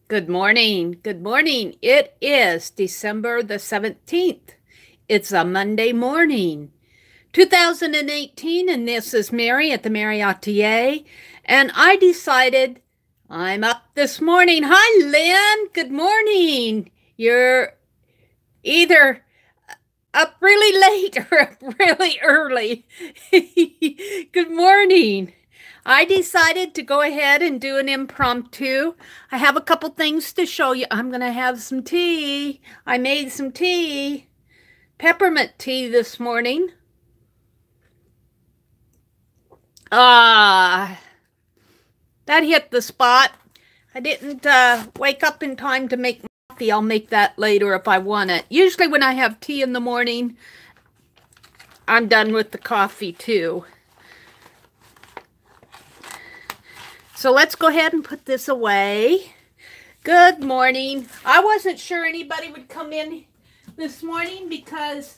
Good morning. Good morning. It is December the 17th. It's a Monday morning, 2018, and this is Meri at the.meri.atelier. And I decided I'm up this morning. Hi, Lynn. Good morning. You're either up really late or up really early. Good morning. I decided to go ahead and do an impromptu. I have a couple things to show you. I'm going to have some tea. I made some tea, peppermint tea this morning. That hit the spot. I didn't wake up in time to make coffee. I'll make that later if I want it. Usually when I have tea in the morning, I'm done with the coffee too. So let's go ahead and put this away. Good morning. I wasn't sure anybody would come in this morning because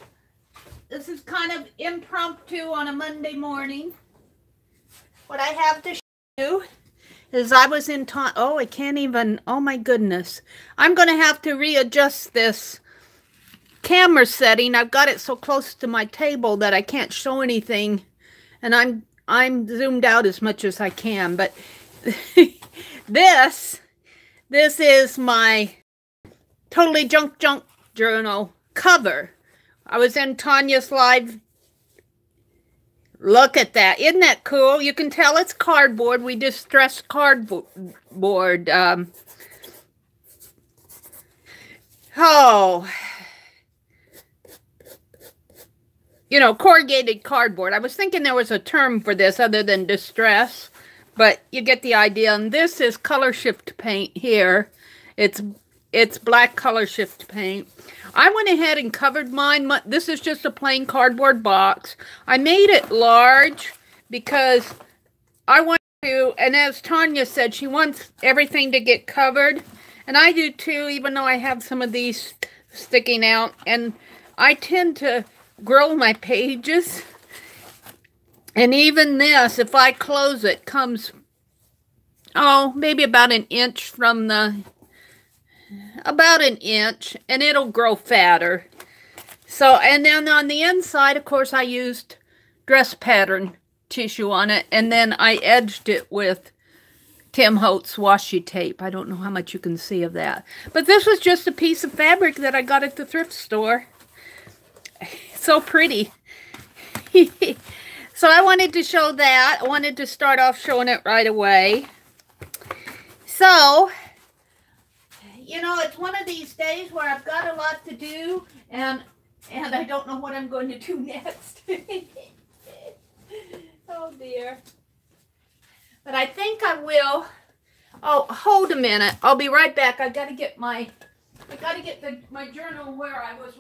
this is kind of impromptu on a Monday morning. What I have to show you is I was in time. Oh, I can't even. Oh my goodness. I'm going to have to readjust this camera setting. I've got it so close to my table that I can't show anything. And I'm zoomed out as much as I can, but this is my Totally Junk Journal cover. I was in Tanya's live. Look at that. Isn't that cool? You can tell it's cardboard. We distressed cardboard. Corrugated cardboard. I was thinking there was a term for this other than distress. But you get the idea. And this is color shift paint here. It's black color shift paint. I went ahead and covered mine. This is just a plain cardboard box. I made it large because I want to, and as Tanya said, she wants everything to get covered. And I do too, even though I have some of these sticking out. And I tend to grow my pages. And even this, if I close it, comes, maybe about an inch from about an inch, and it'll grow fatter. So, and then on the inside, of course, I used dress pattern tissue on it, and then I edged it with Tim Holtz washi tape. I don't know how much you can see of that. But this was just a piece of fabric that I got at the thrift store. So pretty. So I wanted to show that. I wanted to start off showing it right away. So, it's one of these days where I've got a lot to do, and I don't know what I'm going to do next. Oh dear. But I think I will. Oh, hold a minute. I'll be right back. I got to get my journal where I was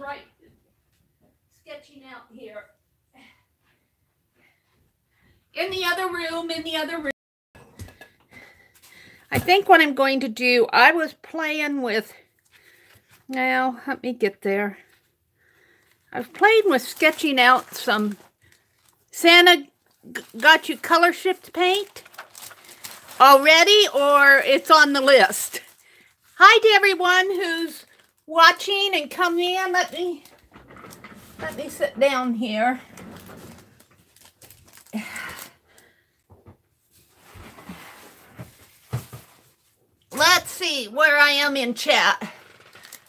sketching out here. In the other room. I think what I'm going to do, I was playing with, now, let me get there. I was playing with sketching out some Santa Got You color shift paint already, or it's on the list. Hi to everyone who's watching and come in. Let me sit down here. Let's see where I am in chat.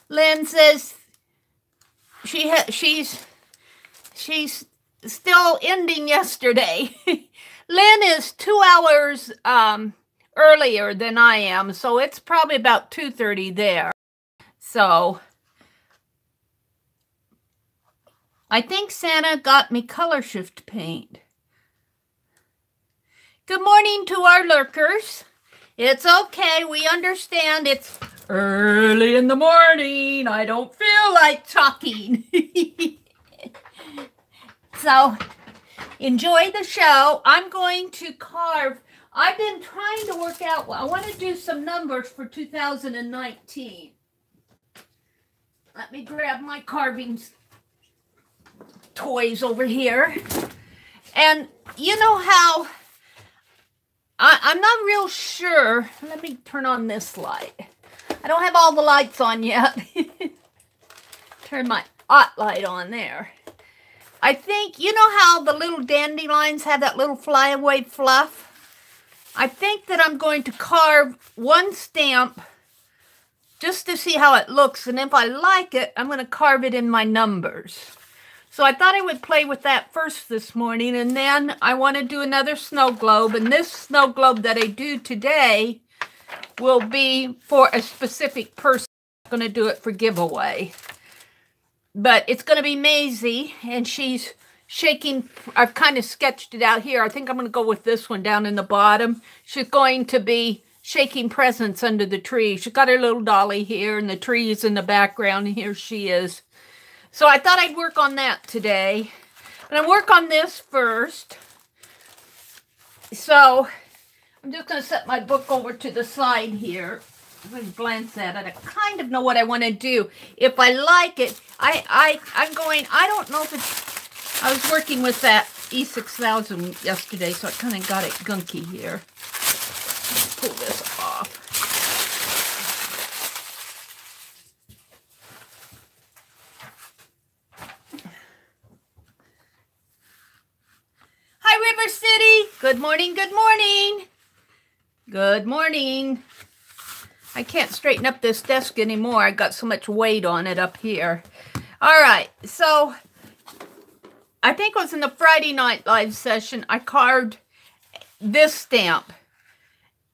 Lynn says she's still ending yesterday. Lynn is 2 hours earlier than I am, so it's probably about 2:30 there. So I think Santa got me color shift paint. Good morning to our lurkers. It's okay. We understand it's early in the morning. I don't feel like talking. So, enjoy the show. I'm going to carve. I've been trying to work out. I want to do some numbers for 2019. Let me grab my carving toys over here. And you know how I'm not real sure. Let me turn on this light. I don't have all the lights on yet. Turn my hot light on there. I think, you know how the little dandelions have that little flyaway fluff? I think that I'm going to carve one stamp just to see how it looks. And if I like it, I'm going to carve it in my numbers. So I thought I would play with that first this morning. And then I want to do another snow globe. And this snow globe that I do today will be for a specific person. I'm going to do it for giveaway. But it's going to be Maisie, and she's shaking. I've kind of sketched it out here. I think I'm going to go with this one down in the bottom. She's going to be shaking presents under the tree. She's got her little dolly here, and the tree is in the background, and here she is. So I thought I'd work on that today. I'm going to work on this first. So I'm just going to set my book over to the side here. I'm going to glance at it. I kind of know what I want to do. If I like it, I don't know if it's, I was working with that E6000 yesterday, so I kind of got it gunky here. Let's pull this off. Hi, River City. Good morning, good morning. Good morning. I can't straighten up this desk anymore. I got so much weight on it up here. All right, so I think it was in the Friday night live session, I carved this stamp.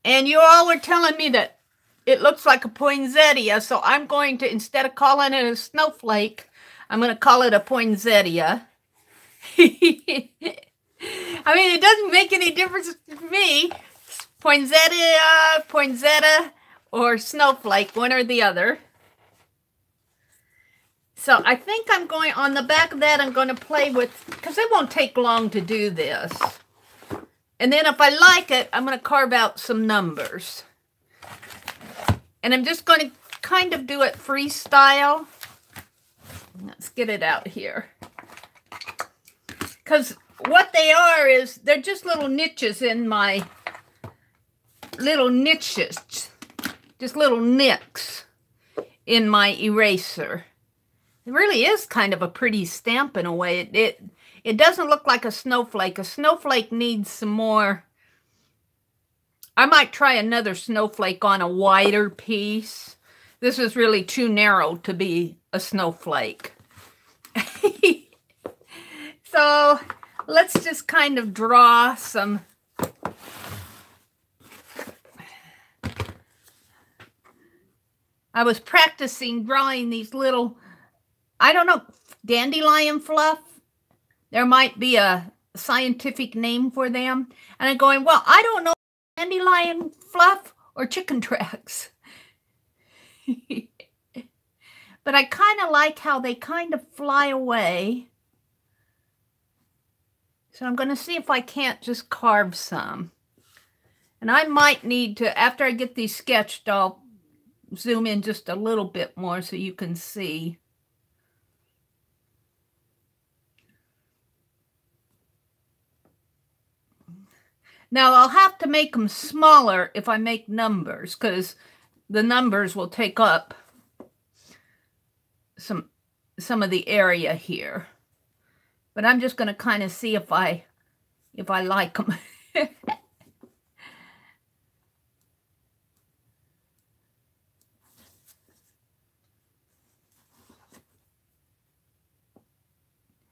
And you all were telling me that it looks like a poinsettia, so I'm going to, instead of calling it a snowflake, I'm going to call it a poinsettia. I mean, it doesn't make any difference to me. Poinsettia, poinsettia, or snowflake, one or the other. So I think I'm going, on the back of that, I'm going to play with, because it won't take long to do this. And then if I like it, I'm going to carve out some numbers. And I'm just going to kind of do it freestyle. Let's get it out here. Because what they are is, they're just little niches in my, little niches. Just little nicks in my eraser. It really is kind of a pretty stamp in a way. It doesn't look like a snowflake. A snowflake needs some more. I might try another snowflake on a wider piece. This is really too narrow to be a snowflake. So let's just kind of draw some. I was practicing drawing these little, I don't know, dandelion fluff. There might be a scientific name for them. And I'm going, well, I don't know, dandelion fluff or chicken tracks. But I kind of like how they kind of fly away. So I'm going to see if I can't just carve some. And I might need to, after I get these sketched, I'll zoom in just a little bit more so you can see. Now I'll have to make them smaller if I make numbers, because the numbers will take up some of the area here. But I'm just going to kind of see if I like them.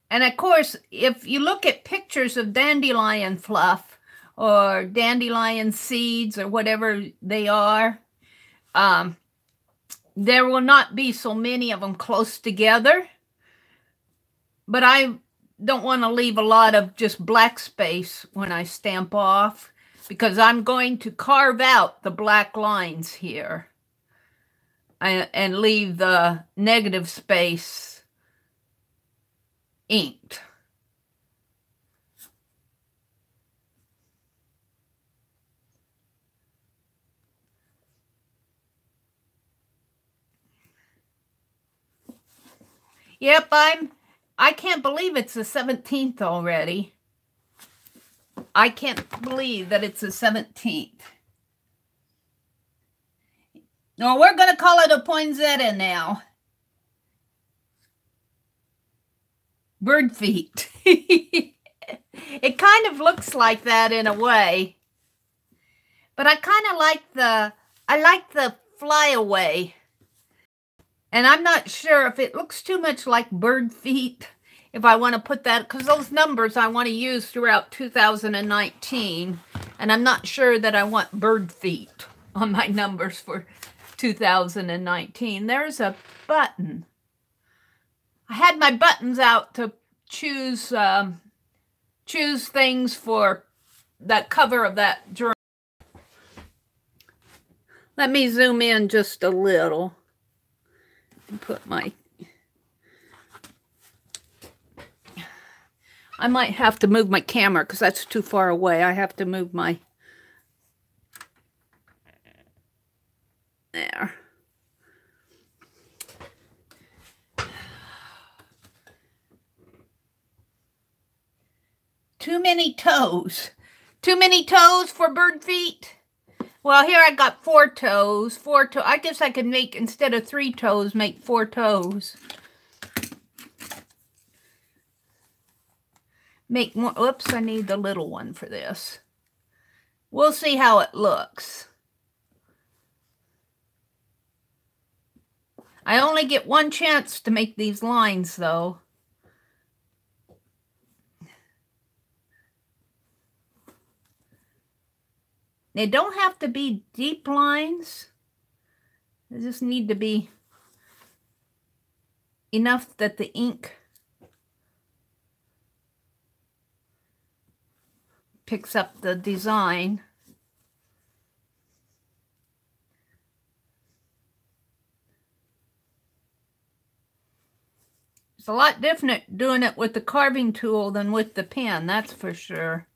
And of course, if you look at pictures of dandelion fluff or dandelion seeds or whatever they are, there will not be so many of them close together. But I don't want to leave a lot of just black space when I stamp off, because I'm going to carve out the black lines here and leave the negative space inked. Yep, I can't believe it's the 17th already. I can't believe that it's the 17th. No, we're going to call it a poinsettia now. Bird feet. It kind of looks like that in a way. But I kind of like the flyaway. And I'm not sure if it looks too much like bird feet, if I want to put that, because those numbers I want to use throughout 2019. And I'm not sure that I want bird feet on my numbers for 2019. There's a button. I had my buttons out to choose things for that cover of that journal. Let me zoom in just a little and put my... I might have to move my camera because that's too far away. I have to move my... There. Too many toes. Too many toes for bird feet? Well, here I got 4 toes. 4 toes. I guess I could make, instead of 3 toes, make 4 toes. Make more. Oops, I need the little one for this. We'll see how it looks. I only get one chance to make these lines, though. They don't have to be deep lines. They just need to be enough that the ink picks up the design. It's a lot different doing it with the carving tool than with the pen, that's for sure.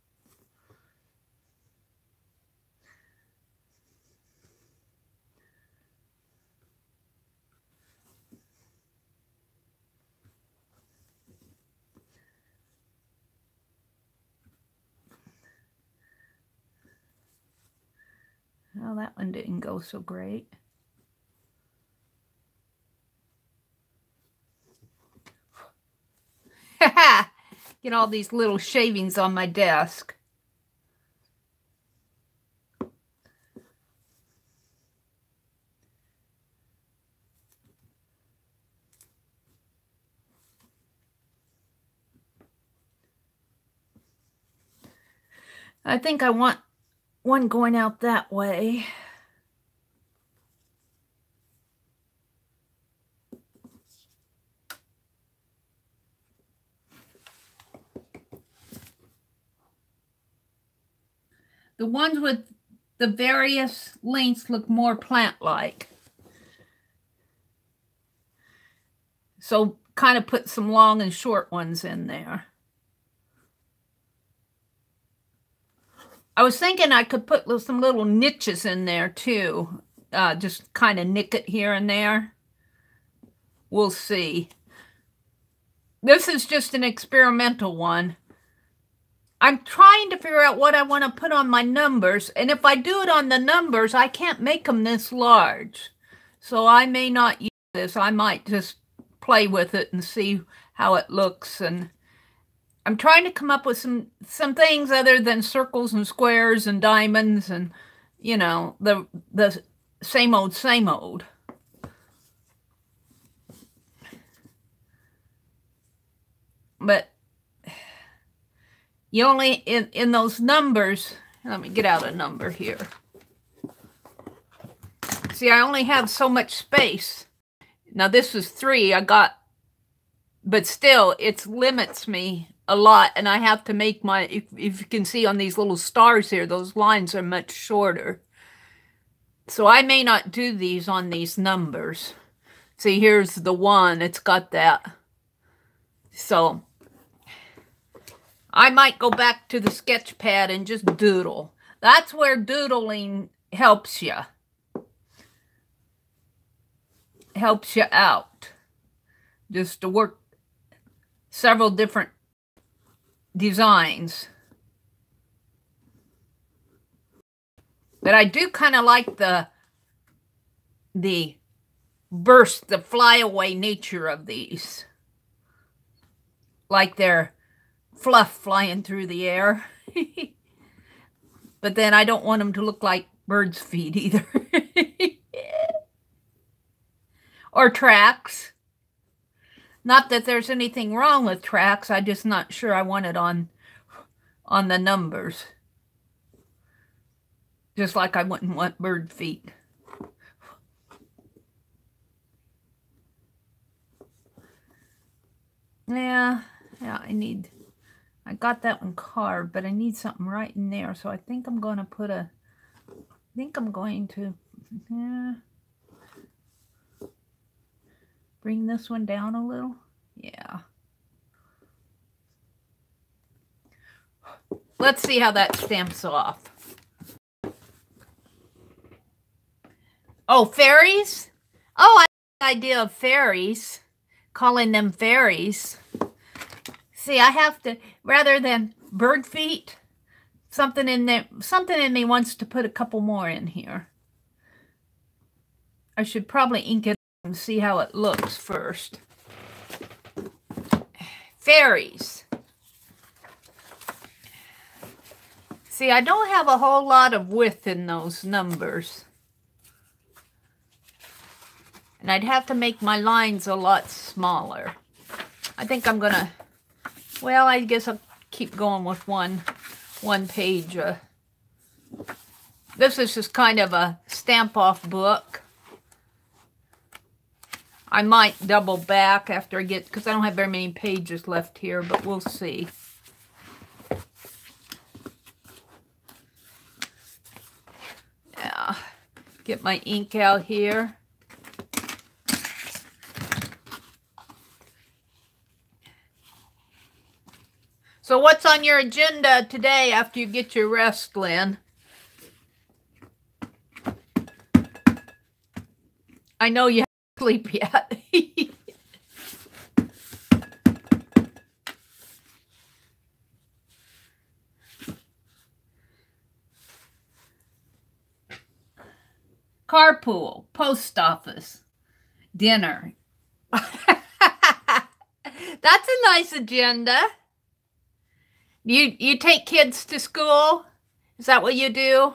Well, that one didn't go so great. Get all these little shavings on my desk. I think I want one going out that way. The ones with the various lengths look more plant-like. So kind of put some long and short ones in there. I was thinking I could put some little niches in there too. Just kind of nick it here and there. We'll see. This is just an experimental one. I'm trying to figure out what I want to put on my numbers. And if I do it on the numbers, I can't make them this large. So I may not use this. I might just play with it and see how it looks. And I'm trying to come up with some things other than circles and squares and diamonds and, you know, the same old, same old. But you only, in those numbers, let me get out a number here. See, I only have so much space. Now this is 3 I got, but still it limits me a lot, and I have to make my, if you can see on these little stars here, those lines are much shorter. So I may not do these on these numbers. See, here's the 1, it's got that. So I might go back to the sketch pad and just doodle. That's where doodling helps you. Helps you out. Just to work several different designs. But I do kind of like the the burst, the flyaway nature of these. Like they're fluff flying through the air. But then I don't want them to look like birds' feet either. Or tracks. Not that there's anything wrong with tracks. I'm just not sure I want it on the numbers. Just like I wouldn't want bird feet. Yeah, I got that one carved, but I need something right in there. So I think I'm going to put bring this one down a little. Yeah. Let's see how that stamps off. Oh, fairies? Oh, I like the idea of fairies. Calling them fairies. See, I have to, rather than bird feet, something in me wants to put a couple more in here. I should probably ink it and see how it looks first. Fairies. See, I don't have a whole lot of width in those numbers. And I'd have to make my lines a lot smaller. I think I'm going to, well, I guess I'll keep going with one page. This is just kind of a stamp-off book. I might double back after I get, because I don't have very many pages left here, but we'll see. Yeah, get my ink out here. So what's on your agenda today after you get your rest, Lynn? I know you haven't sleep yet. Carpool, post office, dinner. That's a nice agenda. You take kids to school? Is that what you do?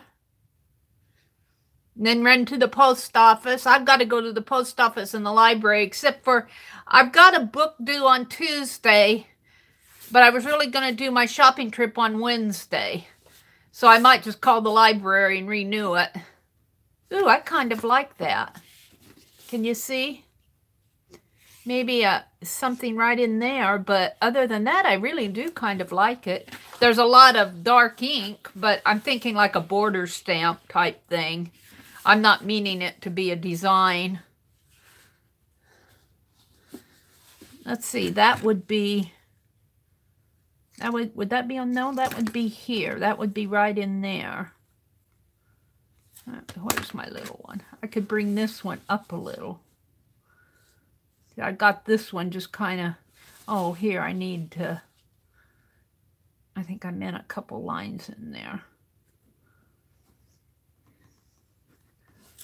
And then run to the post office. I've got to go to the post office and the library, except for I've got a book due on Tuesday, but I was really going to do my shopping trip on Wednesday. So I might just call the library and renew it. Ooh, I kind of like that. Can you see? Maybe something right in there, but other than that, I really do kind of like it. There's a lot of dark ink, but I'm thinking like a border stamp type thing. I'm not meaning it to be a design. Let's see, that would be, would that be on, no, that would be here. That would be right in there. Where's my little one? I could bring this one up a little. I got this one just kind of, oh, here, I need to, I think I meant a couple lines in there.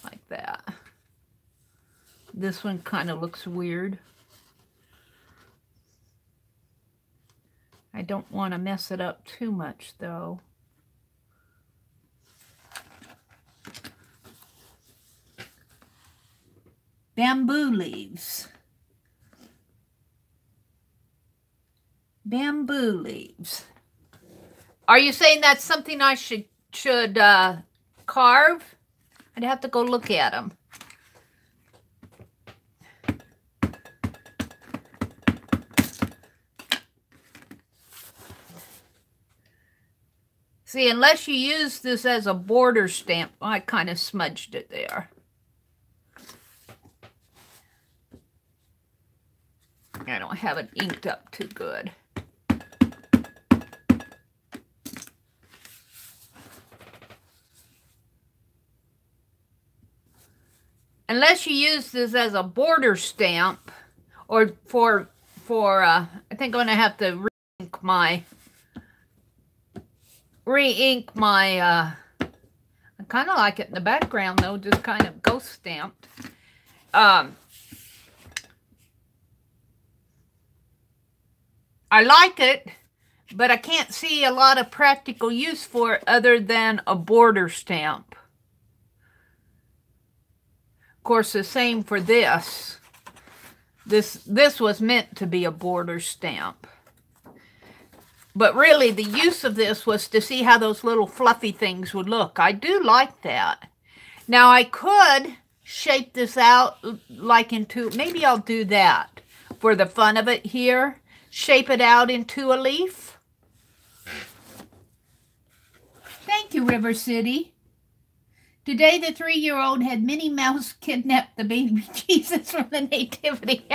Like that. This one kind of looks weird. I don't want to mess it up too much, though. Bamboo leaves. Bamboo leaves. Are you saying that's something I should carve? I'd have to go look at them. See, unless you use this as a border stamp, I kind of smudged it there. I don't have it inked up too good. Unless you use this as a border stamp, or for I think I'm going to have to re-ink my, I kind of like it in the background though, just kind of both stamped. I like it, but I can't see a lot of practical use for it other than a border stamp. Of course, the same for this. This was meant to be a border stamp. But really, the use of this was to see how those little fluffy things would look. I do like that. Now, I could shape this out like into, maybe I'll do that for the fun of it here. Shape it out into a leaf. Thank you, River City. Today, the 3-year-old had Minnie Mouse kidnap the baby Jesus from the nativity.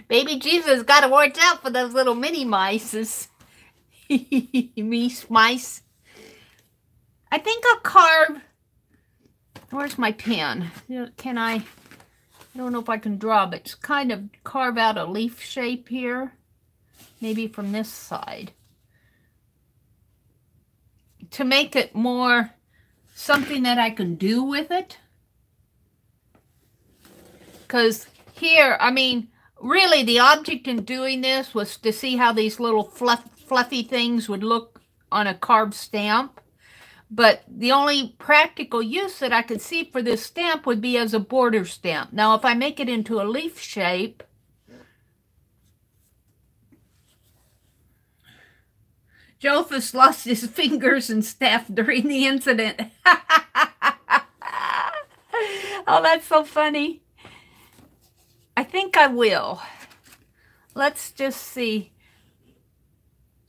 Baby Jesus got to watch out for those little mini mice. Mice. I think I'll carve. Where's my pen? Can I don't know if I can draw, but just kind of carve out a leaf shape here. Maybe from this side. To make it more something that I can do with it. Because here, I mean, really the object in doing this was to see how these little fluffy things would look on a carved stamp. But the only practical use that I could see for this stamp would be as a border stamp. Now, if I make it into a leaf shape, Jophus lost his fingers and staff during the incident. Oh, that's so funny. I think I will. Let's just see.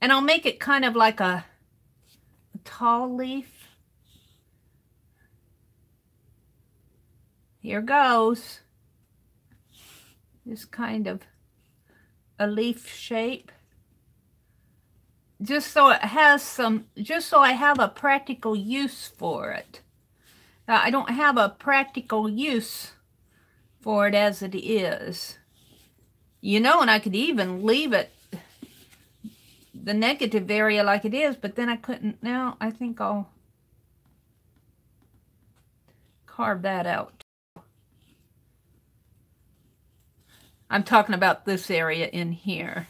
And I'll make it kind of like a tall leaf. Here goes. Just kind of a leaf shape. Just so it has some, just so I have a practical use for it. I don't have a practical use for it as it is. You know, and I could even leave it the negative area like it is, but then I couldn't. Now I think I'll carve that out. I'm talking about this area in here.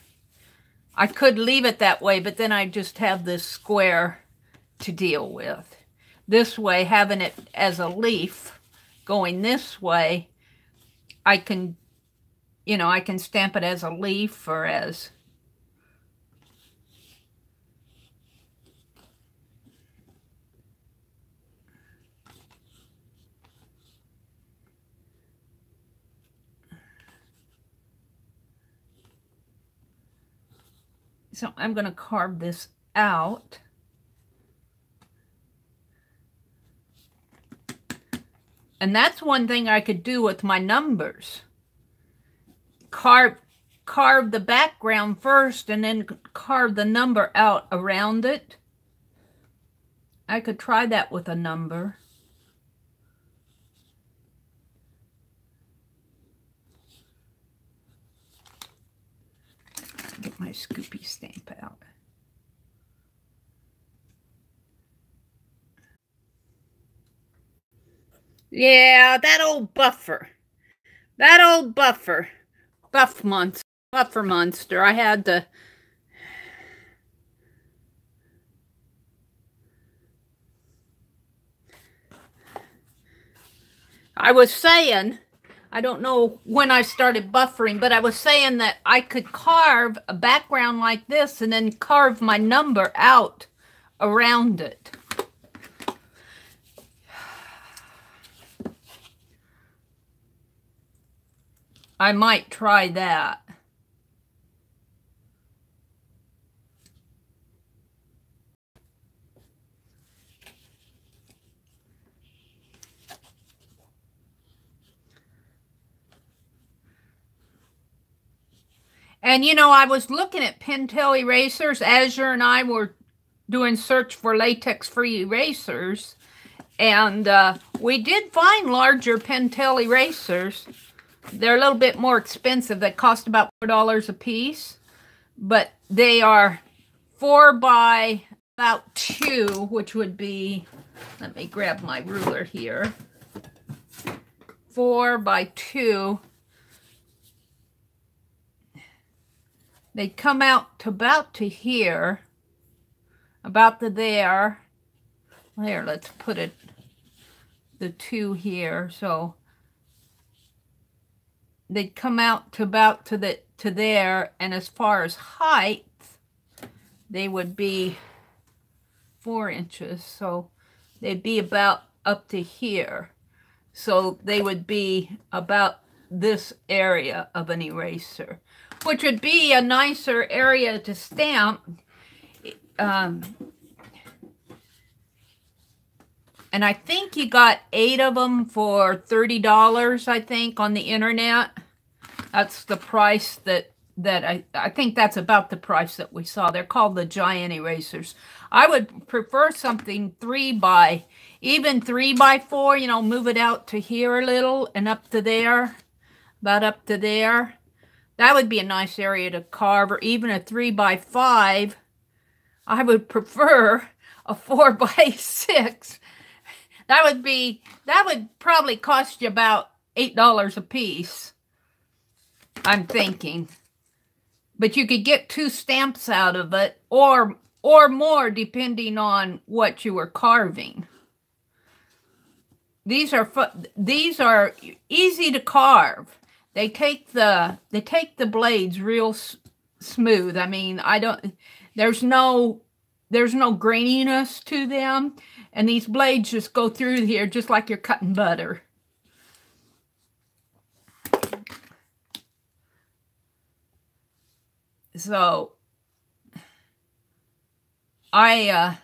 I could leave it that way, but then I just have this square to deal with. This way, having it as a leaf going this way, I can, you know, I can stamp it as a leaf or as so I'm going to carve this out. And that's one thing I could do with my numbers. Carve the background first and then carve the number out around it. I could try that with a number. Get my Scoopy stamp out. Yeah, that old buffer. That old buffer. Buffer monster. I had to... I was saying... I don't know when I started buffering, but I was saying that I could carve a background like this and then carve my number out around it. I might try that. And, you know, I was looking at Pentel erasers. Azure and I were doing search for latex-free erasers. And we did find larger Pentel erasers. They're a little bit more expensive. They cost about $4 a piece. But they are 4 by about 2, which would be Let me grab my ruler here. 4 by 2. They come out to about to here, about to there. There, let's put it, the 2 here. So they'd come out to about to there, and as far as height, they would be 4 inches. So they'd be about up to here. So they would be about this area of an eraser, which would be a nicer area to stamp. And I think you got 8 of them for $30, I think, on the internet. That's the price that I think that's about the price that we saw. They're called the giant erasers. I would prefer something 3 by 4, you know, move it out to here a little and up to there, about up to there. That would be a nice area to carve, or even a 3 by 5. I would prefer a 4 by 6. That would probably cost you about $8 a piece, I'm thinking. But you could get 2 stamps out of it, or more, depending on what you were carving. These are easy to carve. They take the blades real smooth. I mean, there's no graininess to them, and these blades just go through here just like you're cutting butter. So I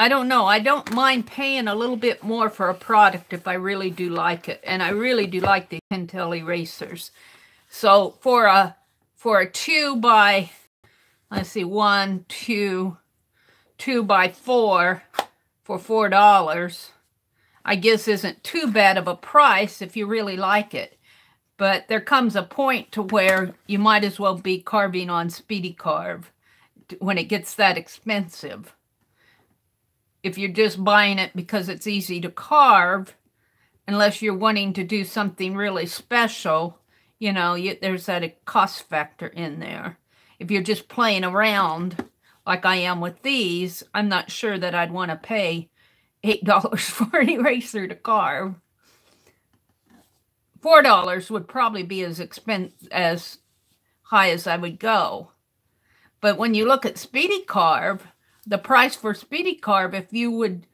don't know. I don't mind paying a little bit more for a product if I really do like it. And I really do like the Pentel erasers. So for a 2 by, let's see, 1, 2 by 4 for $4, I guess isn't too bad of a price if you really like it. But there comes a point to where you might as well be carving on Speedy Carve when it gets that expensive. If you're just buying it because it's easy to carve, unless you're wanting to do something really special, you know, there's that cost factor in there. If you're just playing around like I am with these, I'm not sure that I'd want to pay $8 for an eraser to carve. $4 would probably be as high as I would go. But when you look at Speedy Carve, the price for Speedy Carve, if you would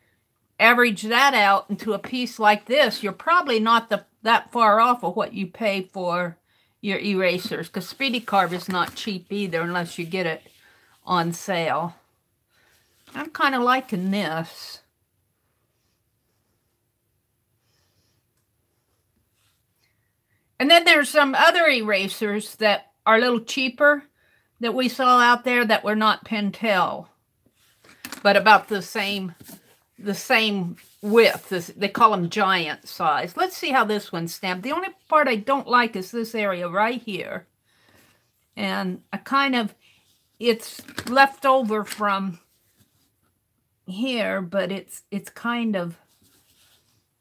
average that out into a piece like this, you're probably not that far off of what you pay for your erasers, because Speedy Carve is not cheap either unless you get it on sale. I'm kind of liking this. And then there's some other erasers that are a little cheaper that we saw out there that were not Pentel, but about the same width. They call them giant size. Let's see how this one's stamped. The only part I don't like is this area right here. And it's left over from here, but it's kind of,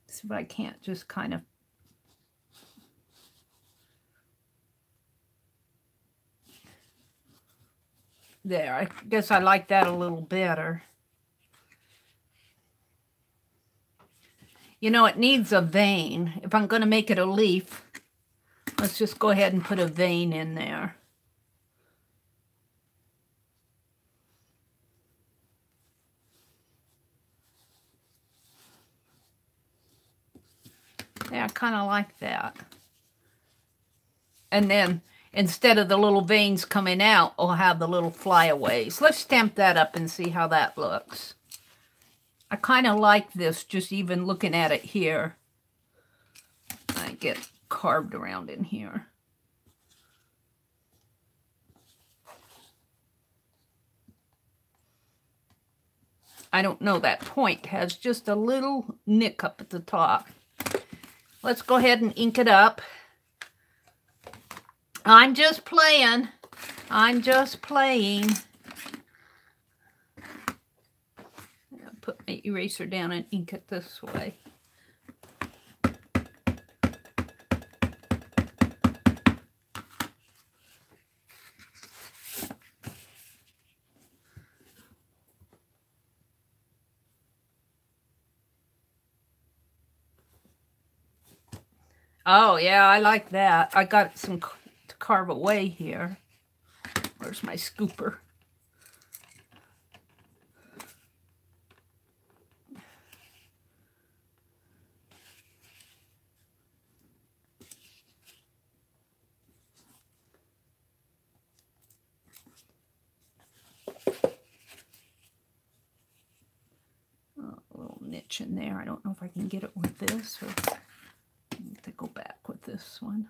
see if I can't just kind of, there, I guess I like that a little better. You know, it needs a vein. If I'm going to make it a leaf, let's just go ahead and put a vein in there. Yeah, I kind of like that. And then instead of the little veins coming out, we'll have the little flyaways. Let's stamp that up and see how that looks. I kind of like this, just even looking at it here. I get carved around in here. I don't know, that point has just a little nick up at the top. Let's go ahead and ink it up. I'm just playing. I'm just playing. eraser down and ink it this way. Oh, yeah, I like that. I got some to carve away here. Where's my scooper? Oh, a little niche in there. I don't know if I can get it with this or I need to go back with this one.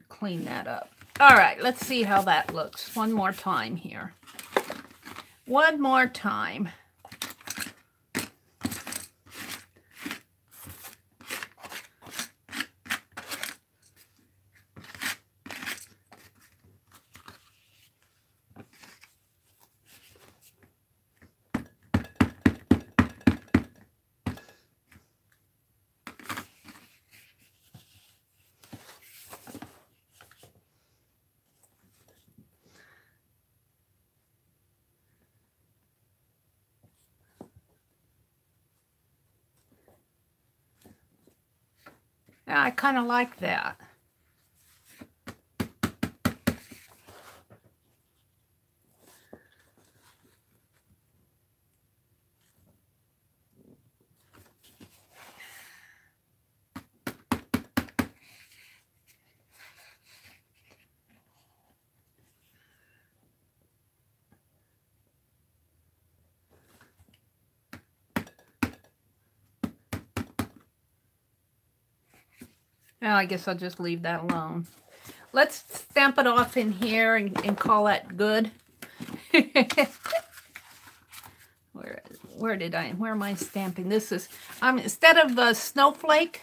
Clean that up. All right, let's see how that looks. One more time here. One more time. Yeah, I kind of like that. Well, I guess I'll just leave that alone. Let's stamp it off in here and call that good. Where am I stamping? This is, instead of snowflake,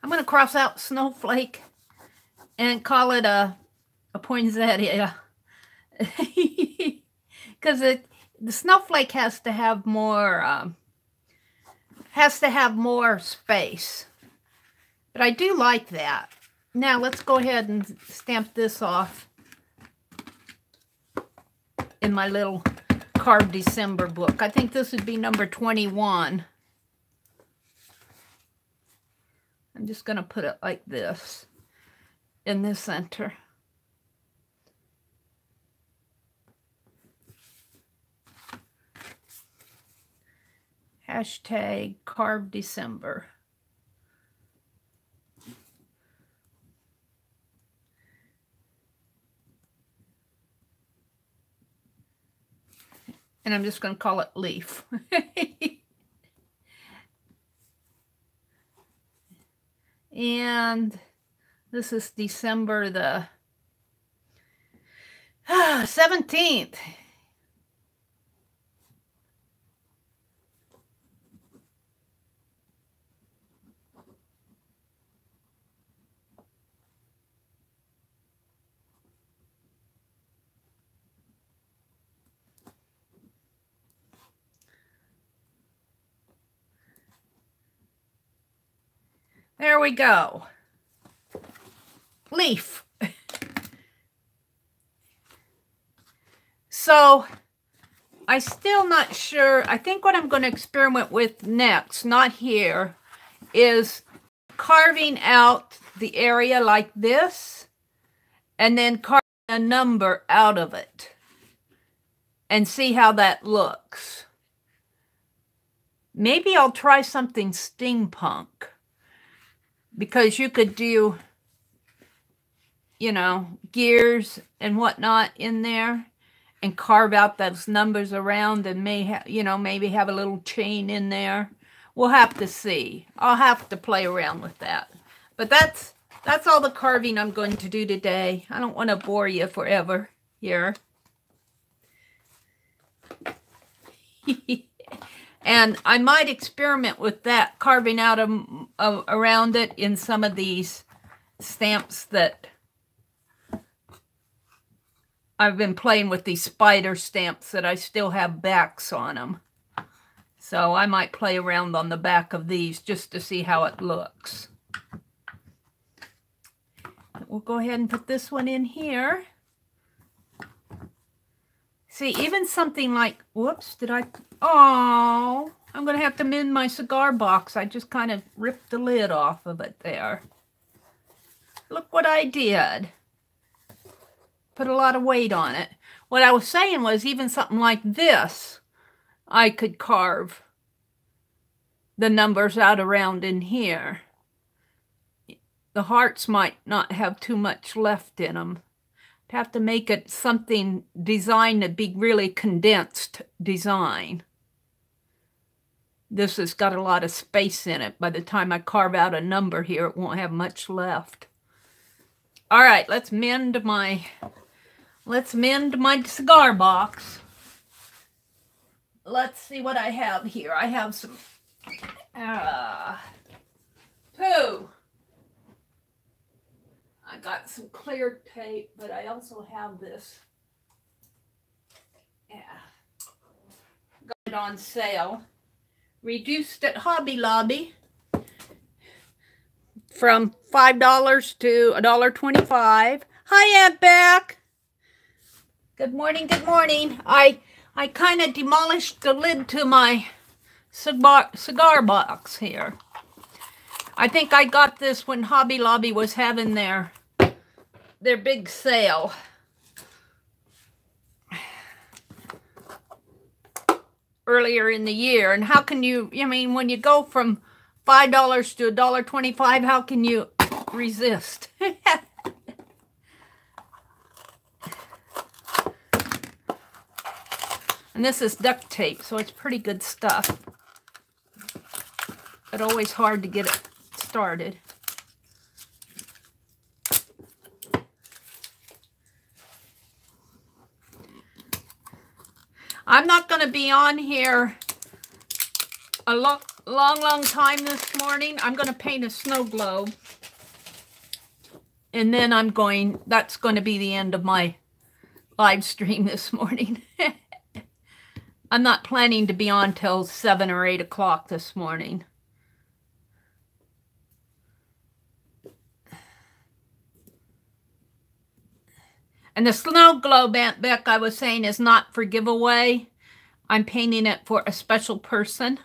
I'm going to cross out snowflake and call it a poinsettia. Because the snowflake has to have more space. But I do like that. Now let's go ahead and stamp this off in my little Carved December book. I think this would be number 21. I'm just going to put it like this in the center. Hashtag Carved December. And I'm just going to call it leaf. And this is December the 17th. There we go. Leaf. So I'm still not sure. I think what I'm going to experiment with next, not here, is carving out the area like this and then carving a number out of it and see how that looks. Maybe I'll try something steampunk. Because you could do, you know, gears and whatnot in there and carve out those numbers around and maybe have a little chain in there. We'll have to see. I'll have to play around with that. But that's all the carving I'm going to do today. I don't want to bore you forever here. And I might experiment with that, carving out around it in some of these stamps that I've been playing with, these spider stamps that I still have backs on them. So I might play around on the back of these just to see how it looks. We'll go ahead and put this one in here. See, even something like, whoops, oh, I'm going to have to mend my cigar box. I just kind of ripped the lid off of it there. Look what I did. Put a lot of weight on it. What I was saying was even something like this, I could carve the numbers out around in here. The hearts might not have too much left in them. I'd have to make it something designed to be really condensed design. This has got a lot of space in it. By the time I carve out a number here, it won't have much left. All right, let's mend my cigar box. Let's see what I have here. I have some poo. I got some clear tape, but I also have this. Yeah. Got it on sale. Reduced at Hobby Lobby from $5 to $1.25. Hi, Aunt Beck. Good morning, good morning. I kind of demolished the lid to my cigar box here. I think I got this when Hobby Lobby was having their big sale. Earlier in the year. And how can you, I mean, when you go from $5 to $1.25, how can you resist? And this is duct tape, so it's pretty good stuff. But always hard to get it started. I'm not going to be on here a long time this morning. I'm going to paint a snow globe. And then that's going to be the end of my live stream this morning. I'm not planning to be on till 7 or 8 o'clock this morning. And the snow globe, Aunt Beck, I was saying, is not for giveaway. I'm painting it for a special person.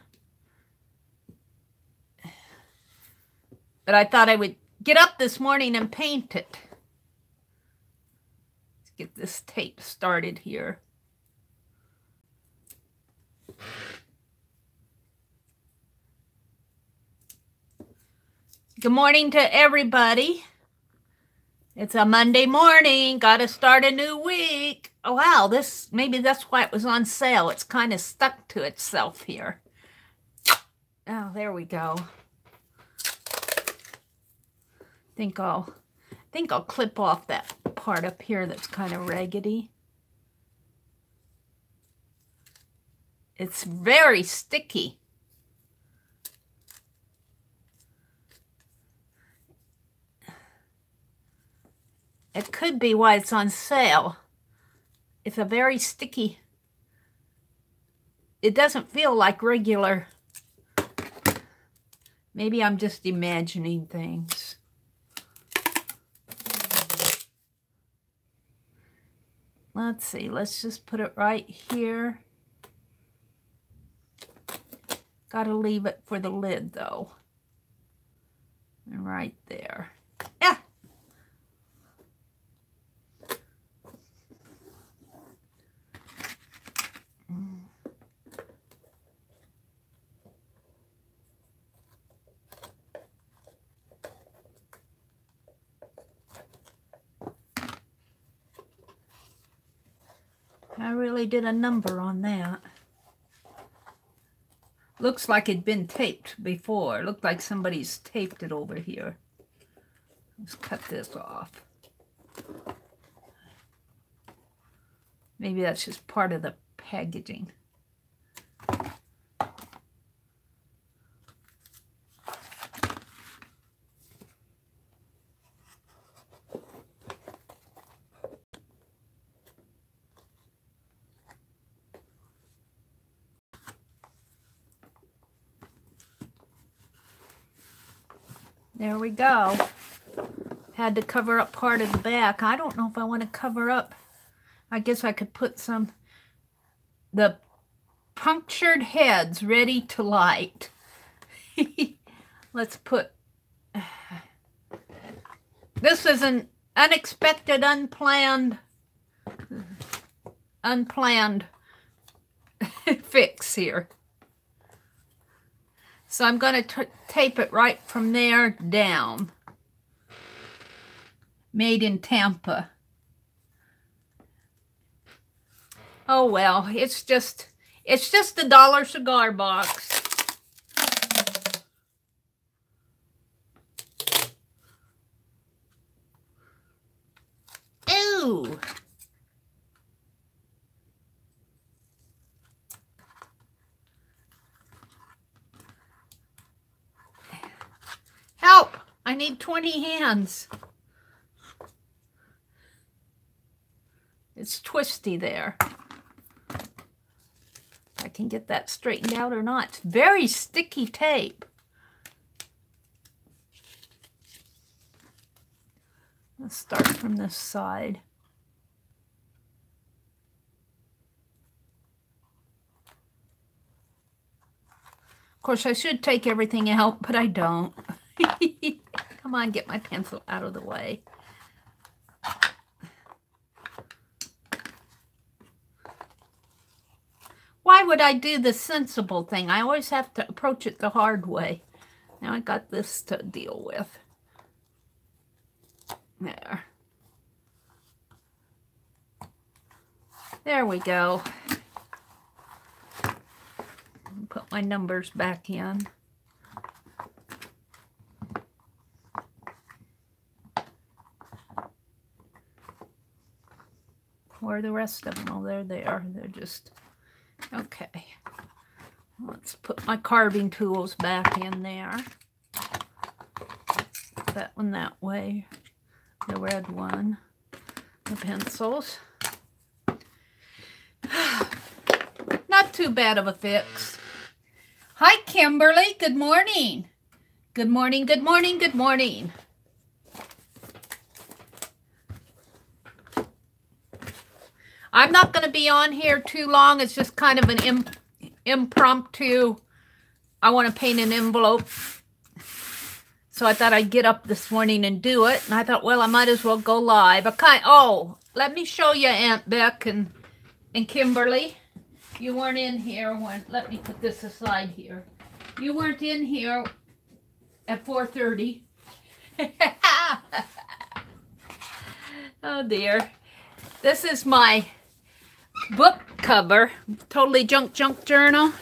But I thought I would get up this morning and paint it. Let's get this tape started here. Good morning to everybody. It's a Monday morning. Got to start a new week. Oh, wow. Maybe that's why it was on sale. It's kind of stuck to itself here. Oh, there we go. think I'll clip off that part up here that's kind of raggedy. It's very sticky. It could be why it's on sale. It's a very sticky. It doesn't feel like regular. Maybe I'm just imagining things. Let's see. Let's just put it right here. Gotta leave it for the lid, though. And right there. Yeah. I really did a number on that. Looks like it'd been taped before. Looked like somebody's taped it over here. Let's cut this off. Maybe that's just part of the packaging. There we go. Had to cover up part of the back. I don't know if I want to cover up. I guess I could put the punctured heads ready to light. Let's put, this is an unexpected, unplanned fix here. So I'm going to tape it right from there down. Made in Tampa. Oh well, it's just a dollar cigar box. Ooh. Help! I need 20 hands. It's twisty there. I can get that straightened out or not. It's very sticky tape. Let's start from this side. Of course, I should take everything out, but I don't. Come on, get my pencil out of the way. Why would I do the sensible thing? I always have to approach it the hard way. Now I got this to deal with. There. There we go. Put my numbers back in. Where are the rest of them? Oh, there they are. They're just... Okay. Let's put my carving tools back in there. That one that way. The red one. The pencils. Not too bad of a fix. Hi, Kimberly. Good morning. Good morning, good morning, good morning. I'm not going to be on here too long. It's just kind of an impromptu. I want to paint an envelope. So I thought I'd get up this morning and do it. And I thought, well, I might as well go live. Oh, let me show you Aunt Beck and Kimberly. You weren't in here when, let me put this aside here. You weren't in here at 4:30. Oh dear. This is my book cover, Totally Junk Journal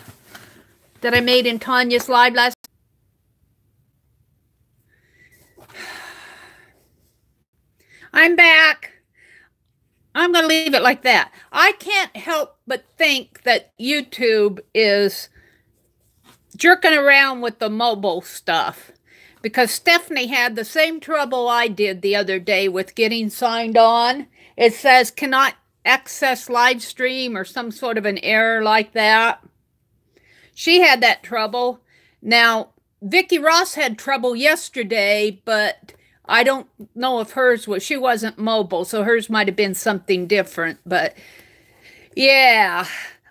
that I made in Tanya's live last. I'm back. I'm going to leave it like that. I can't help but think that YouTube is jerking around with the mobile stuff, because Stephanie had the same trouble I did the other day with getting signed on. It says cannot access live stream or some sort of an error like that. She had that trouble. Now, Vicki Ross had trouble yesterday, but I don't know if hers was, she wasn't mobile, so hers might have been something different. But yeah,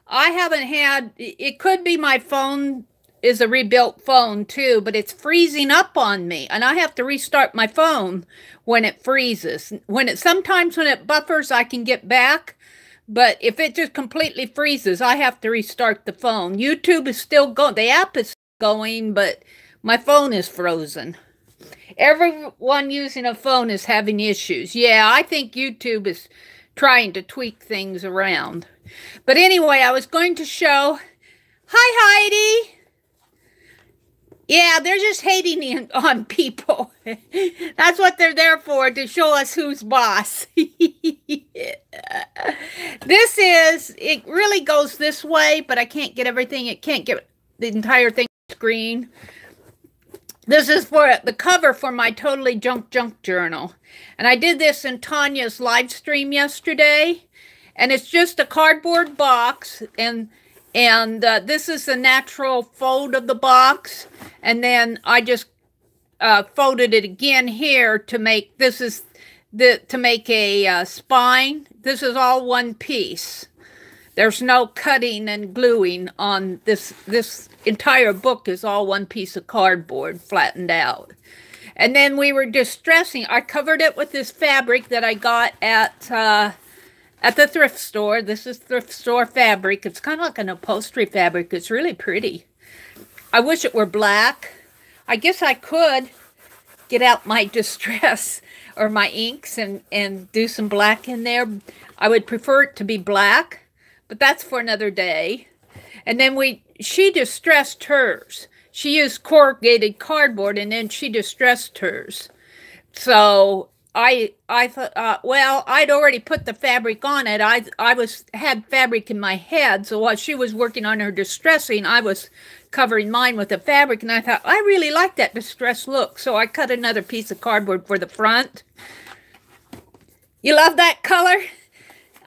I haven't had, it could be my phone is a rebuilt phone too, but it's freezing up on me, and I have to restart my phone when it freezes. Sometimes when it buffers, I can get back, but if it just completely freezes, I have to restart the phone. YouTube is still going, the app is going, but my phone is frozen. Everyone using a phone is having issues. Yeah, I think YouTube is trying to tweak things around. But anyway, I was going to show, hi Heidi. Yeah, they're just hating on people. That's what they're there for, to show us who's boss. This is, it really goes this way, but I can't get everything. It can't get the entire thing screen. This is for the cover for my Totally Junk Journal. And I did this in Tanya's live stream yesterday. And it's just a cardboard box, and this is the natural fold of the box, and then I just folded it again here to make, this is to make a spine. This is all one piece. There's no cutting and gluing on this. This entire book is all one piece of cardboard flattened out. And then we were distressing. I covered it with this fabric that I got at the thrift store. This is thrift store fabric. It's kind of like an upholstery fabric. It's really pretty. I wish it were black. I guess I could get out my distress or my inks and do some black in there. I would prefer it to be black, but that's for another day. And then she distressed hers. She used corrugated cardboard, and then she distressed hers. So I thought, well, I'd already put the fabric on it. I had fabric in my head, so while she was working on her distressing, I was covering mine with the fabric, and I thought, I really like that distressed look, so I cut another piece of cardboard for the front. You love that color?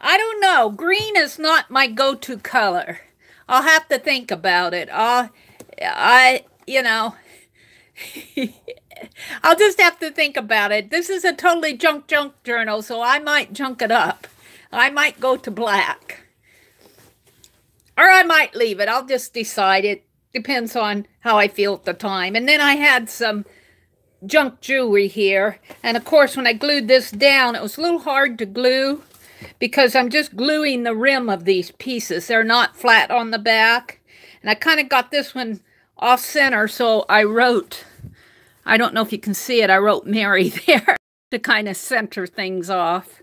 I don't know. Green is not my go-to color. I'll have to think about it. You know, I'll just have to think about it. This is a totally junk journal, so I might junk it up. I might go to black. Or I might leave it. I'll just decide. It depends on how I feel at the time. And then I had some junk jewelry here. And of course, when I glued this down, it was a little hard to glue because I'm just gluing the rim of these pieces. They're not flat on the back. And I kind of got this one off center, so I wrote, I don't know if you can see it, I wrote Meri there to kind of center things off.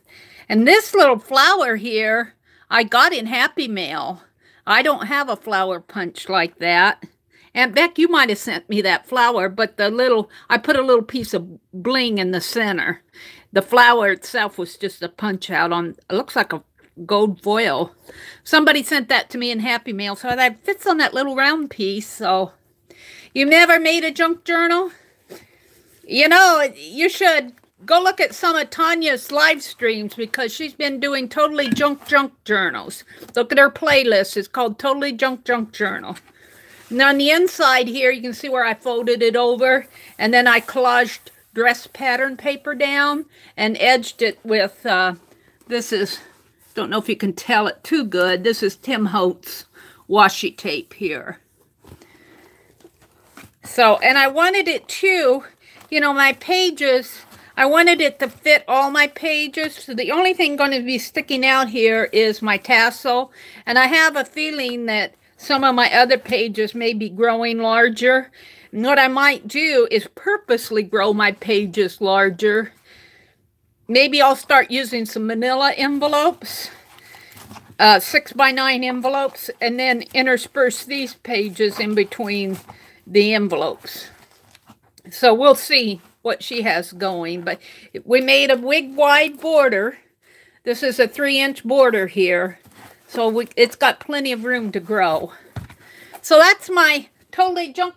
And this little flower here, I got in Happy Mail. I don't have a flower punch like that. Aunt Beck, you might have sent me that flower, but I put a little piece of bling in the center. The flower itself was just a punch out on, it looks like a gold foil. Somebody sent that to me in Happy Mail, so that fits on that little round piece. So, you've never made a junk journal? You know, you should go look at some of Tanya's live streams because she's been doing totally junk journals. Look at her playlist. It's called Totally Junk Journal. And on the inside here, you can see where I folded it over, and then I collaged dress pattern paper down and edged it with, this is, don't know if you can tell it too good, this is Tim Holtz washi tape here. So, and I wanted it to, you know, my pages, I wanted it to fit all my pages. So the only thing going to be sticking out here is my tassel. And I have a feeling that some of my other pages may be growing larger. And what I might do is purposely grow my pages larger. Maybe I'll start using some manila envelopes, 6x9 envelopes, and then intersperse these pages in between the envelopes. So we'll see what she has going. But we made a wig-wide border. This is a 3-inch border here. So it's got plenty of room to grow. So that's my totally junk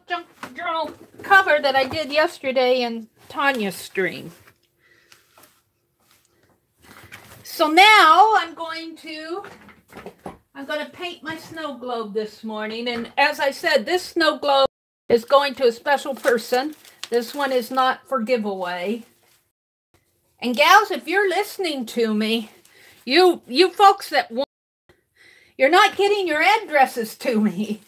journal cover that I did yesterday in Tanya's stream. So now I'm going to paint my snow globe this morning. And as I said, this snow globe is going to a special person. This one is not for giveaway. And gals, if you're listening to me, you folks that want, you're not getting your addresses to me.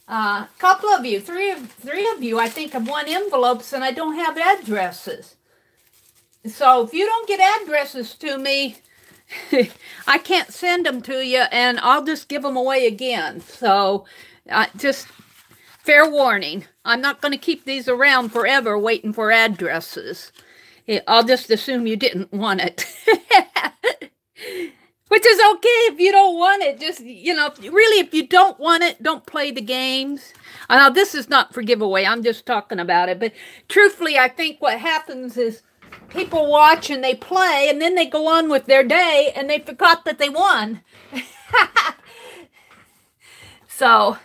A couple of you, three of you, I think, have won envelopes and I don't have addresses. So if you don't get addresses to me, I can't send them to you, and I'll just give them away again. So just fair warning, I'm not going to keep these around forever waiting for addresses. I'll just assume you didn't want it. Which is okay if you don't want it. Just, you know, really, if you don't want it, don't play the games. Now, this is not for giveaway. I'm just talking about it. But truthfully, I think what happens is people watch and they play, and then they go on with their day, and they forgot that they won. So,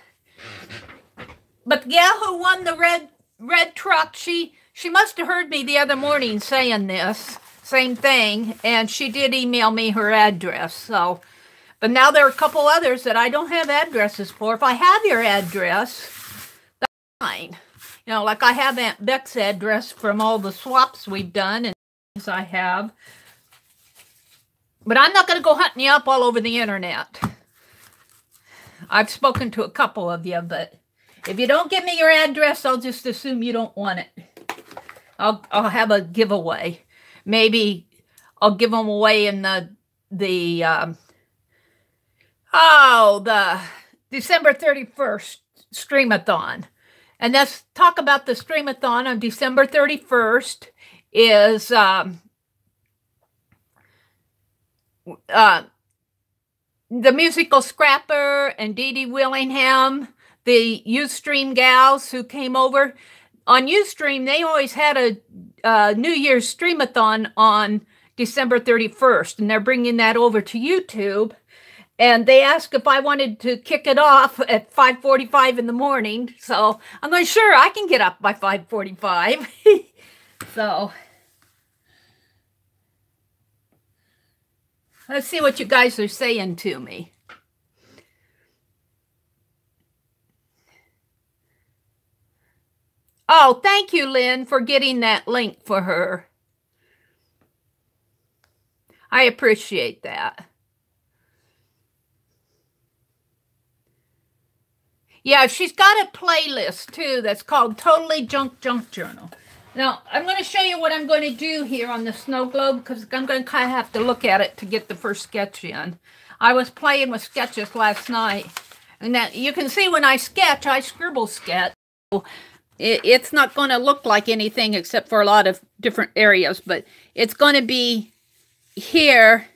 but the gal who won the red truck, she must have heard me the other morning saying this. Same thing, and she did email me her address. So, but now there are a couple others that I don't have addresses for. If I have your address, that's fine. You know, like I have Aunt Beck's address from all the swaps we've done and things I have. But I'm not going to go hunting you up all over the internet. I've spoken to a couple of you, but if you don't give me your address, I'll just assume you don't want it. I'll have a giveaway. Maybe I'll give them away in the December 31st Stream-a-thon. And let's talk about the Stream-a-thon on December 31st is the Musical Scrapper and Dee Dee Willingham, the Ustream gals who came over. On Ustream, they always had a New Year's Stream-a-thon on December 31st, and they're bringing that over to YouTube. And they asked if I wanted to kick it off at 5:45 in the morning. So I'm like, sure, I can get up by 5:45. So let's see what you guys are saying to me. Oh, thank you, Lynn, for getting that link for her. I appreciate that. Yeah, she's got a playlist, too, that's called Totally Junk Journal. Now, I'm going to show you what I'm going to do here on the snow globe, because I'm going to kind of have to look at it to get the first sketch in. I was playing with sketches last night, and that you can see when I sketch, I scribble sketch. It's not going to look like anything except for a lot of different areas, but it's going to be here.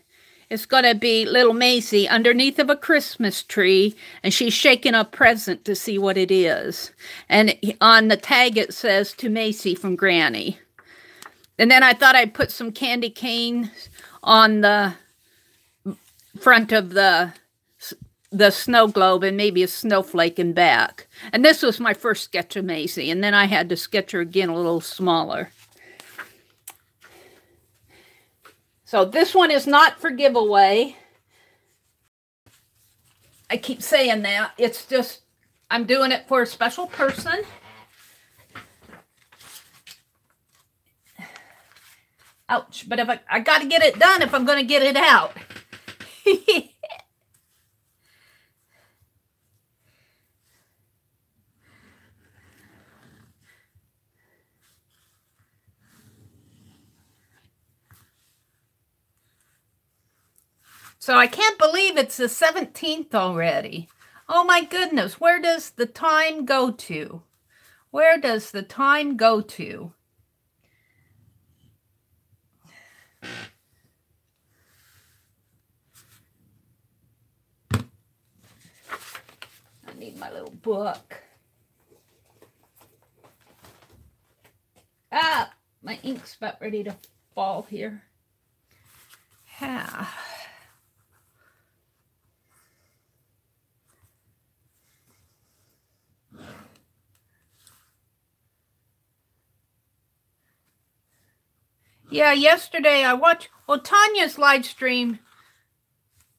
It's going to be little Maisie underneath of a Christmas tree, and she's shaking a present to see what it is. And on the tag it says, "To Maisie from Granny." And then I thought I'd put some candy canes on the front of the snow globe and maybe a snowflake in back. And this was my first sketch of Maisie, and then I had to sketch her again a little smaller. So this one is not for giveaway. I keep saying that. It's just, I'm doing it for a special person. Ouch, but if I got to get it done if I'm going to get it out. So I can't believe it's the 17th already. Oh my goodness, where does the time go to? Where does the time go to? I need my little book. Ah, my ink's about ready to fall here. Ah. Yeah, yesterday I watched, well, Tanya's live stream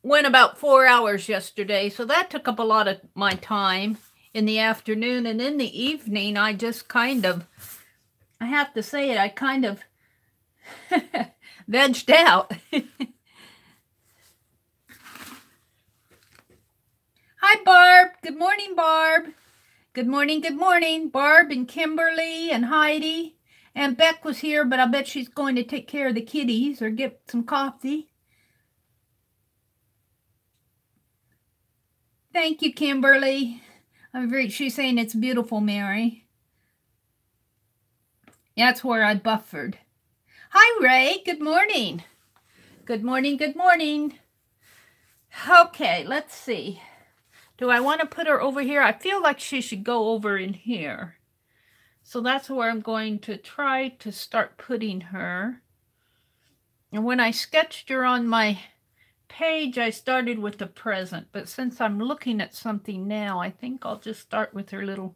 went about 4 hours yesterday, so that took up a lot of my time in the afternoon. And in the evening, I just kind of, I have to say it, I kind of vegged out. Hi, Barb. Good morning, Barb. Good morning, Barb and Kimberly and Heidi. And Beck was here, but I bet she's going to take care of the kitties or get some coffee. Thank you, Kimberly. She's saying it's beautiful, Mary. Yeah, that's where I buffered. Hi, Ray. Good morning. Good morning, good morning. Okay, let's see. Do I want to put her over here? I feel like she should go over in here. So that's where I'm going to try to start putting her. And when I sketched her on my page, I started with the present. But since I'm looking at something now, I think I'll just start with her little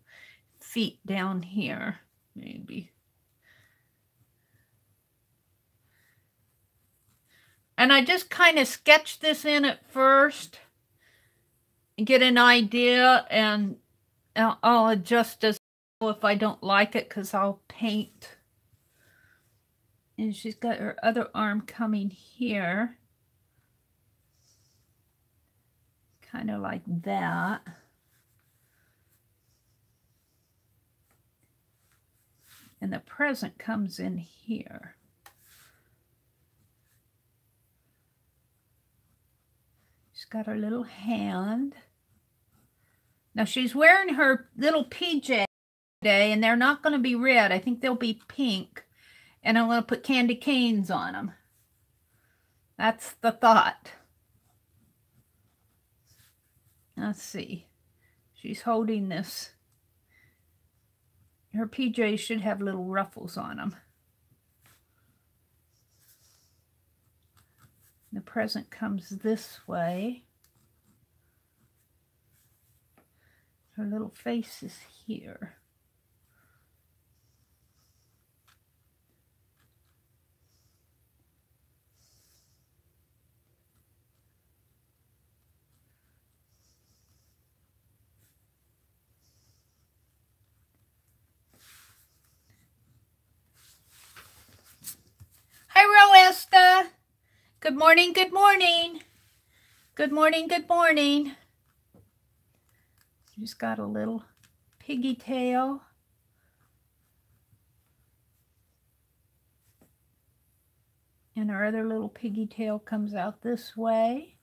feet down here, maybe. And I just kind of sketched this in at first, get an idea, and I'll adjust as if I don't like it because I'll paint. And she's got her other arm coming here. Kind of like that. And the present comes in here. She's got her little hand. Now she's wearing her little PJ today, and they're not going to be red. I think they'll be pink. And I'm going to put candy canes on them. That's the thought. Let's see. She's holding this. Her PJs should have little ruffles on them. The present comes this way. Her little face is here. Hi, Roesta. Good morning, good morning. Good morning, good morning. She's got a little piggy tail. And her other little piggy tail comes out this way.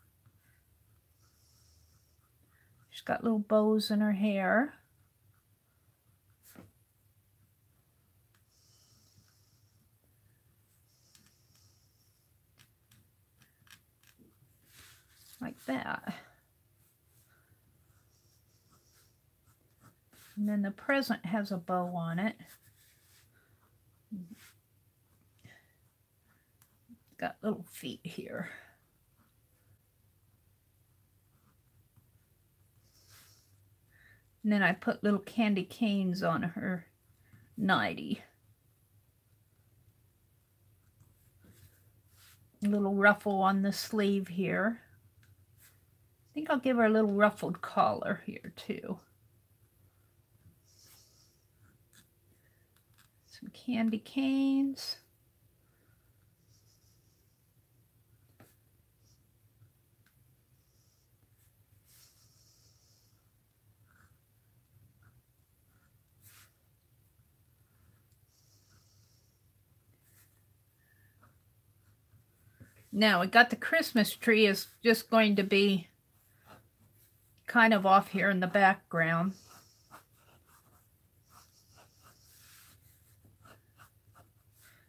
She's got little bows in her hair. Like that. And then the present has a bow on it. Got little feet here. And then I put little candy canes on her nightie. A little ruffle on the sleeve here. I think I'll give her a little ruffled collar here too. Some candy canes. Now we got the Christmas tree is just going to be kind of off here in the background.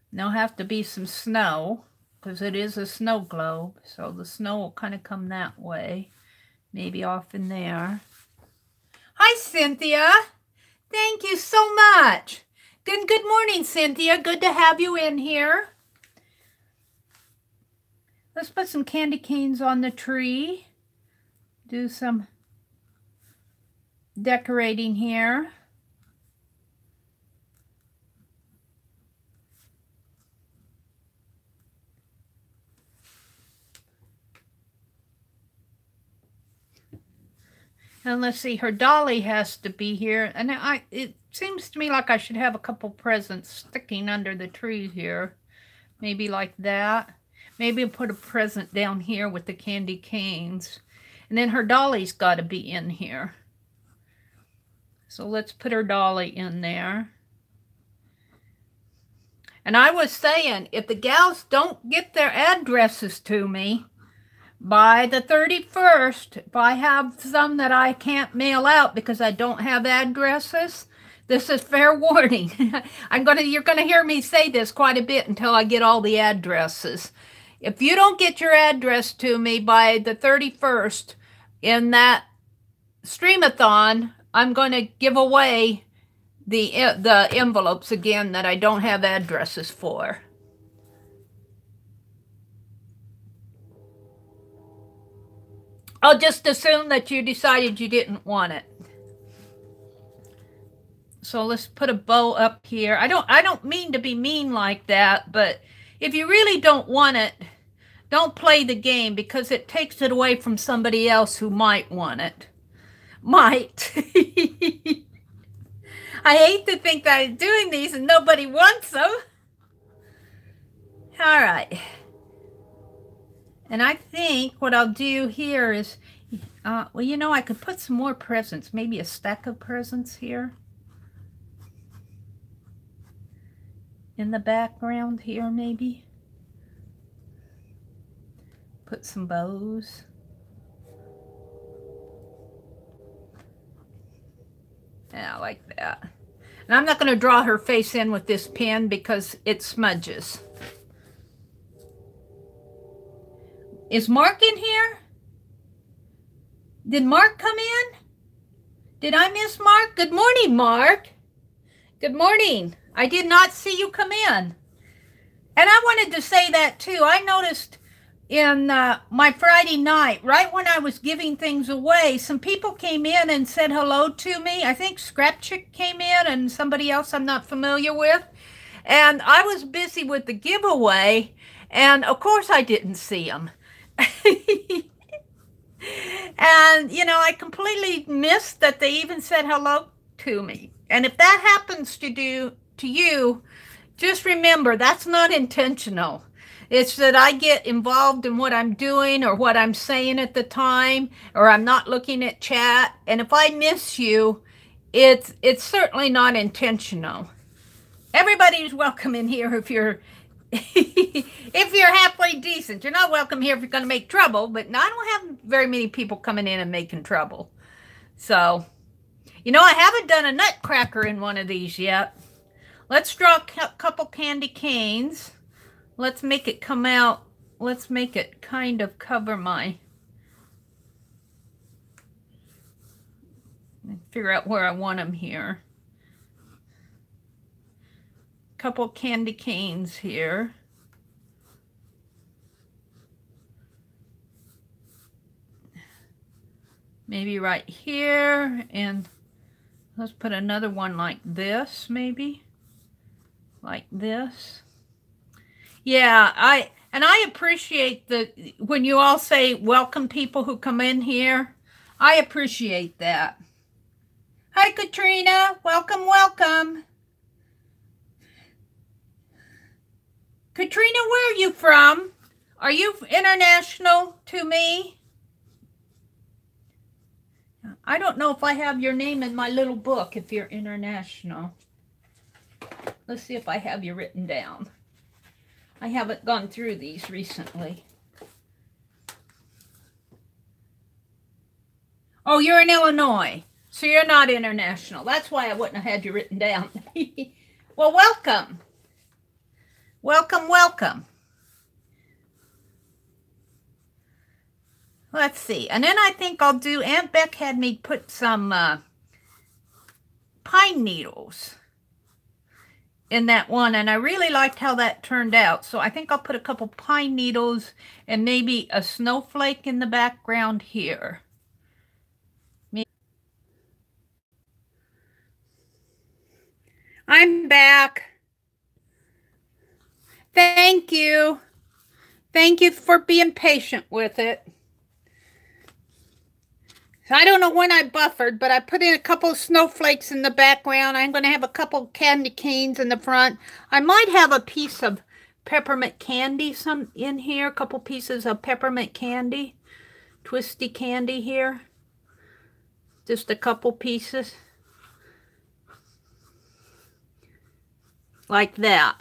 And there'll have to be some snow because it is a snow globe. So the snow will kind of come that way. Maybe off in there. Hi, Cynthia. Thank you so much. Good morning, Cynthia. Good to have you in here. Let's put some candy canes on the tree. Do some decorating here. And let's see, her dolly has to be here. And it seems to me like I should have a couple presents sticking under the tree here. Maybe like that. Maybe I'll put a present down here with the candy canes. And then her dolly's got to be in here. So let's put her dolly in there. And I was saying, if the gals don't get their addresses to me by the 31st, if I have some that I can't mail out because I don't have addresses, this is fair warning. You're gonna hear me say this quite a bit until I get all the addresses. If you don't get your address to me by the 31st in that Stream-a-thon, I'm going to give away the envelopes again that I don't have addresses for. I'll just assume that you decided you didn't want it. So let's put a bow up here. I don't mean to be mean like that, but if you really don't want it, don't play the game because it takes it away from somebody else who might want it. Might. I hate to think that I'm doing these and nobody wants them. All right. And I think what I'll do here is, well, you know, I could put some more presents, maybe a stack of presents here in the background here, maybe. Put some bows. Yeah, like that. And I'm not going to draw her face in with this pen because it smudges. Is Mark in here? Did Mark come in? Did I miss Mark? Good morning, Mark. Good morning. I did not see you come in. And I wanted to say that too. I noticed in my Friday night, right when I was giving things away, some people came in and said hello to me. I think Scrap Chick came in and somebody else I'm not familiar with. And I was busy with the giveaway, and of course I didn't see them. And, you know, I completely missed that they even said hello to me. And if that happens to you, just remember that's not intentional. It's that I get involved in what I'm doing or what I'm saying at the time, or I'm not looking at chat. And if I miss you, it's certainly not intentional. Everybody's welcome in here if you're if you're halfway decent. You're not welcome here if you're going to make trouble, but I don't have very many people coming in and making trouble. So, you know, I haven't done a nutcracker in one of these yet. Let's draw a couple candy canes. Let's make it come out. Let's make it kind of cover my... Figure out where I want them here. Couple candy canes here. Maybe right here, and let's put another one like this, maybe. Like this. Yeah, I appreciate when you all say welcome people who come in here. I appreciate that. Hi Katrina, welcome, welcome. Katrina, where are you from? Are you international to me? I don't know if I have your name in my little book if you're international. Let's see if I have you written down. I haven't gone through these recently. Oh, you're in Illinois, so you're not international. That's why I wouldn't have had you written down. Well, welcome. Welcome, welcome. Let's see. And then I think I'll do, Aunt Beck had me put some pine needles in that one, and I really liked how that turned out. So I think I'll put a couple pine needles and maybe a snowflake in the background here. I'm back. Thank you. Thank you for being patient with it. I don't know when I buffered, but I put in a couple of snowflakes in the background. I'm going to have a couple candy canes in the front. I might have a piece of peppermint candy in here, a couple pieces of peppermint candy, twisty candy here. Just a couple pieces. Like that.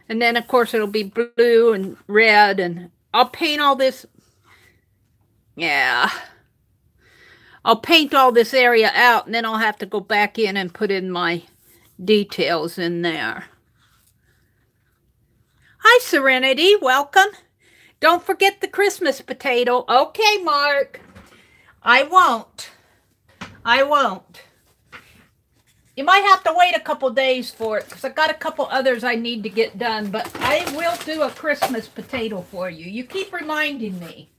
And then, of course, it'll be blue and red, and I'll paint all this. Yeah. I'll paint all this area out, and then I'll have to go back in and put in my details in there. Hi, Serenity. Welcome. Don't forget the Christmas potato. Okay, Mark. I won't. I won't. You might have to wait a couple days for it because I've got a couple others I need to get done, but I will do a Christmas potato for you. You keep reminding me.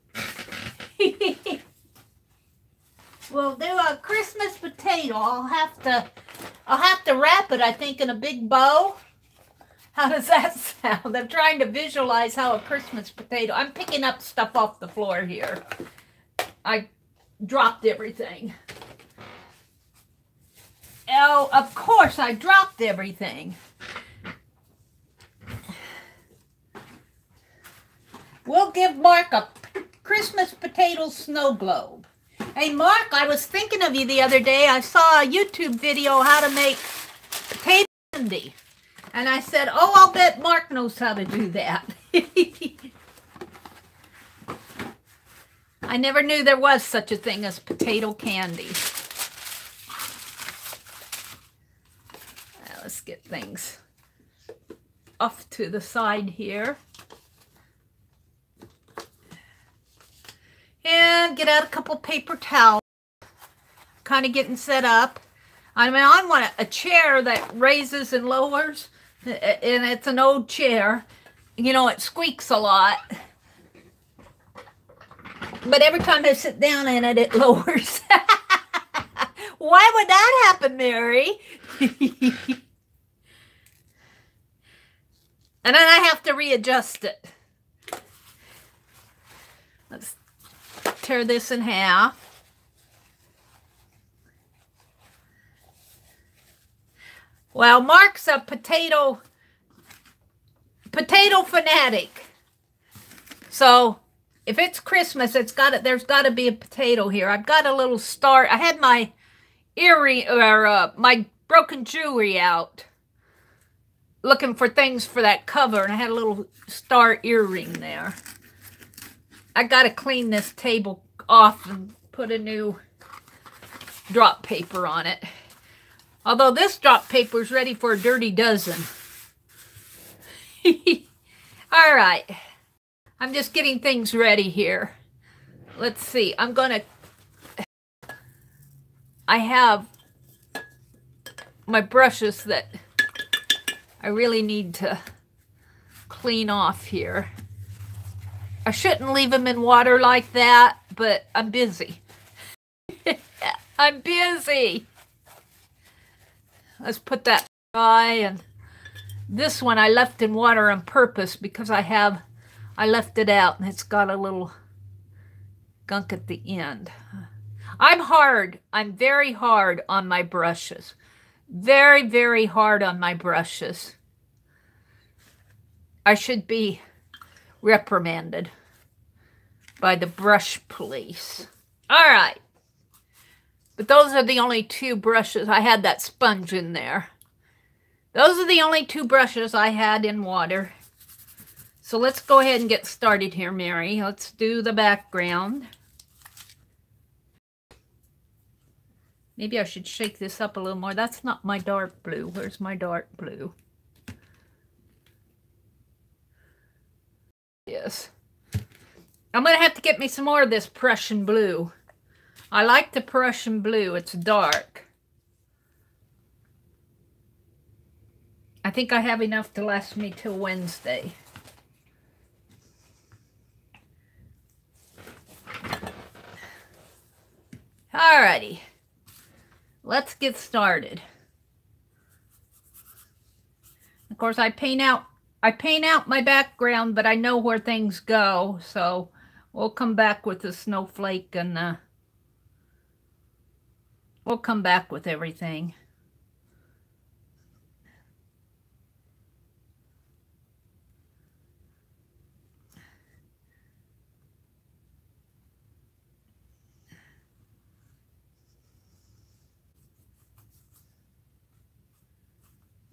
We'll do a Christmas potato. I'll have to wrap it, I think, in a big bow. How does that sound? I'm trying to visualize how a Christmas potato. I'm picking up stuff off the floor here. I dropped everything. Oh, of course, I dropped everything. We'll give Mark a Christmas potato snow globe. Hey, Mark, I was thinking of you the other day. I saw a YouTube video how to make potato candy. And I said, oh, I'll bet Mark knows how to do that. I never knew there was such a thing as potato candy. Let's get things off to the side here. And get out a couple paper towels. Kind of getting set up. I mean, I want a chair that raises and lowers. And it's an old chair. You know, it squeaks a lot. But every time I sit down in it, it lowers. Why would that happen, Mary? And then I have to readjust it. Let's tear this in half. Well, Mark's a potato fanatic. So if it's Christmas, there's got to be a potato here. I've got a little star. I had my earring or my broken jewelry out, looking for things for that cover, and I had a little star earring there. I got to clean this table off and put a new drop paper on it. Although this drop paper is ready for a dirty dozen. All right. I'm just getting things ready here. Let's see. I have my brushes that I really need to clean off here. I shouldn't leave them in water like that, but I'm busy. I'm busy. Let's put that dry, and this one I left in water on purpose because I left it out and it's got a little gunk at the end. I'm very hard on my brushes. Very, very hard on my brushes. I should be reprimanded by the brush police. All right. But those are the only two brushes. I had that sponge in there. Those are the only two brushes I had in water. So let's go ahead and get started here, Mary. Let's do the background. Maybe I should shake this up a little more. That's not my dark blue. Where's my dark blue? Yes. I'm going to have to get me some more of this Prussian blue. I like the Prussian blue. It's dark. I think I have enough to last me till Wednesday. Alrighty. Let's get started. Of course, I paint out my background, but I know where things go, so we'll come back with the snowflake and we'll come back with everything.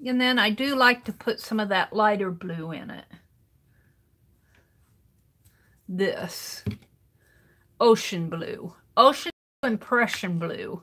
And then I do like to put some of that lighter blue in it. This. Ocean blue. Ocean blue and Prussian blue.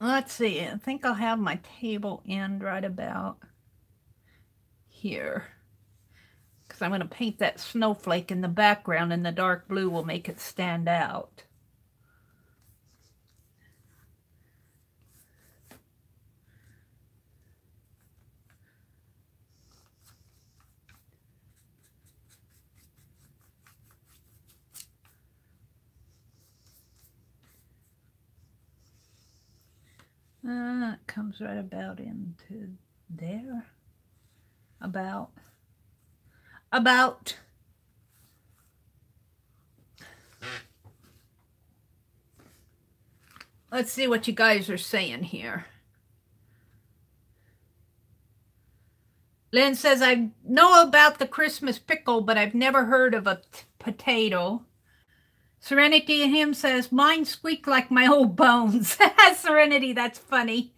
Let's see, I think I'll have my table end right about here. Because I'm going to paint that snowflake in the background, and the dark blue will make it stand out. It comes right about into there. About. Let's see what you guys are saying here. Lynn says, I know about the Christmas pickle, but I've never heard of a potato. Serenity and him says, mine squeak like my old bones. Serenity, that's funny.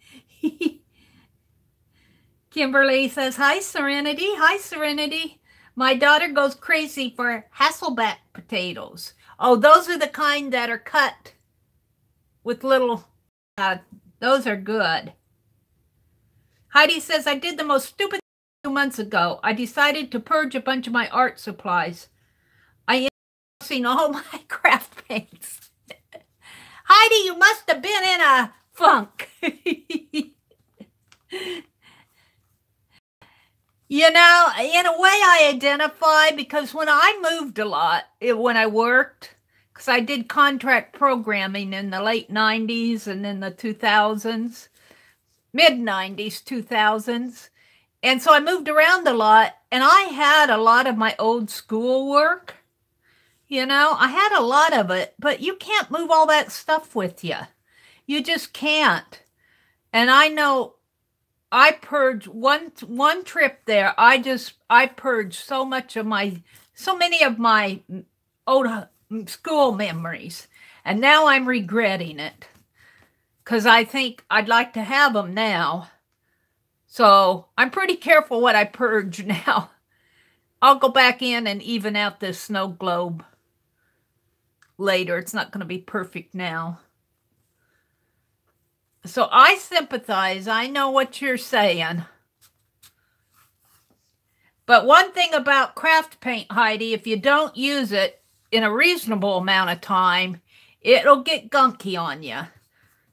Kimberly says, hi, Serenity. Hi, Serenity. My daughter goes crazy for Hasselback potatoes. Oh, those are the kind that are cut with little, those are good. Heidi says, I did the most stupid thing 2 months ago. I decided to purge a bunch of my art supplies. I ended up using all my craft paints. Heidi, you must have been in a funk. You know, in a way I identify, because when I moved a lot, when I worked, because I did contract programming in the late 90s and in the 2000s, mid-90s, 2000s. And so I moved around a lot, and I had a lot of my old school work. You know, I had a lot of it, but you can't move all that stuff with you. You just can't. And I know I purged one trip there. I purged so many of my old school memories. And now I'm regretting it, because I think I'd like to have them now. So I'm pretty careful what I purge now. I'll go back in and even out this snow globe later. It's not going to be perfect now. So I sympathize. I know what you're saying. But one thing about craft paint, Heidi, if you don't use it in a reasonable amount of time, it'll get gunky on you.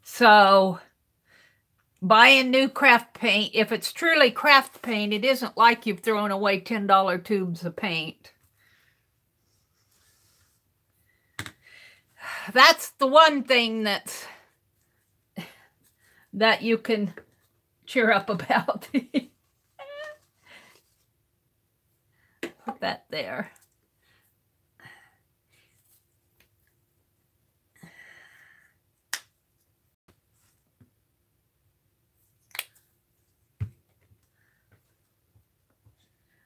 So buying new craft paint, if it's truly craft paint, it isn't like you've thrown away $10 tubes of paint. That's the one thing that you can cheer up about. Put that there.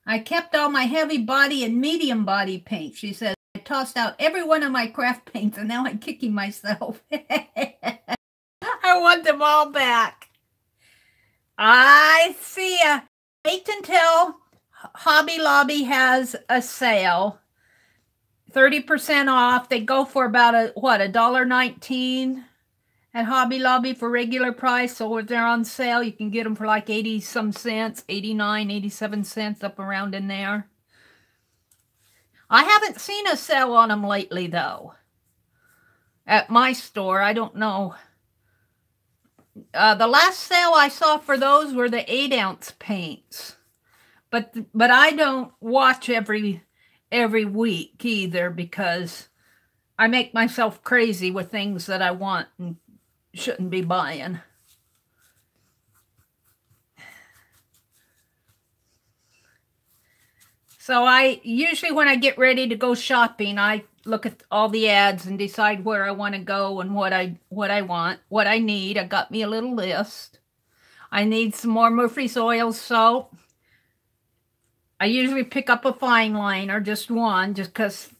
I kept all my heavy body and medium body paint. She says, I tossed out every one of my craft paints and now I'm kicking myself. I want them all back. I see. Wait until Hobby Lobby has a sale. 30% off. They go for about $1.19 at Hobby Lobby for regular price. So if they're on sale, you can get them for like 80 some cents, 89, 87 cents, up around in there. I haven't seen a sale on them lately, though. At my store, I don't know. The last sale I saw for those were the 8-ounce paints. But I don't watch every week either, because I make myself crazy with things that I want and shouldn't be buying. So I usually, when I get ready to go shopping, I look at all the ads and decide where I want to go and what I want, what I need. I got me a little list. I need some more Murphy's Oil soap. I usually pick up a fine liner, just one, just because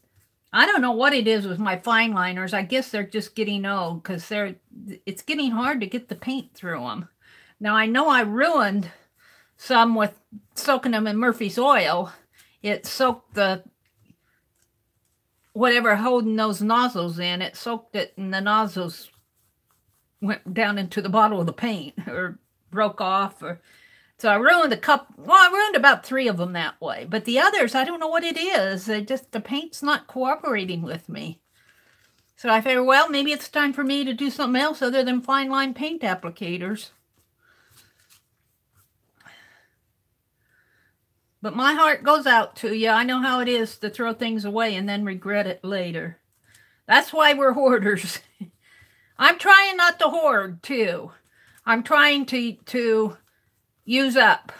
I don't know what it is with my fine liners. I guess they're just getting old, because it's getting hard to get the paint through them. Now, I know I ruined some with soaking them in Murphy's Oil. It soaked the whatever holding those nozzles in, it soaked it, and the nozzles went down into the bottle of the paint, or broke off, or so I ruined a couple. Well, I ruined about 3 of them that way. But the others, I don't know what it is. The paint's not cooperating with me. So I figured, well, maybe it's time for me to do something else other than fine line paint applicators. But my heart goes out to you. I know how it is to throw things away and then regret it later. That's why we're hoarders. I'm trying not to hoard, too. I'm trying to use up.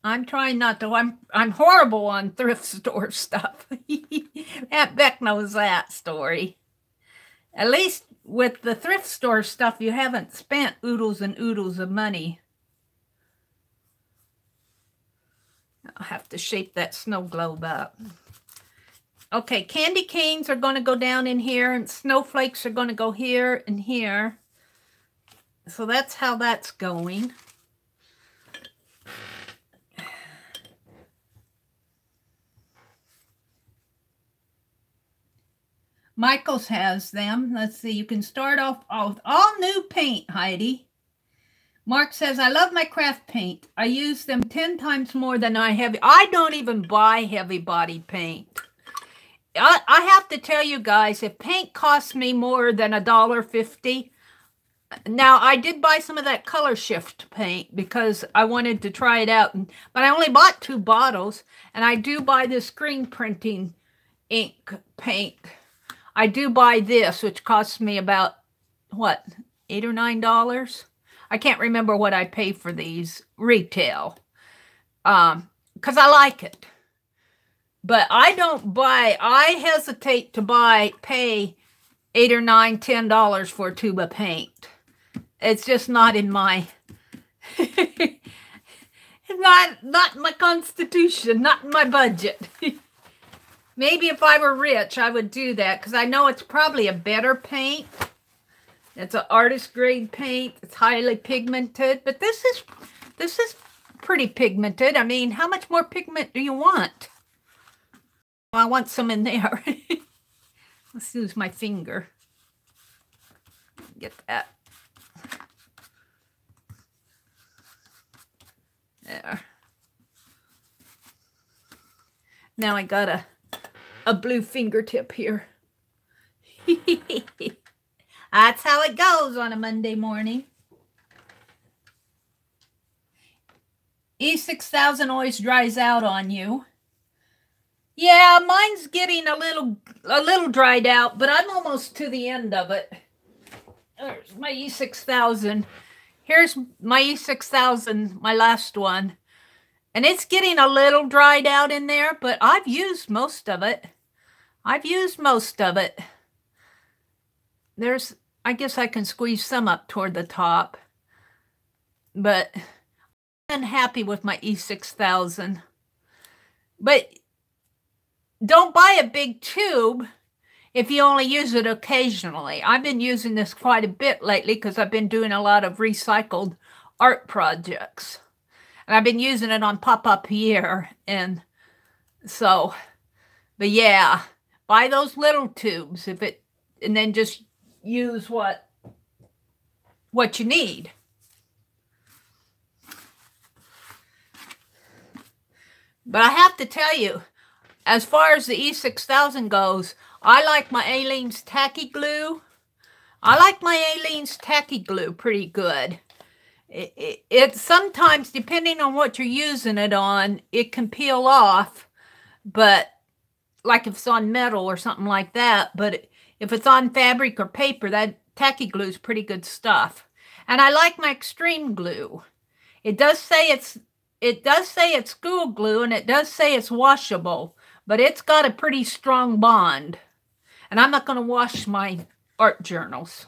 I'm trying not to. I'm horrible on thrift store stuff. Aunt Beck knows that story. At least with the thrift store stuff, you haven't spent oodles and oodles of money. I'll have to shape that snow globe up. Okay, candy canes are going to go down in here, and snowflakes are going to go here and here. So that's how that's going. Michael's has them. Let's see, you can start off with all new paint, Heidi. Mark says, I love my craft paint. I use them 10 times more than I have. I don't even buy heavy body paint. I have to tell you guys, if paint costs me more than $1.50, now I did buy some of that color shift paint because I wanted to try it out, but I only bought 2 bottles, and I do buy this screen printing ink paint. I do buy this, which costs me about, what, $8 or $9? I can't remember what I pay for these retail, because I like it. But I don't buy, I hesitate to pay $8 or $9, $10 for a tube of paint. It's just not in my, not my constitution, not in my budget. Maybe if I were rich, I would do that, because I know it's probably a better paint. It's an artist grade paint. It's highly pigmented, but this is pretty pigmented. I mean, how much more pigment do you want? Well, I want some in there. Let's use my finger. Get that. There. Now I got a blue fingertip here. That's how it goes on a Monday morning. E6000 always dries out on you. Yeah, mine's getting a little dried out, but I'm almost to the end of it. There's my E6000. Here's my E6000, my last one. And it's getting a little dried out in there, but I've used most of it. I guess I can squeeze some up toward the top. But I'm happy with my E6000. But don't buy a big tube if you only use it occasionally. I've been using this quite a bit lately because I've been doing a lot of recycled art projects. And I've been using it on pop-up here. And so, but yeah, buy those little tubes and then just use what you need. But I have to tell you, as far as the E6000 goes, I like my Aleene's tacky glue. I like my Aleene's tacky glue pretty good. It sometimes, depending on what you're using it on, it can peel off, but like if it's on metal or something like that. But if it's on fabric or paper, that tacky glue is pretty good stuff. And I like my extreme glue. It does say it's school glue, and it does say it's washable, but it's got a pretty strong bond. And I'm not going to wash my art journals.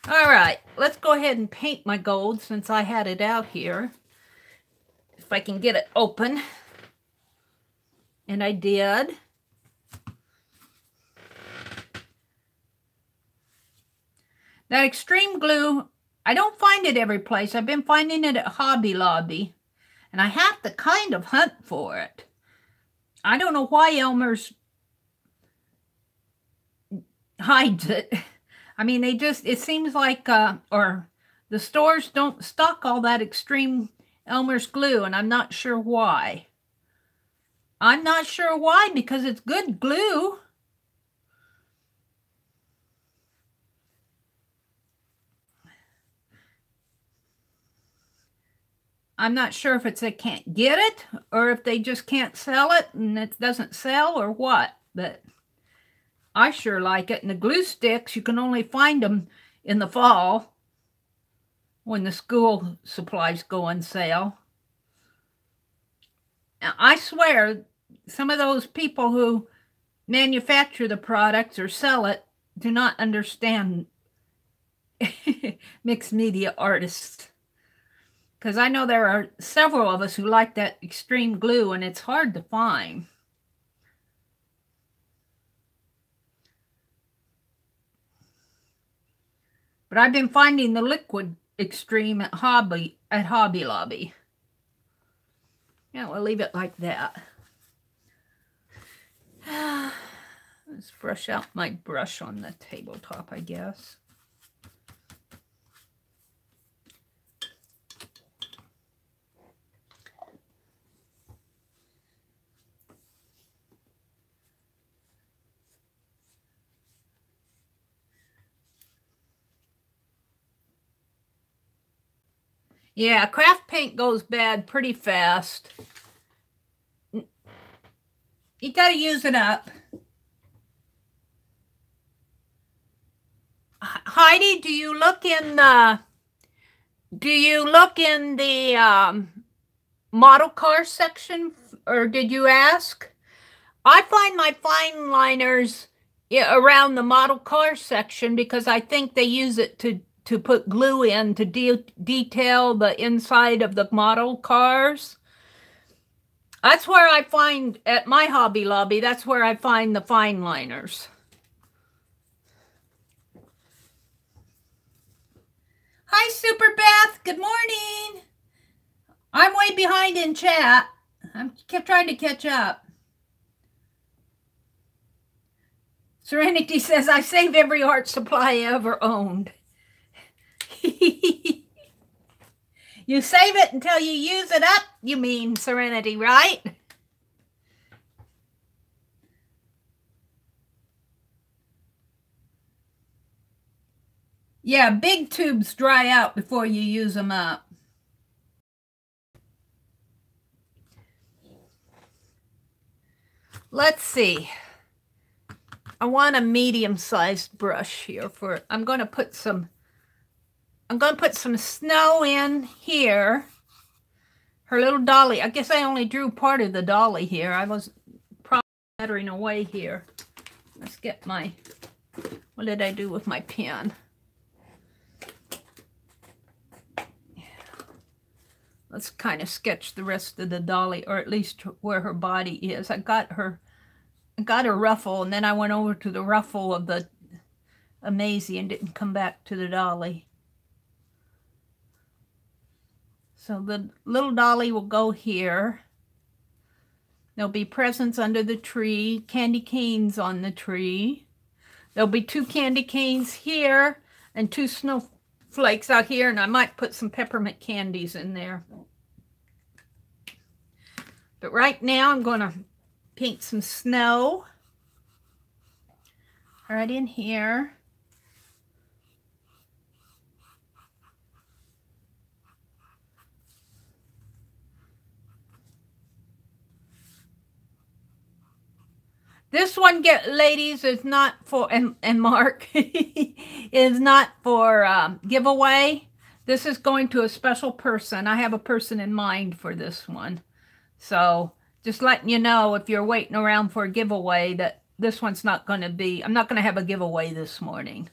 All right, let's go ahead and paint my gold since I had it out here. If I can get it open. And I did. That extreme glue, I don't find it every place. I've been finding it at Hobby Lobby. And I have to kind of hunt for it. I don't know why Elmer's hides it. I mean, it seems like, or the stores don't stock all that extreme Elmer's glue, and I'm not sure why. I'm not sure why, because it's good glue. I'm not sure if it's they can't get it, or if they just can't sell it, and it doesn't sell, or what, but I sure like it. And the glue sticks, you can only find them in the fall when the school supplies go on sale. Now, I swear, some of those people who manufacture the products or sell it do not understand mixed media artists. Because I know there are several of us who like that extreme glue, and it's hard to find. But I've been finding the liquid extreme at Hobby Lobby. Yeah, we'll leave it like that. Let's brush out my brush on the tabletop, I guess. Yeah, craft paint goes bad pretty fast. You got to use it up. Heidi, do you look in the model car section, or did you ask? I find my fine liners around the model car section because I think they use it to put glue in to detail the inside of the model cars. That's where I find, at my Hobby Lobby, that's where I find the fine liners. Hi, Super Beth. Good morning. I'm way behind in chat. I'm trying to catch up. Serenity says, I save every art supply I ever owned. You save it until you use it up, you mean, Serenity, right? Yeah, big tubes dry out before you use them up. Let's see. I want a medium-sized brush here for, I'm going to put some snow in here. Her little dolly. I guess I only drew part of the dolly here. I was probably lettering away here. Let's get my, what did I do with my pen? Let's kind of sketch the rest of the dolly, or at least where her body is. I got her ruffle, and then I went over to the ruffle of the Amazing and didn't come back to the dolly. So the little dolly will go here. There'll be presents under the tree, candy canes on the tree. There'll be 2 candy canes here and 2 snowflakes out here, and I might put some peppermint candies in there. But right now I'm going to paint some snow right in here. This one, ladies, is not for, and Mark, is not for giveaway. This is going to a special person. I have a person in mind for this one. So just letting you know, if you're waiting around for a giveaway, that this one's not going to be, I'm not going to have a giveaway this morning.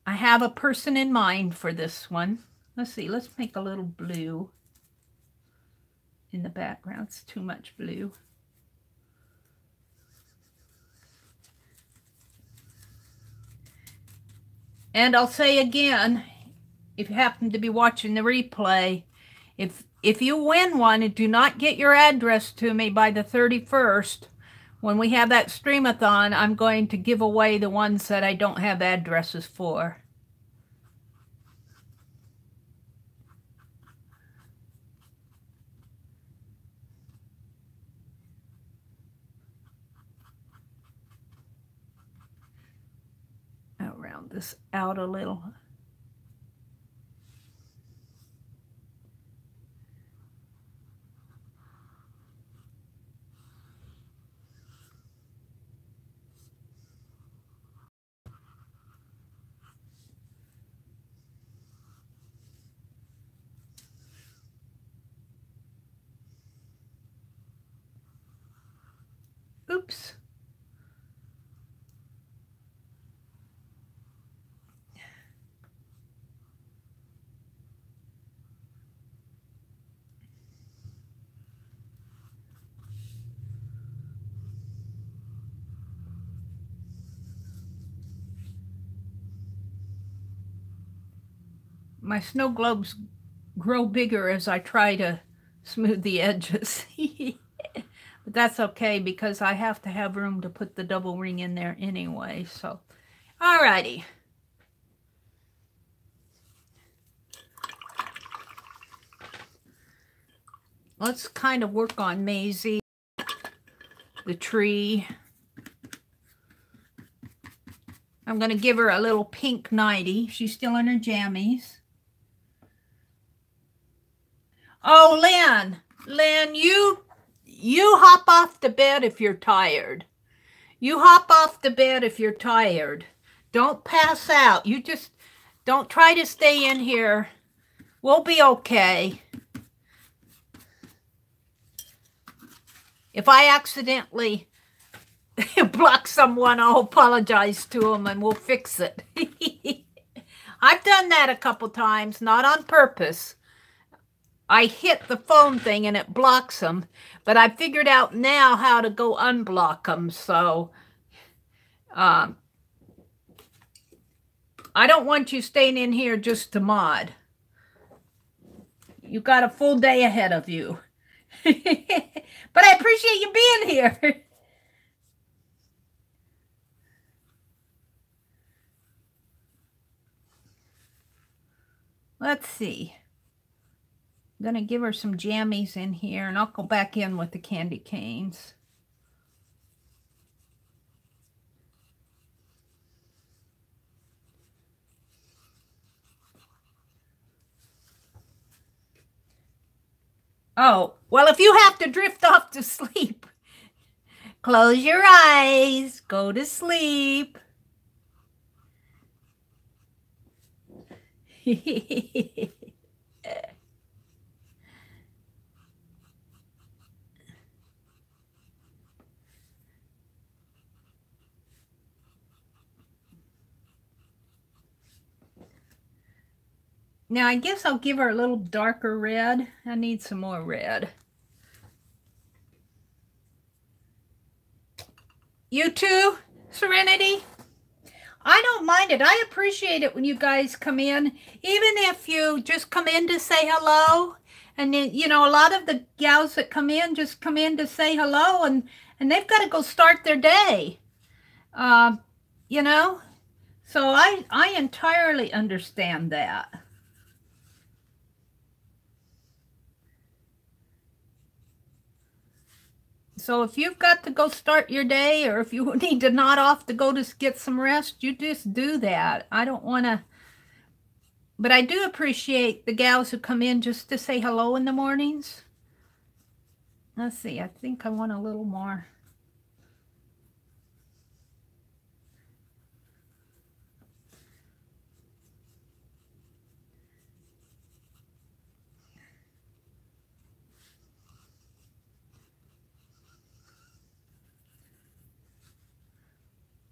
I have a person in mind for this one. Let's see, let's make a little blue in the background. It's too much blue. And I'll say again, if you happen to be watching the replay, if you win one and do not get your address to me by the 31st, when we have that Stream-a-thon, I'm going to give away the ones that I don't have addresses for. I'll round this out a little. Oops. My snow globes grow bigger as I try to smooth the edges. But that's okay because I have to have room to put the double ring in there anyway. So, alrighty. Let's kind of work on Maisie, the tree. I'm going to give her a little pink nightie. She's still in her jammies. Oh, Lynn, you hop off the bed if you're tired. You hop off the bed if you're tired. Don't pass out. You just don't try to stay in here. We'll be okay. If I accidentally block someone, I'll apologize to them and we'll fix it. I've done that a couple times, not on purpose. I hit the phone thing and it blocks them, but I figured out now how to go unblock them. So I don't want you staying in here just to mod. You got a full day ahead of you. But I appreciate you being here. Let's see. I'm going to give her some jammies in here, and I'll go back in with the candy canes. Oh, well, if you have to drift off to sleep, close your eyes, go to sleep. Now, I guess I'll give her a little darker red. I need some more red. You too, Serenity? I don't mind it. I appreciate it when you guys come in, even if you just come in to say hello. And, you know, a lot of the gals that come in just come in to say hello, and they've got to go start their day. You know? So I entirely understand that. So if you've got to go start your day, or if you need to nod off to go to get some rest, you just do that. I don't want to, but I do appreciate the gals who come in just to say hello in the mornings. Let's see, I think I want a little more.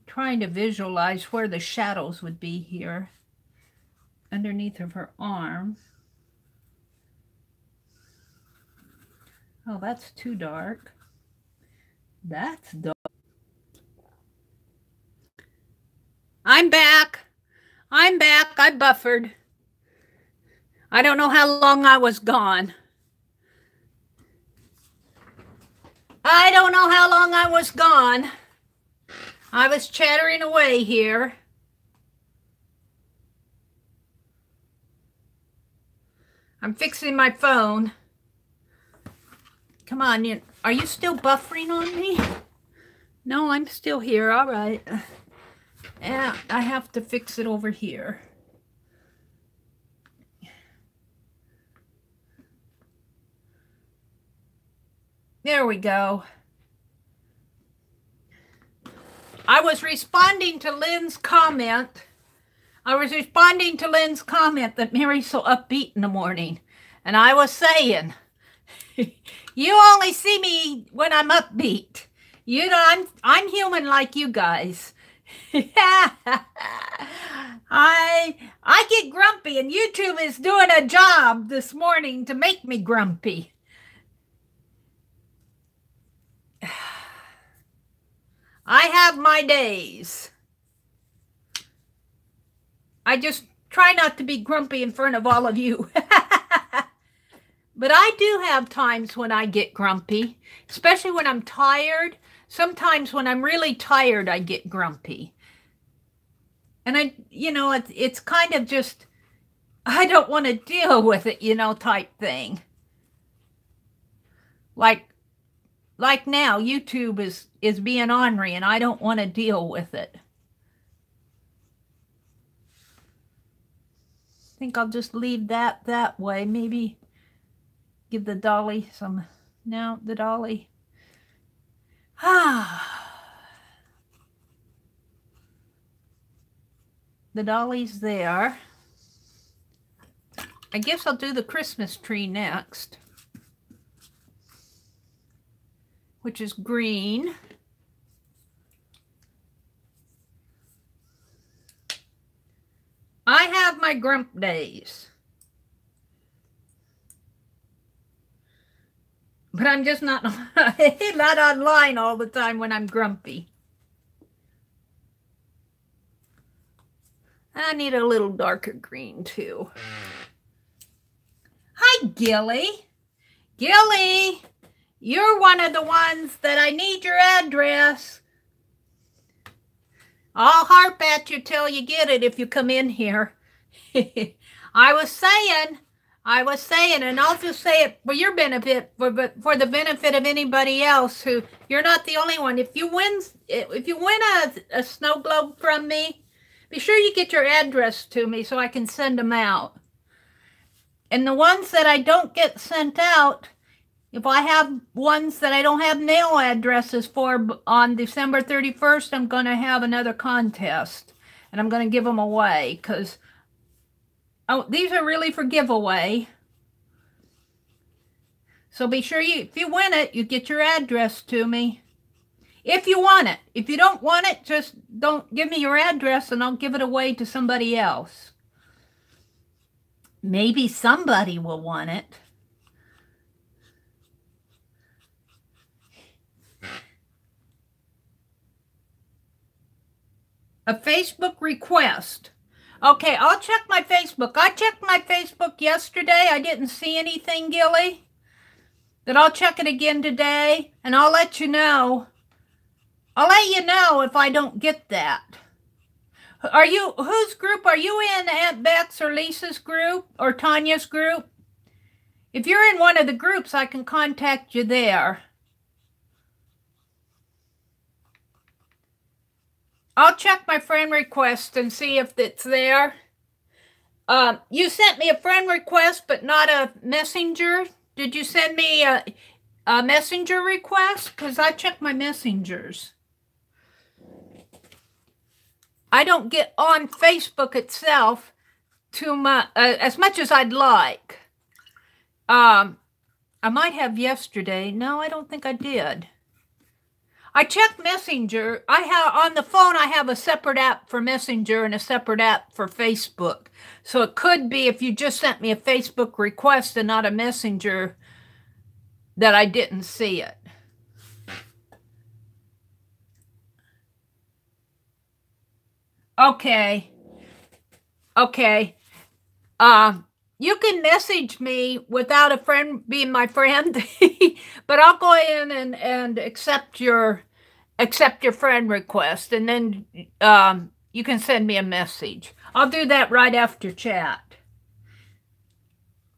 Trying to visualize where the shadows would be here underneath of her arm. Oh, that's too dark. That's dark. I'm back. I'm back. I buffered. I don't know how long I was gone. I don't know how long I was gone. I was chattering away here. I'm fixing my phone. Come on, are you still buffering on me? No, I'm still here. All right. Yeah, I have to fix it over here. There we go. I was responding to Lynn's comment. That Meri's so upbeat in the morning. And I was saying, you only see me when I'm upbeat. You know, I'm human like you guys. I get grumpy, and YouTube is doing a job this morning to make me grumpy. I have my days. I just try not to be grumpy in front of all of you. But I do have times when I get grumpy, especially when I'm tired. Sometimes when I'm really tired, I get grumpy. And it's kind of just, I don't want to deal with it, type thing. Like now, YouTube is being ornery, and I don't want to deal with it. I think I'll just leave that way. Maybe give the dolly some. No, the dolly. The dolly's there. I guess I'll do the Christmas tree next, which is green. I have my grump days. But I'm just not online all the time when I'm grumpy. I need a little darker green too. Hi, Gilly. Gilly, you're one of the ones that I need your address. I'll harp at you till you get it if you come in here. I was saying, and I'll just say it for your benefit, for the benefit of anybody else who, you're not the only one. If you win a snow globe from me, be sure you get your address to me so I can send them out. And the ones that I don't get sent out, if I have ones that I don't have mail addresses for on December 31st, I'm going to have another contest. And I'm going to give them away because these are really for giveaway. So be sure if you win it, you get your address to me. If you want it. If you don't want it, just don't give me your address and I'll give it away to somebody else. Maybe somebody will want it. A Facebook request. Okay, I'll check my Facebook. I checked my Facebook yesterday. I didn't see anything, Gilly. But I'll check it again today, and I'll let you know. I'll let you know if I don't get that. Whose group are you in? Aunt Beth's or Lisa's group or Tanya's group? If you're in one of the groups, I can contact you there. I'll check my friend request and see if it's there. You sent me a friend request, but not a messenger. Did you send me a messenger request? Because I checked my messengers. I don't get on Facebook itself too much, as much as I'd like. I might have yesterday. No, I don't think I did. I checked Messenger. On the phone, I have a separate app for Messenger and a separate app for Facebook. So it could be if you just sent me a Facebook request and not a Messenger that I didn't see it. Okay. Okay. You can message me without a friend being my friend, but I'll go in and accept your friend request, and then you can send me a message. I'll do that right after chat.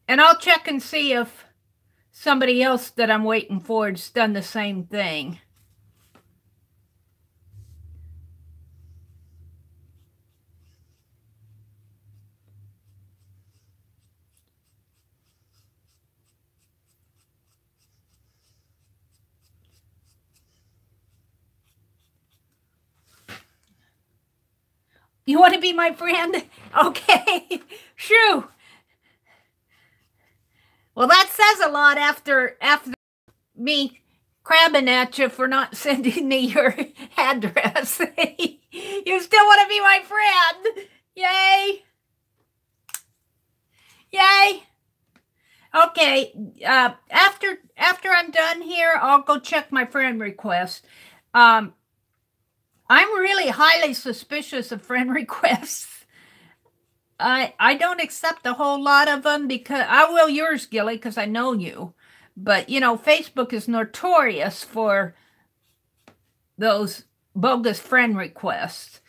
And I'll check and see if somebody else that I'm waiting for has done the same thing. You want to be my friend? Okay, shoo. Well, that says a lot after me crabbing at you for not sending me your address. You still want to be my friend. Yay. Yay. Okay, after I'm done here, I'll go check my friend request. I'm really highly suspicious of friend requests. I don't accept a whole lot of them because I will yours, Gilly, because I know you. But, you know, Facebook is notorious for those bogus friend requests.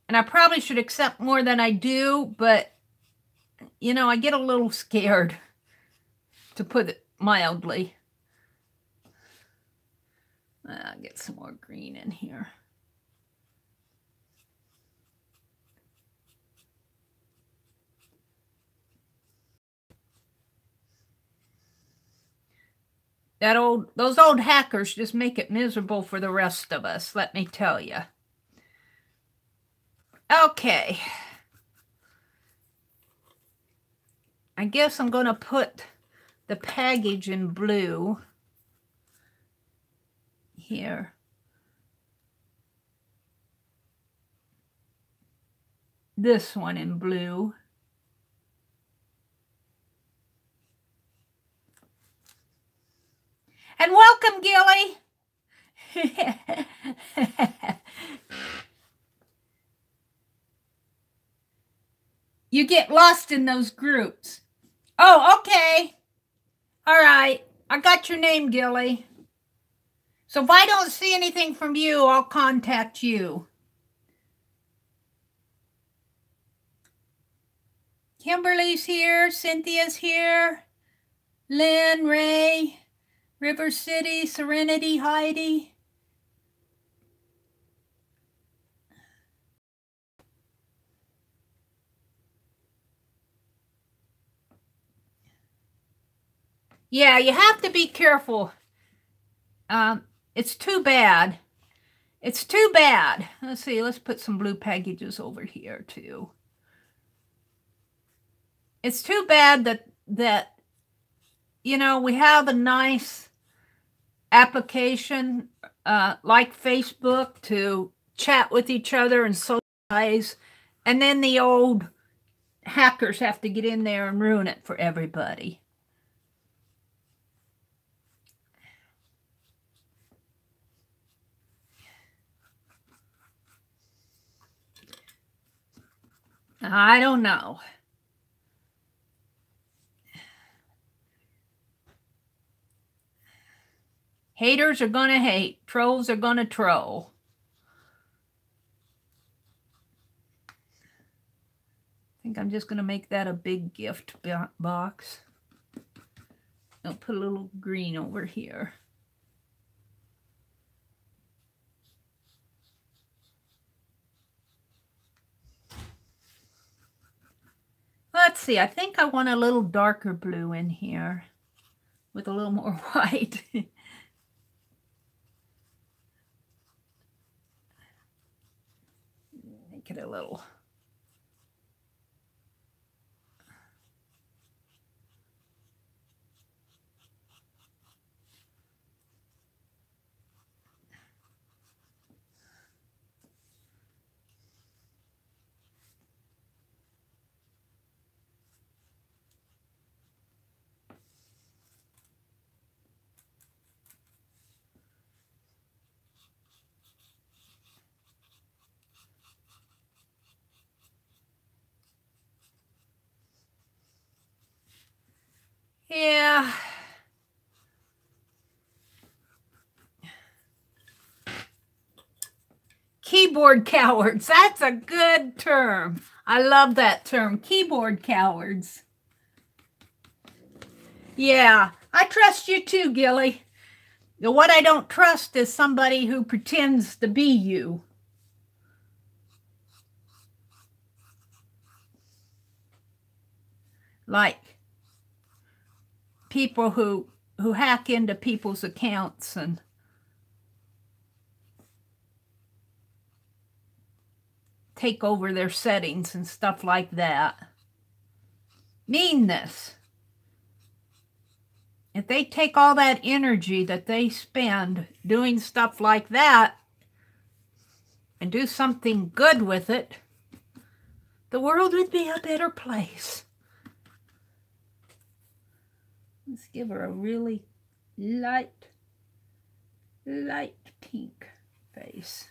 And I probably should accept more than I do, but, you know, I get a little scared, to put it mildly. I'll get some more green in here. Those old hackers just make it miserable for the rest of us, let me tell you. Okay. I guess I'm going to put the package in blue here. This one in blue. And welcome, Gilly. You get lost in those groups. Oh, okay. All right. I got your name, Gilly. So if I don't see anything from you, I'll contact you. Kimberly's here. Cynthia's here. Lynn, Ray, River City, Serenity, Heidi. Yeah, you have to be careful. It's too bad. It's too bad. Let's see. Let's put some blue packages over here too. It's too bad that you know, we have a nice application like Facebook to chat with each other and socialize, and then the old hackers have to get in there and ruin it for everybody. I don't know. Haters are going to hate. Trolls are going to troll. I think I'm just going to make that a big gift box. I'll put a little green over here. Let's see. I think I want a little darker blue in here with a little more white. Make it a little. Yeah. Keyboard cowards. That's a good term. I love that term. Keyboard cowards. Yeah, I trust you too, Gilly. What I don't trust is somebody who pretends to be you. Like people who hack into people's accounts and take over their settings and stuff like that. Meanness. if they take all that energy that they spend doing stuff like that and do something good with it, the world would be a better place. Let's give her a really light pink face.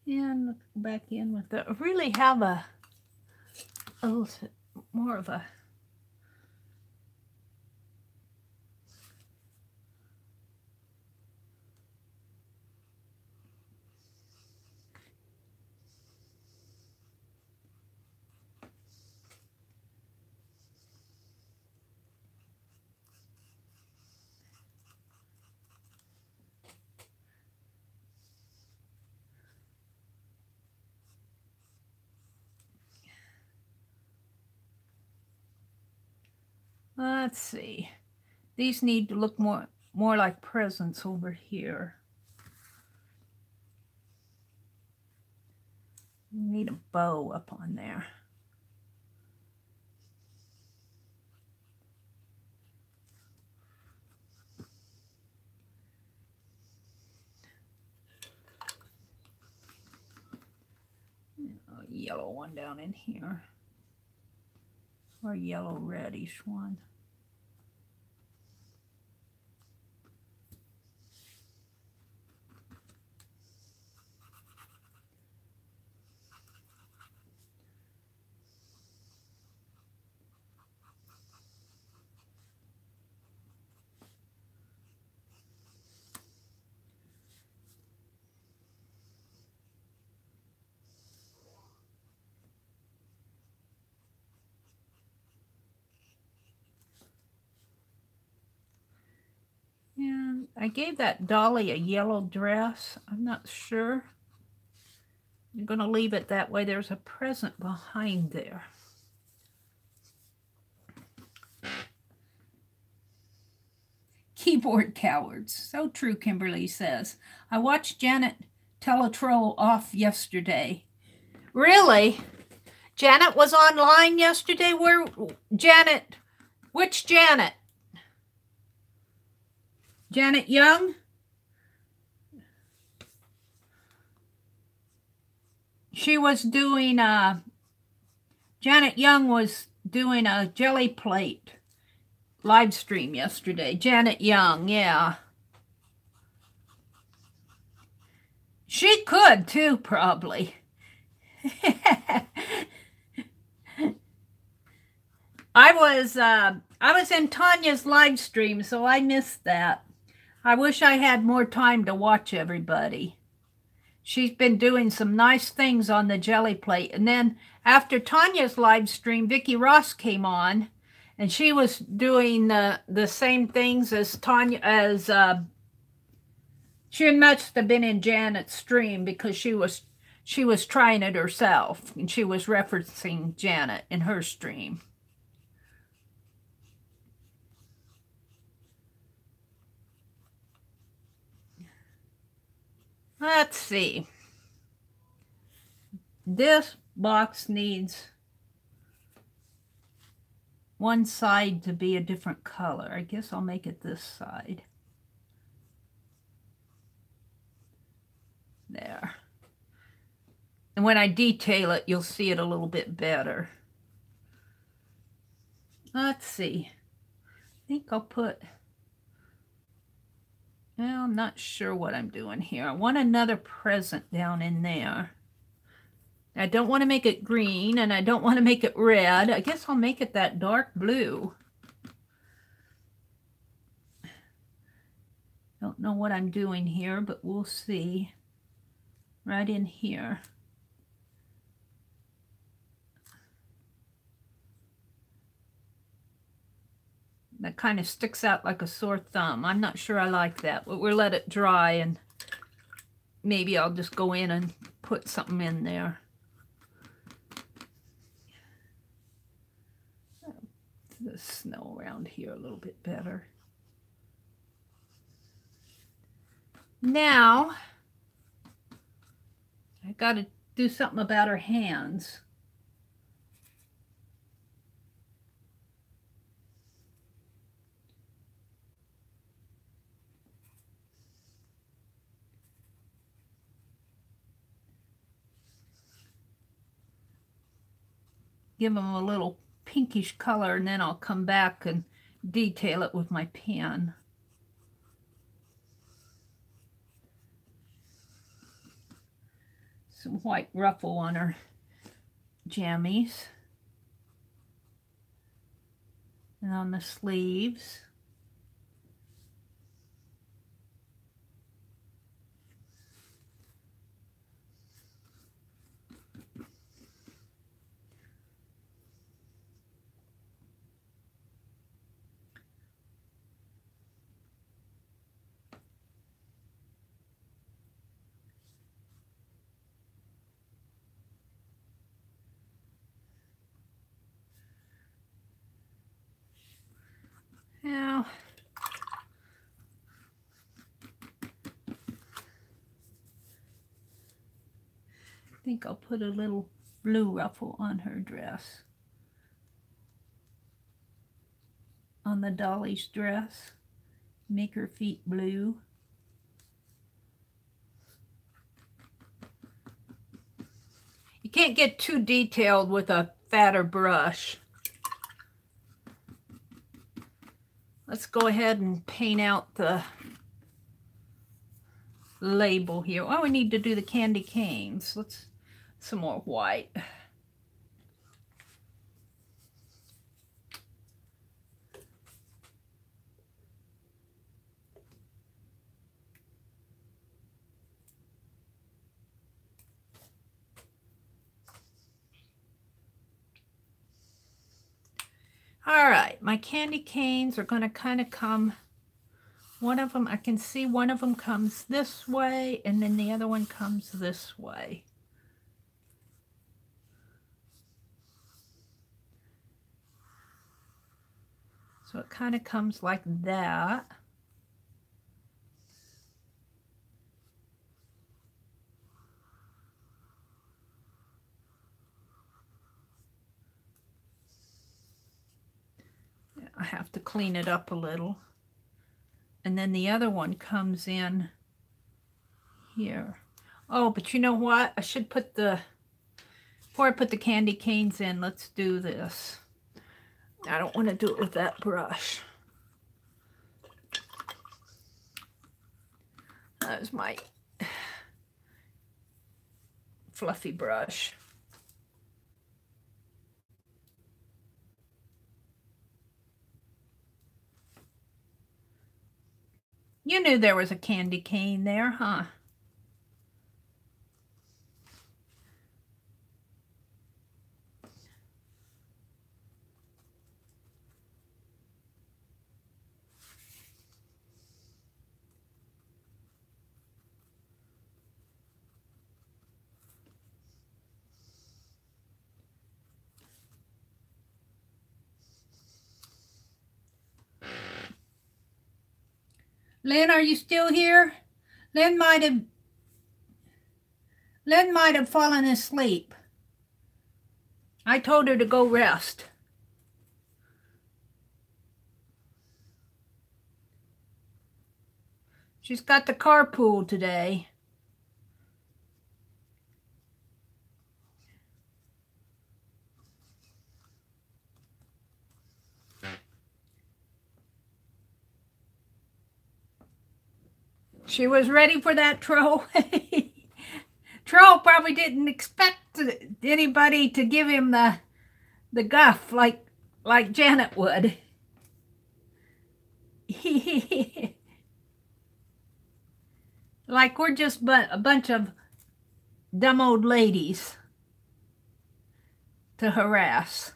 And look back in with the, really have a little more of a let's see. These need to look more like presents over here. We need a bow up on there. A yellow one down in here. Or a yellow reddish one. And I gave that dolly a yellow dress. I'm not sure. I'm going to leave it that way. There's a present behind there. Keyboard cowards. So true, Kimberly says. I watched Janet tell a troll off yesterday. Really? Janet was online yesterday? Where? Janet? Which Janet? Janet Young? She was doing Janet Young was doing a jelly plate live stream yesterday. Janet Young, yeah. She could too, probably. I was in Tanya's live stream, so I missed that. I wish I had more time to watch everybody. She's been doing some nice things on the jelly plate. And then after Tanya's live stream, Vicki Ross came on, and she was doing the same things as Tanya, as she must have been in Janet's stream because she was trying it herself, and she was referencing Janet in her stream. Let's see. This box needs one side to be a different color. I guess I'll make it this side. There. And when I detail it, you'll see it a little bit better. Let's see. I think I'll put... Well, I'm not sure what I'm doing here. I want another present down in there. I don't want to make it green, and I don't want to make it red. I guess I'll make it that dark blue. Don't know what I'm doing here, but we'll see. Right in here. That kind of sticks out like a sore thumb. I'm not sure I like that, but we'll let it dry, and maybe I'll just go in and put something in there. the snow around here a little bit better. Now, I got to do something about her hands. Give them a little pinkish color, and then I'll come back and detail it with my pen. Some white ruffle on her jammies. And on the sleeves. Now, I think I'll put a little blue ruffle on her dress. On the dolly's dress. Make her feet blue. You can't get too detailed with a fatter brush. Let's go ahead and paint out the label here. Oh, we need to do the candy canes. Let's some more white. All right, my candy canes are going to kind of come, one of them, I can see one of them comes this way, and then the other one comes this way. So it kind of comes like that. I have to clean it up a little. And then the other one comes in here. Oh, but you know what? I should put the, before I put the candy canes in, let's do this. I don't want to do it with that brush. That was my fluffy brush. You knew there was a candy cane there, huh? Lynn, are you still here? Lynn might have fallen asleep. I told her to go rest. She's got the carpool today. She was ready for that troll. Troll probably didn't expect anybody to give him the guff like Janet would. Like we're just a bunch of dumb old ladies to harass.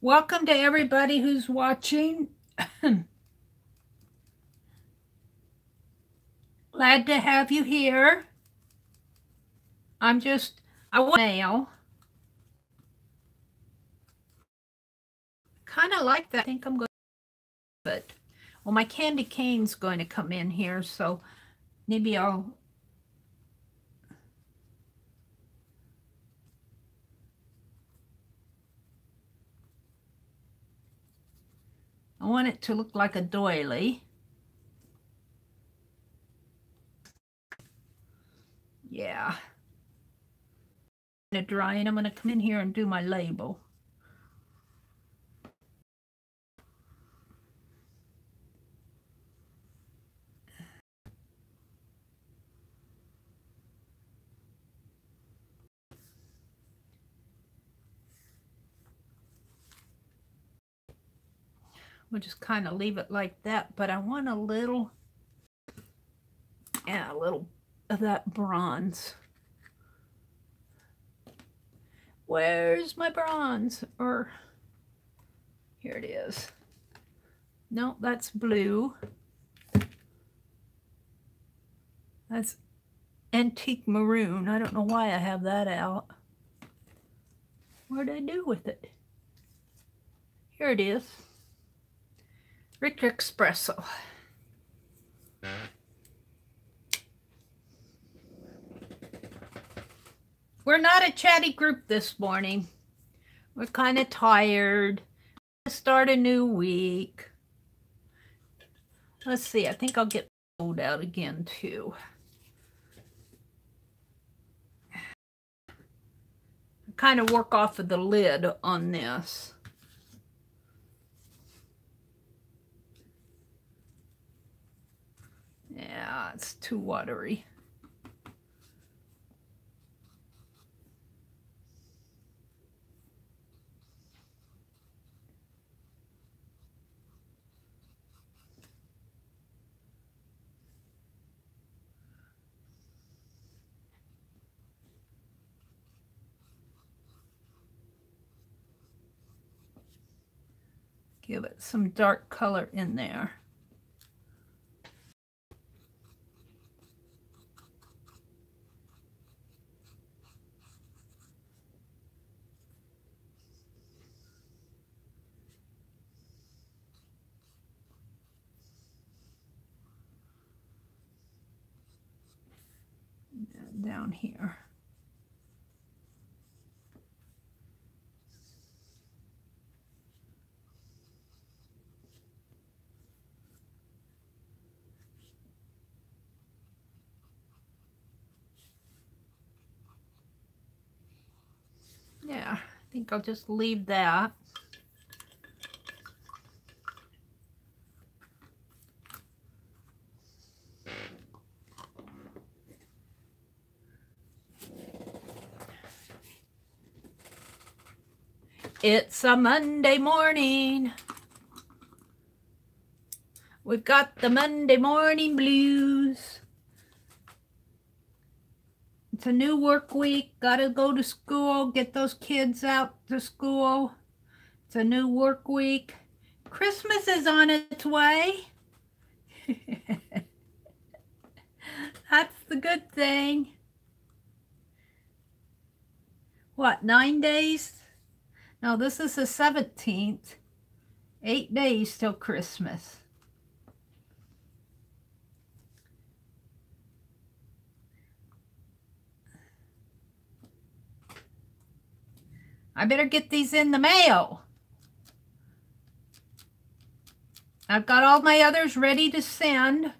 Welcome to everybody who's watching. Glad to have you here. I want mail. Kind of like that. I think I'm going to, but well, my candy cane's going to come in here, so maybe I want it to look like a doily. Yeah. It's dry, and I'm going to come in here and do my label. We'll just kind of leave it like that, but I want a little of that bronze. Where's my bronze? Or here it is. No, that's blue. That's antique maroon. I don't know why I have that out. What did I do with it? Here it is. Rich Espresso. We're not a chatty group this morning. We're kind of tired. Start a new week. Let's see. I think I'll get gold out again too. Kind of work off of the lid on this. Yeah, it's too watery. Give it some dark color in there. Down here. Yeah, I think I'll just leave that. It's a Monday morning. We've got the Monday morning blues. It's a new work week. Gotta go to school, get those kids out to school. It's a new work week. Christmas is on its way. That's the good thing. What, 9 days? No, this is the 17th. 8 days till Christmas. I better get these in the mail. I've got all my others ready to send.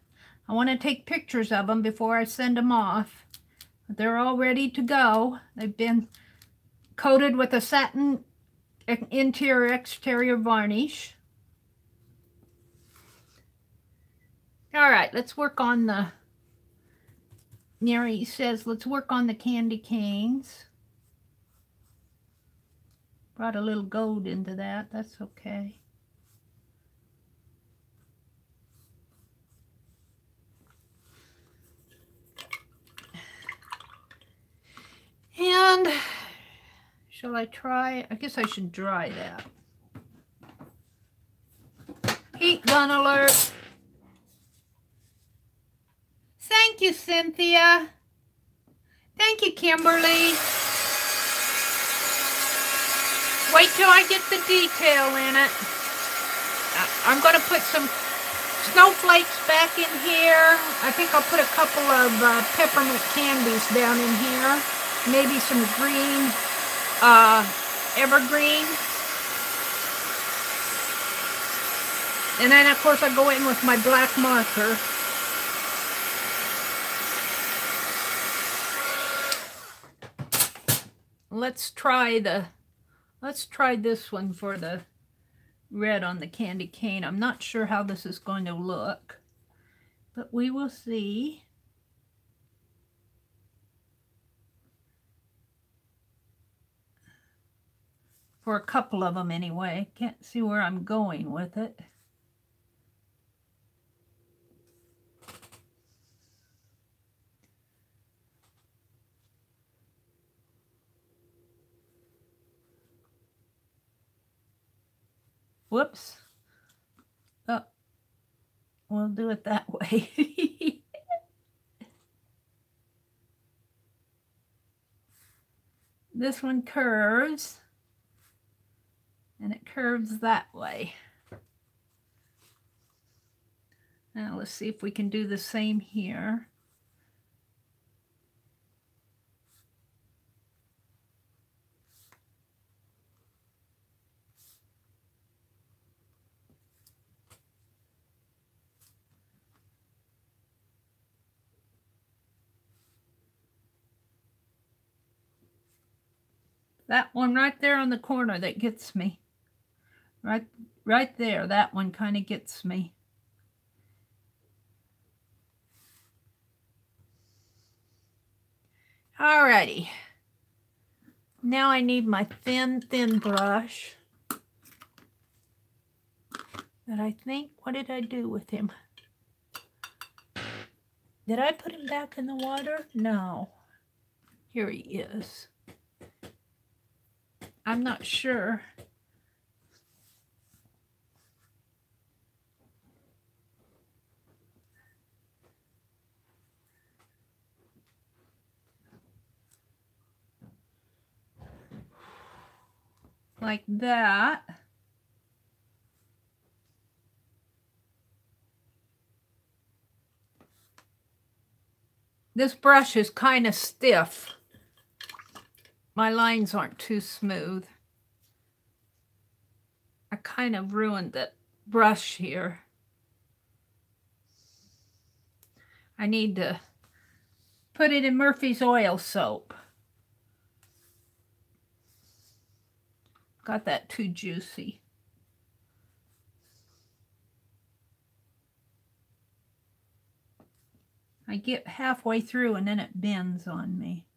I want to take pictures of them before I send them off. But they're all ready to go. They've been coated with a satin interior exterior varnish. All right, let's work on the, Meri says, let's work on the candy canes. Brought a little gold into that. That's okay. And shall I try? I guess I should dry that. gun alert. Thank you, Cynthia. Thank you, Kimberly. Wait till I get the detail in it. I'm going to put some snowflakes back in here. I think I'll put a couple of peppermint candies down in here. Maybe some green evergreen. And then, of course, I go in with my black marker. Let's try this one for the red on the candy cane. I'm not sure how this is going to look, but we will see. For a couple of them anyway. Can't see where I'm going with it. Whoops. Oh, we'll do it that way. This one curves, and it curves that way. Now let's see if we can do the same here. That one right there on the corner that gets me. Right there, that one kind of gets me. Alrighty. Now I need my thin brush. That I think, what did I do with him? Did I put him back in the water? No. Here he is. I'm not sure. Like that. This brush is kind of stiff. My lines aren't too smooth. I kind of ruined that brush here. I need to put it in Murphy's oil soap. Got that too juicy. I get halfway through and then it bends on me.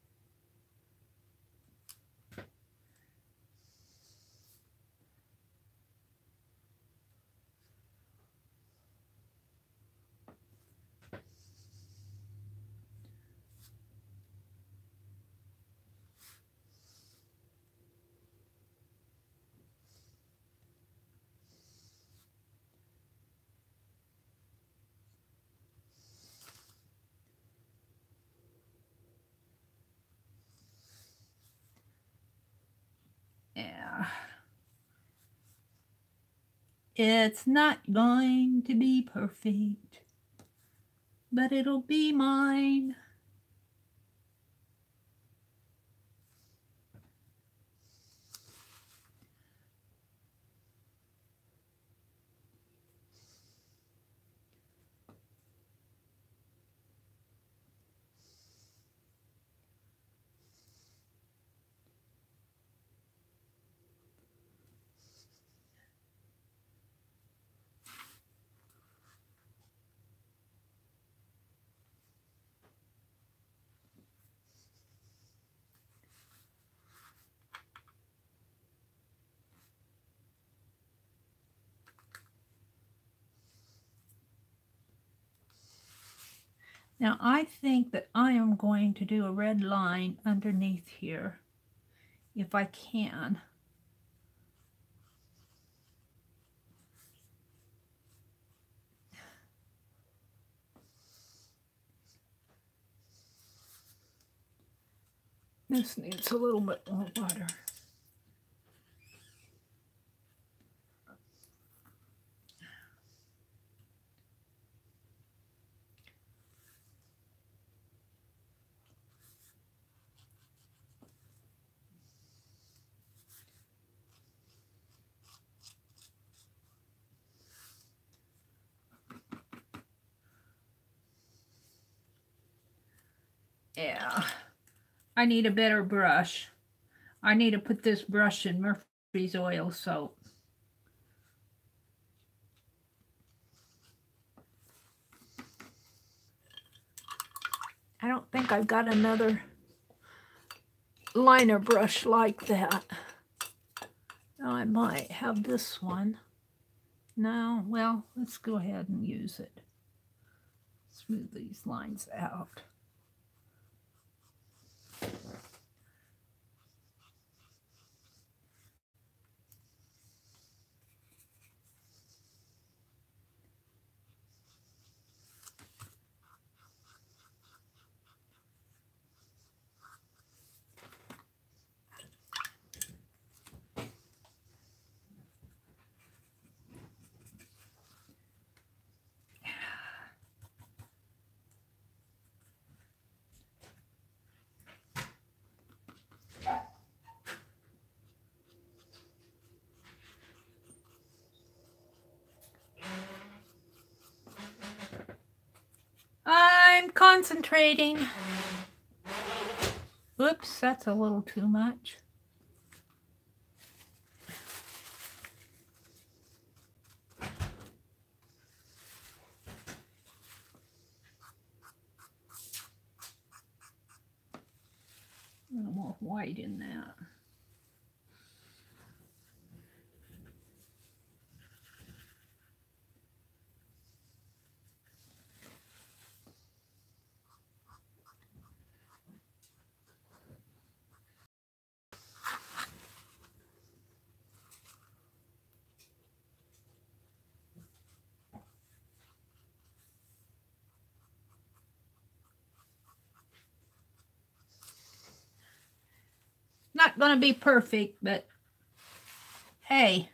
Yeah. It's not going to be perfect, but it'll be mine. Now I think that I am going to do a red line underneath here, if I can. This needs a little bit more butter. Yeah, I need a better brush. I need to put this brush in Murphy's oil soap. I don't think I've got another liner brush like that. Oh, I might have this one. No, well, let's go ahead and use it. Smooth these lines out. I'm concentrating. Oops, that's a little too much. A little more white in that. Not going to be perfect, but hey.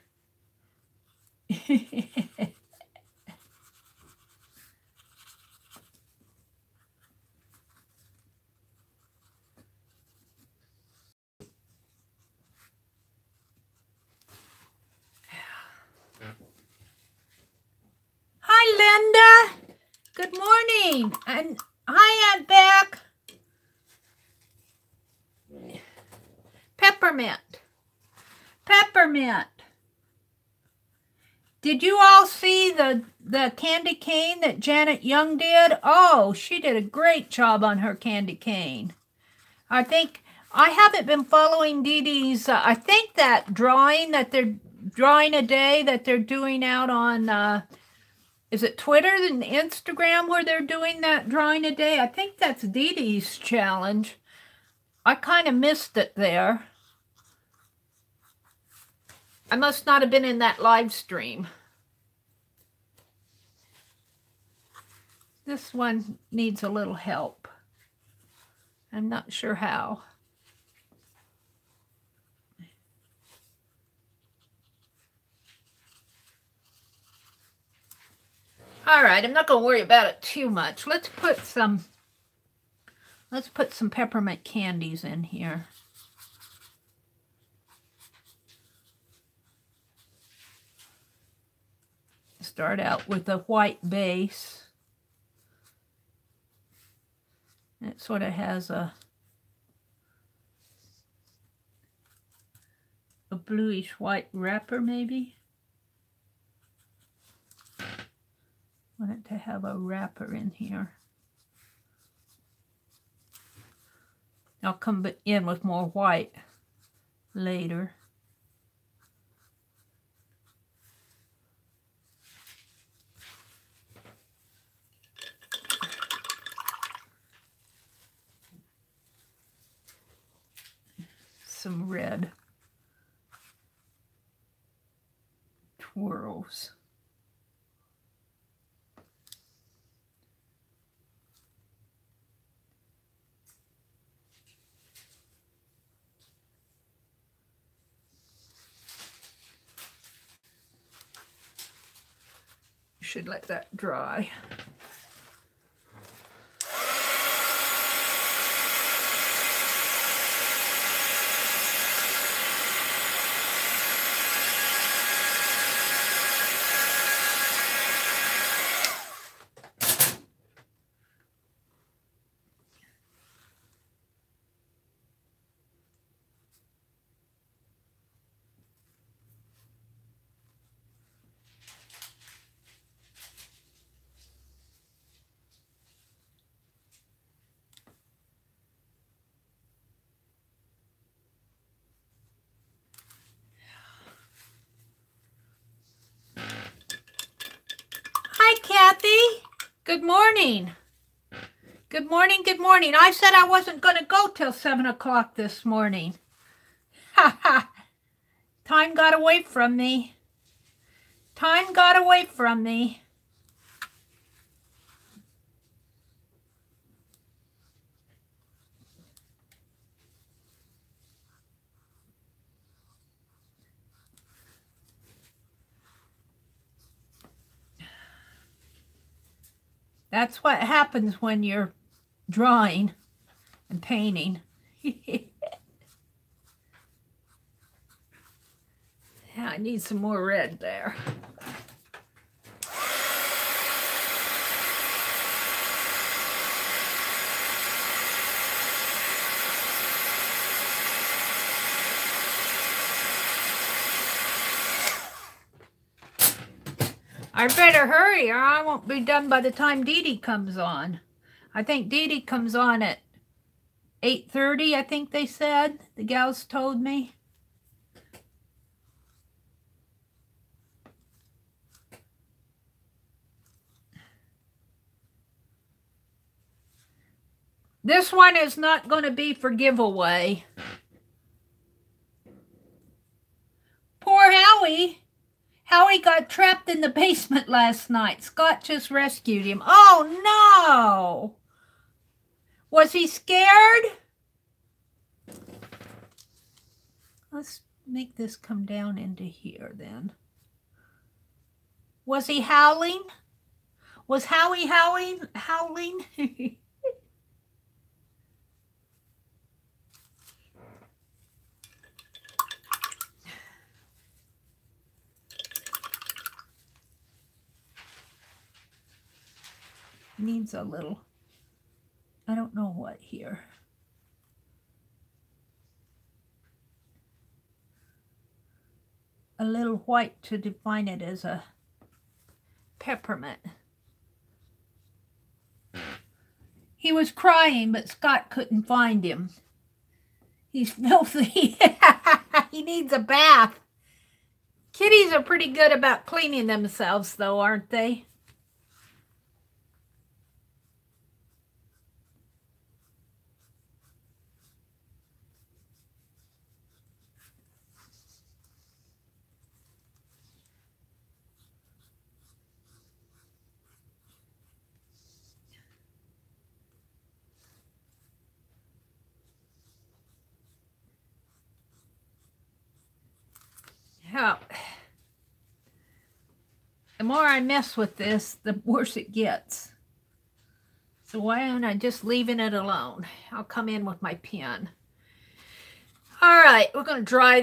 Hi, Linda. Good morning. And hi, Aunt Beck. Peppermint. Peppermint. Did you all see the candy cane that Janet Young did? Oh, she did a great job on her candy cane. I think I haven't been following Dee Dee's. I think that drawing that they're drawing a day that they're doing out on, is it Twitter and Instagram where they're doing that drawing a day? I think that's Dee Dee's challenge. I kind of missed it there. I must not have been in that live stream. This one needs a little help. I'm not sure how. All right, I'm not going to worry about it too much. Let's put some peppermint candies in here. Start out with a white base. It sort of has a bluish white wrapper, maybe. Want it to have a wrapper in here. I'll come in with more white later. Some red twirls. should let that dry. Hi, Kathy. Good morning. Good morning, good morning. I said I wasn't going to go till 7 o'clock this morning. Ha ha. Time got away from me. Time got away from me. That's what happens when you're drawing and painting. Yeah, I need some more red there. I better hurry or I won't be done by the time Dee Dee comes on. I think Dee Dee comes on at 8:30, I think they said. The gals told me. This one is not going to be for giveaway. Poor Howie. Howie got trapped in the basement last night. Scott just rescued him. Oh, no. Was he scared? Let's make this come down into here then. Was he howling? Was Howie howling? Needs a little, I don't know what here. A little white to define it as a peppermint. He was crying, but Scott couldn't find him. He's filthy. He needs a bath. Kitties are pretty good about cleaning themselves, though, aren't they? Yeah. The more I mess with this, the worse it gets. So why am I just leaving it alone? I'll come in with my pen. All right, we're going to dry.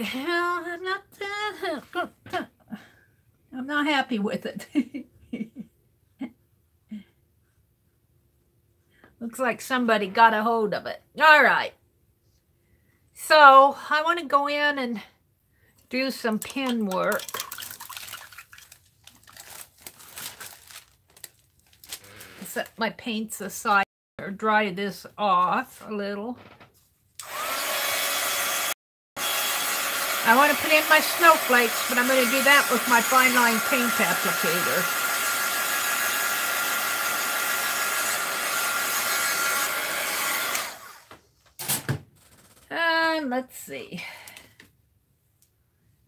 I'm not happy with it. Looks like somebody got a hold of it. All right. So I want to go in and do some pen work. Set my paints aside or dry this off a little. I want to put in my snowflakes, but I'm going to do that with my fine line paint applicator. And let's see.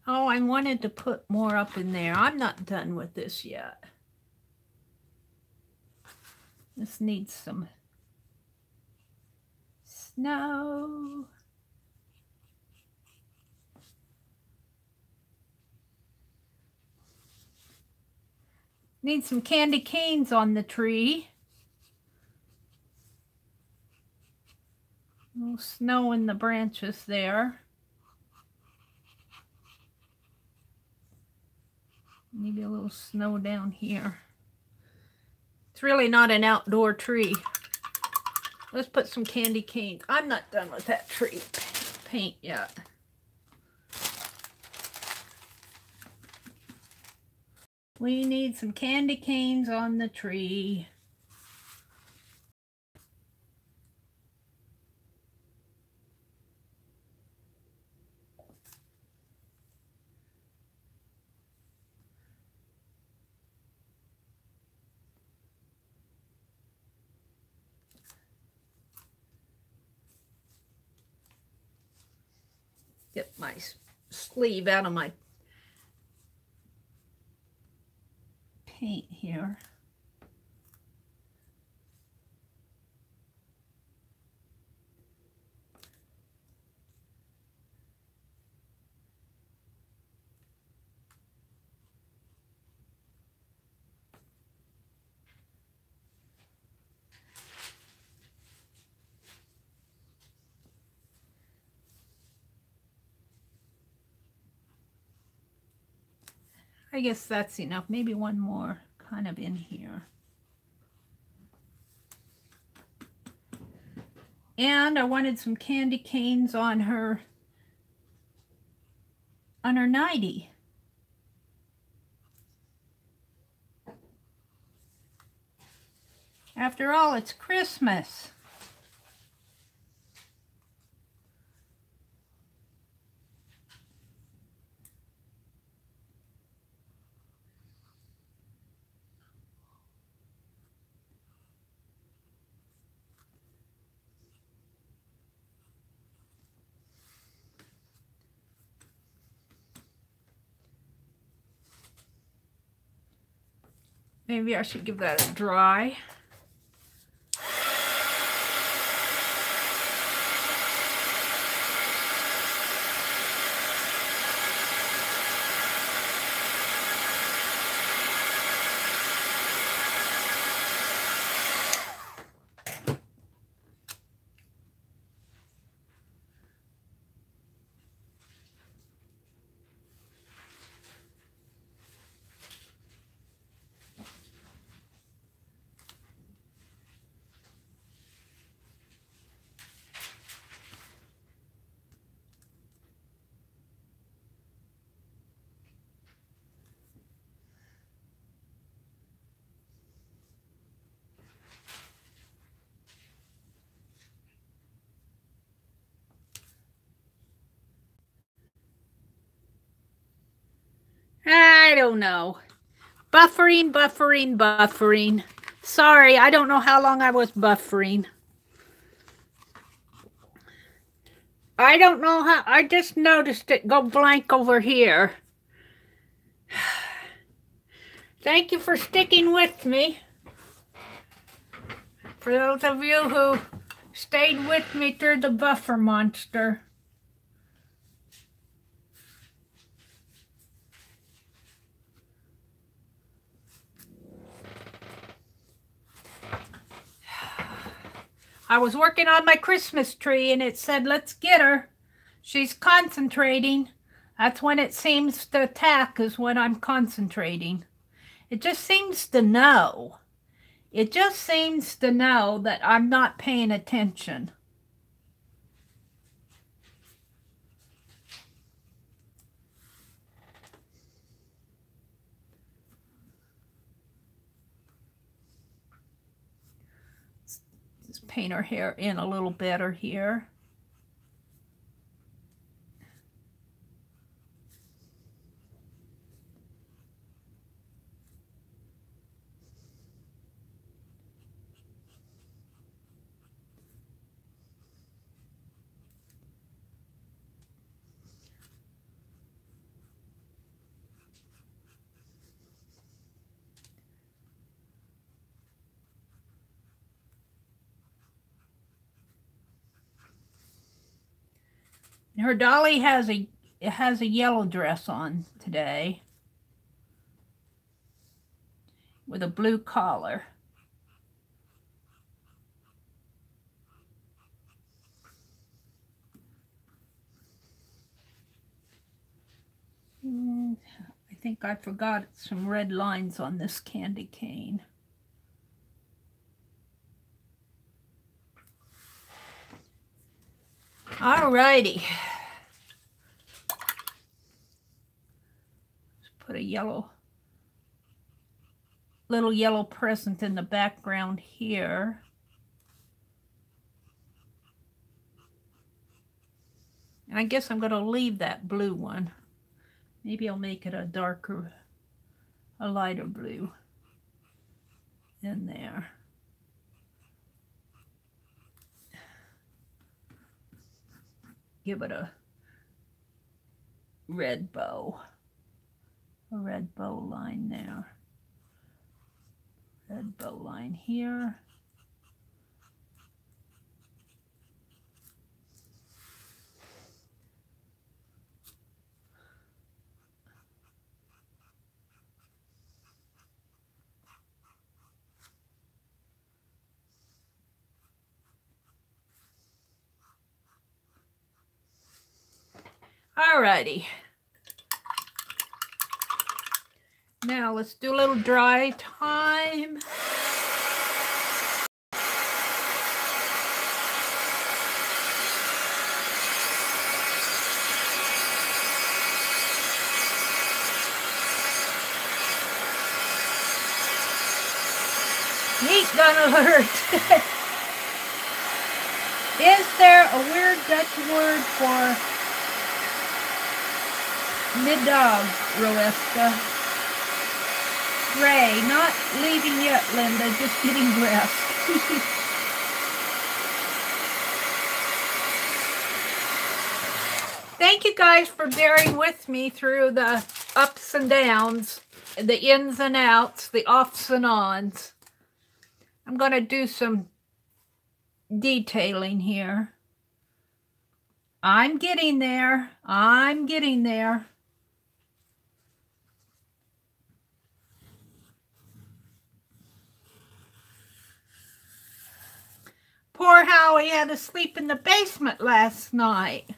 Oh, I wanted to put more up in there. I'm not done with this yet. This needs some snow. Need some candy canes on the tree. A little snow in the branches there. Maybe a little snow down here. It's really not an outdoor tree. Let's put some candy canes. I'm not done with that tree paint yet. We need some candy canes on the tree. Get my sleeve out of my paint here. I guess that's enough. Maybe one more kind of in here. And I wanted some candy canes on her nightie. After all, it's Christmas. Maybe I should give that a dry. I don't know. Buffering. Sorry, I don't know how long I was buffering. I don't know how, I just noticed it go blank over here. Thank you for sticking with me. For those of you who stayed with me through the buffer monster. I was working on my Christmas tree and it said, let's get her. She's concentrating. That's when it seems to attack, is when I'm concentrating. It just seems to know. It just seems to know that I'm not paying attention. Let's paint her hair in a little better here. Her dolly has a yellow dress on today. with a blue collar. I think I forgot some red lines on this candy cane. Alrighty. Let's put a little yellow present in the background here. And I guess I'm going to leave that blue one. Maybe I'll make it a lighter blue in there. Give it a red bow line there. Red bow line here. Alrighty. Now let's do a little dry time. Heat gun alert. Is there a weird Dutch word for middag, Roeska? Ray, not leaving yet, Linda, just getting dressed. Thank you guys for bearing with me through the ups and downs, the ins and outs, the offs and ons. I'm going to do some detailing here. I'm getting there. I'm getting there. Poor Howie had to sleep in the basement last night.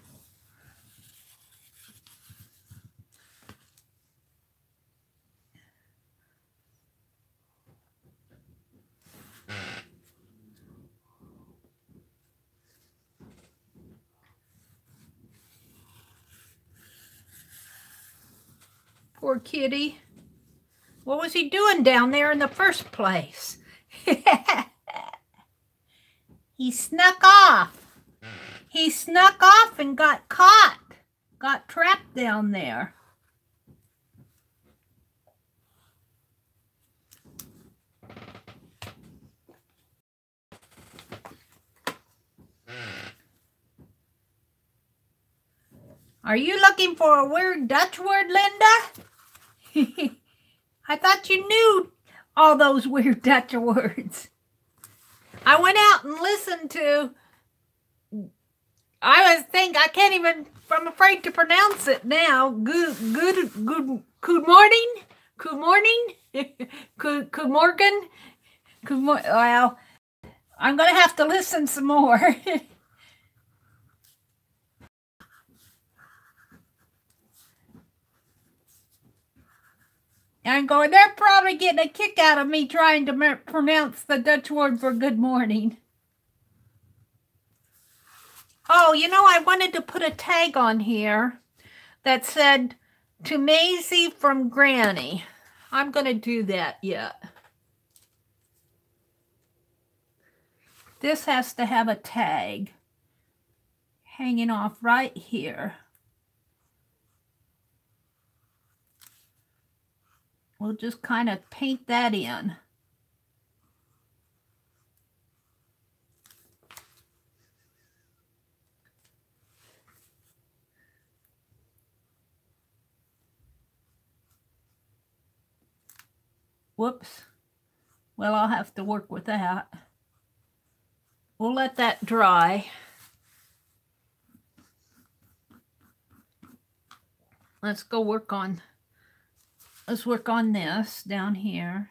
Poor kitty. What was he doing down there in the first place? He snuck off. He snuck off and got caught. Got trapped down there. Are you looking for a weird Dutch word, Linda? I thought you knew all those weird Dutch words. I went out and listened to, I can't even, I'm afraid to pronounce it now. Good morning, good morgen. Well, I'm going to have to listen some more. I'm going, they're probably getting a kick out of me trying to pronounce the Dutch word for good morning. Oh, you know, I wanted to put a tag on here that said, to Maisie from Granny. I'm going to do that yet. This has to have a tag hanging off right here. We'll just kind of paint that in. Whoops. Well, I'll have to work with that. We'll let that dry. Let's work on this down here.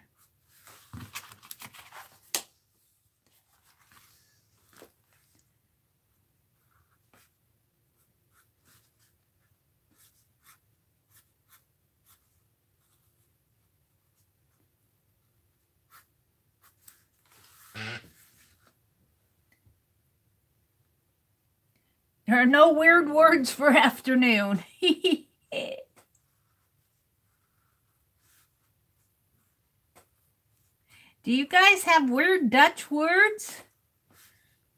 There are no weird words for afternoon. Do you guys have weird Dutch words?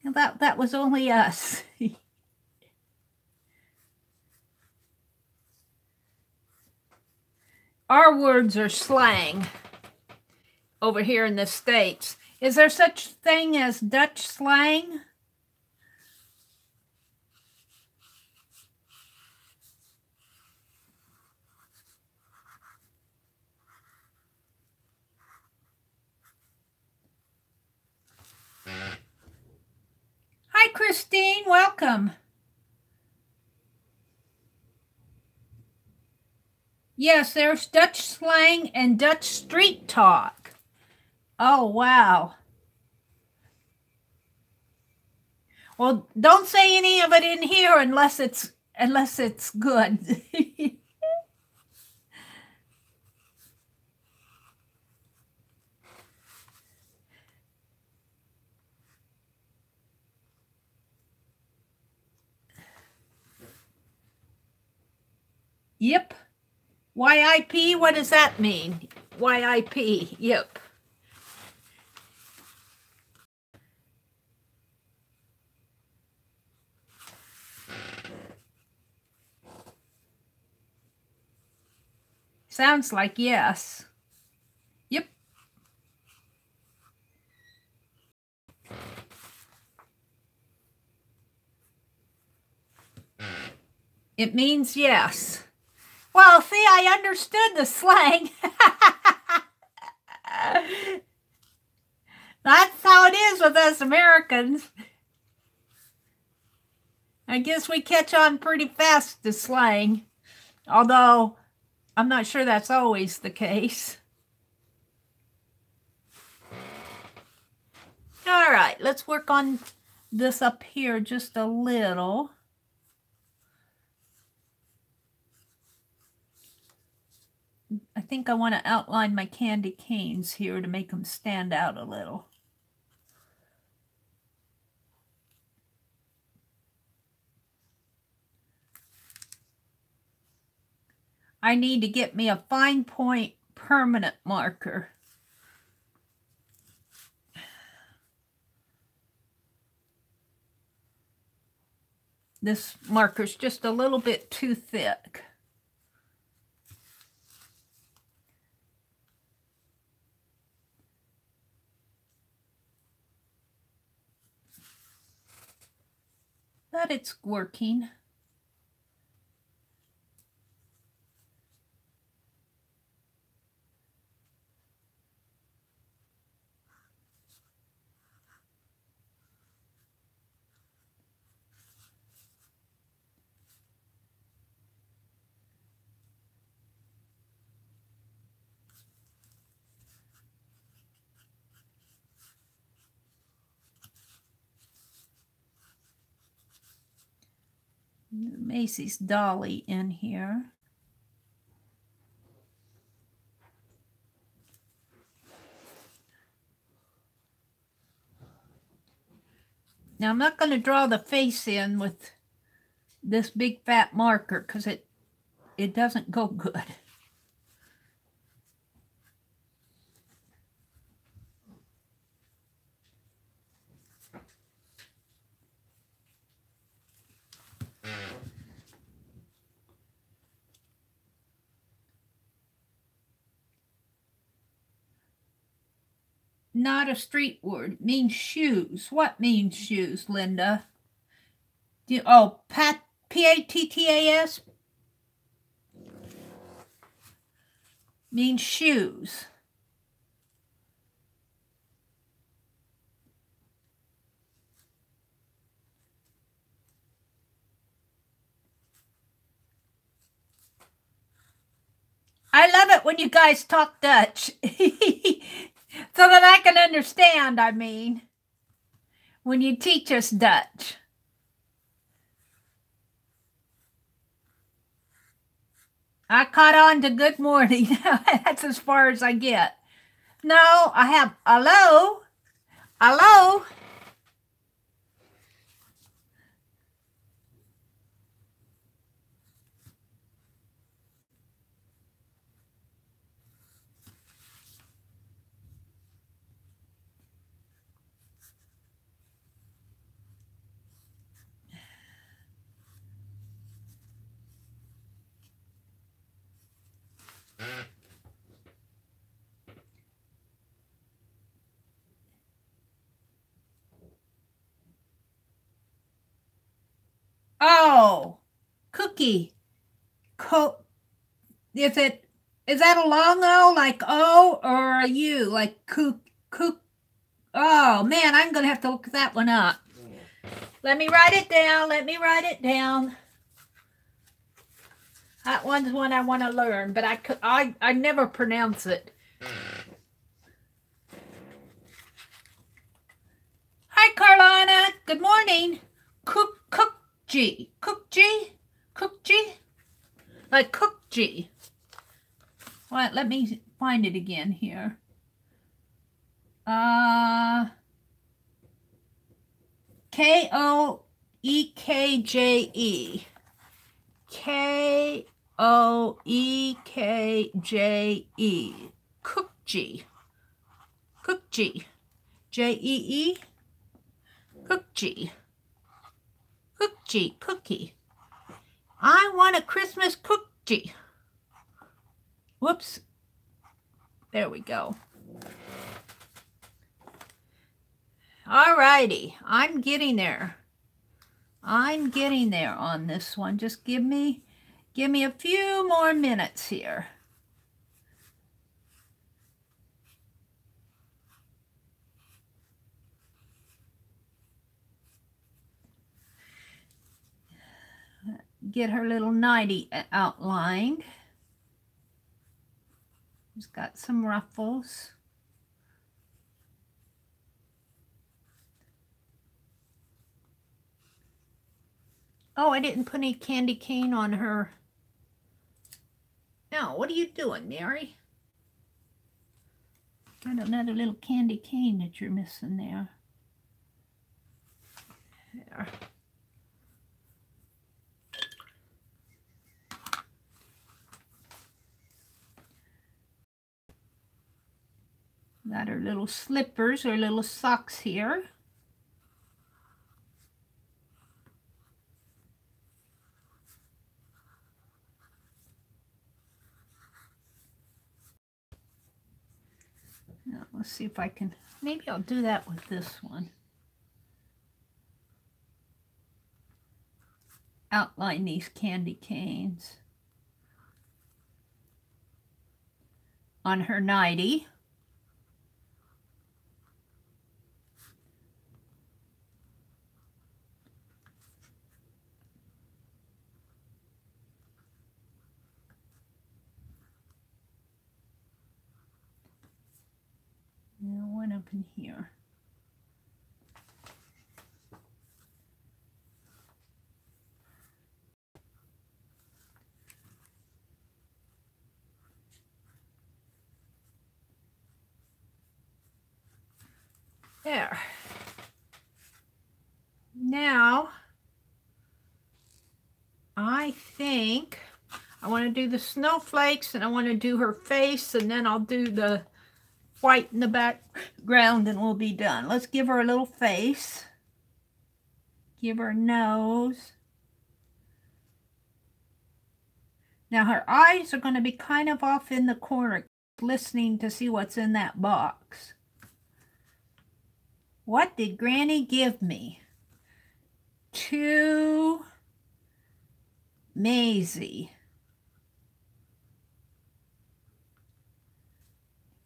That was only us. Our words are slang over here in the States. Is there such thing as Dutch slang? Hi, Christine. Welcome. Yes, there's Dutch slang and Dutch street talk. Oh, wow. Well, don't say any of it in here unless it's good. Yep. YIP, what does that mean? YIP, yep. Sounds like yes. Yep. It means yes. Well, see, I understood the slang. That's how it is with us Americans. I guess we catch on pretty fast to slang, although I'm not sure that's always the case. All right, let's work on this up here just a little. I think I want to outline my candy canes here to make them stand out a little. I need to get me a fine point permanent marker. This marker's just a little bit too thick. But it's working. Macy's dolly in here. Now I'm not going to draw the face in with this big fat marker because it doesn't go good. Not a street word. It means shoes. What means shoes, Linda? Oh, P-A-T-T-A-S means shoes. I love it when you guys talk Dutch. So that I can understand, I mean, when you teach us Dutch. I caught on to good morning. That's as far as I get. No, I have hello. Hello. Oh, cookie. Is that a long O like O or a U like cook? Oh man, I'm gonna have to look that one up. Let me write it down. Let me write it down. That one's one I want to learn, but I never pronounce it. Hi, Carlana. Good morning. Cookji. Like cookji. Well, let me find it again here. Koekje. Koekje. Cookji. Jee. Cookji. Cookie. I want a Christmas cookie. Whoops. There we go. All righty. I'm getting there. I'm getting there on this one. Just give me a few more minutes here. Get her little nightie outlined. She's got some ruffles. Oh, I didn't put any candy cane on her. No, what are you doing, Meri? Got another little candy cane that you're missing there. There. Got her little slippers or little socks here. Now, let's see if I can, maybe I'll do that with this one. Outline these candy canes on her nightie. Now one up in here. There. Now, I think I want to do the snowflakes and I want to do her face and then I'll do the white in the background and we'll be done. Let's give her a little face. Give her a nose. Now her eyes are going to be kind of off in the corner, listening to see what's in that box. What did Granny give me? To Maisie.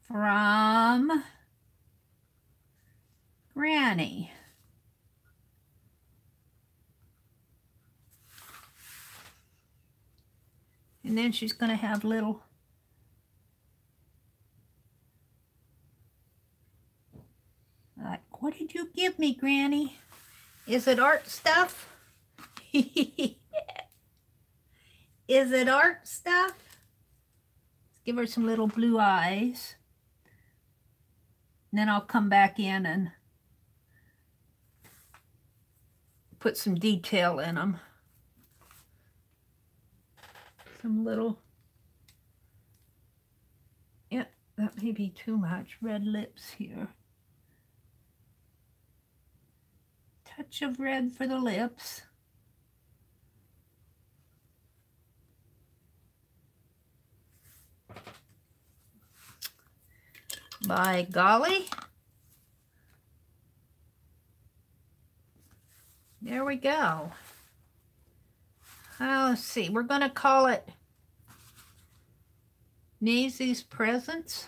From Granny. And then she's going to have little like, what did you give me, Granny? Is it art stuff? Is it art stuff? Let's give her some little blue eyes. And then I'll come back in and put some detail in them. Some little, yeah, that may be too much. Red lips here. Touch of red for the lips. By golly. There we go. Let's see, we're going to call it Maisie's Presents.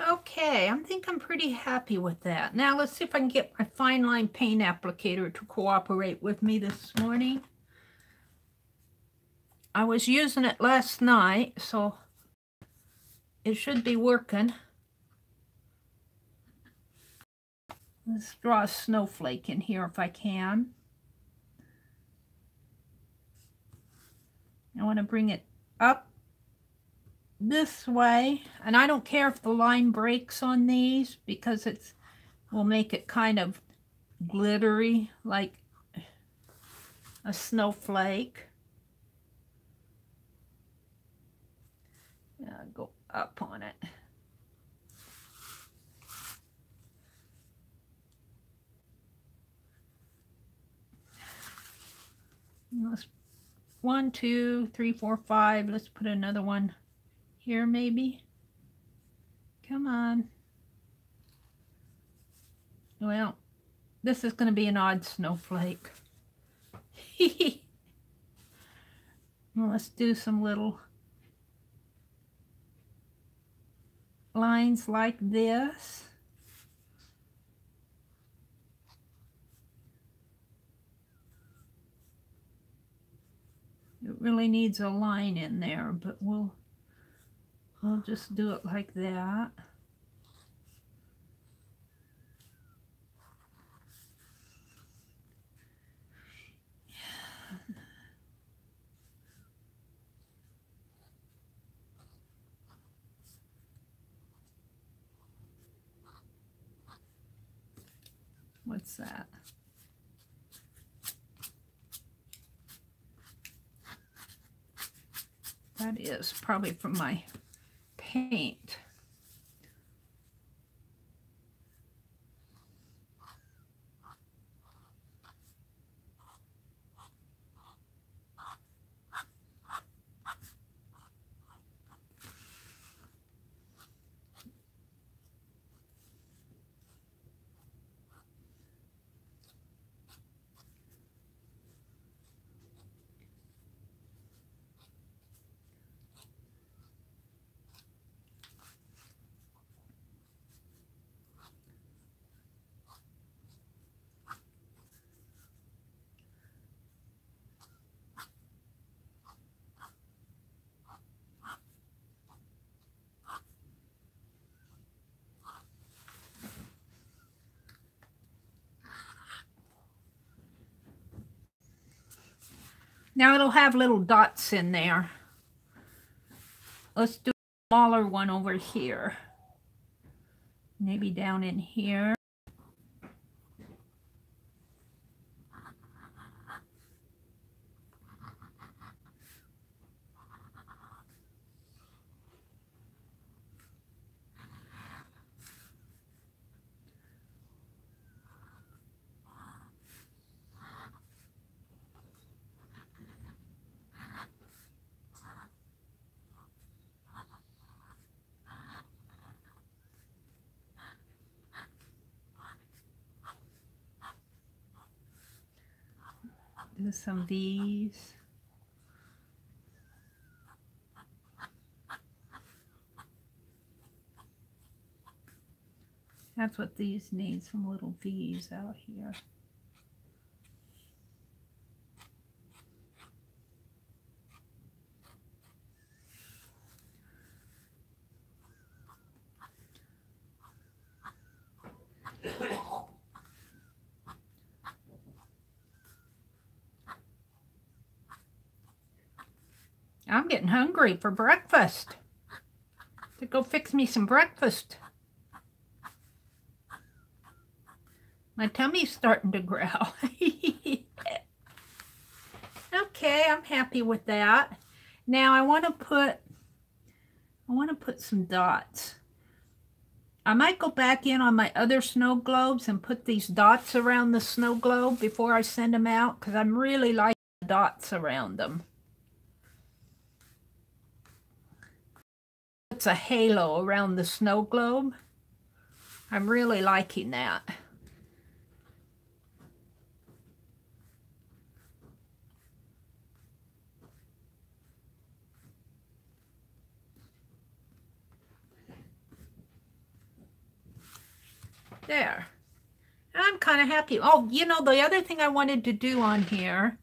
Okay, I think I'm pretty happy with that. Now let's see if I can get my fine line paint applicator to cooperate with me this morning. I was using it last night, so it should be working. Let's draw a snowflake in here if I can. I want to bring it up this way, and I don't care if the line breaks on these because it will make it kind of glittery like a snowflake. Go up on it. Let's 1, 2, 3, 4, 5. Let's put another one here maybe. Come on. Well, this is going to be an odd snowflake. Well, let's do some little lines like this. It really needs a line in there, but I'll just do it like that. What's that? That is probably from my paint. Now it'll have little dots in there. Let's do a smaller one over here. Maybe down in here. Do some of these. That's what these need, some little V's out here. I'm getting hungry for breakfast. To go fix me some breakfast. My tummy's starting to growl. Okay, I'm happy with that. Now I want to put some dots. I might go back in on my other snow globes and put these dots around the snow globe before I send them out, because I'm really liking the dots around them. It's a halo around the snow globe. I'm really liking that. There. I'm kind of happy. Oh, you know, the other thing I wanted to do on here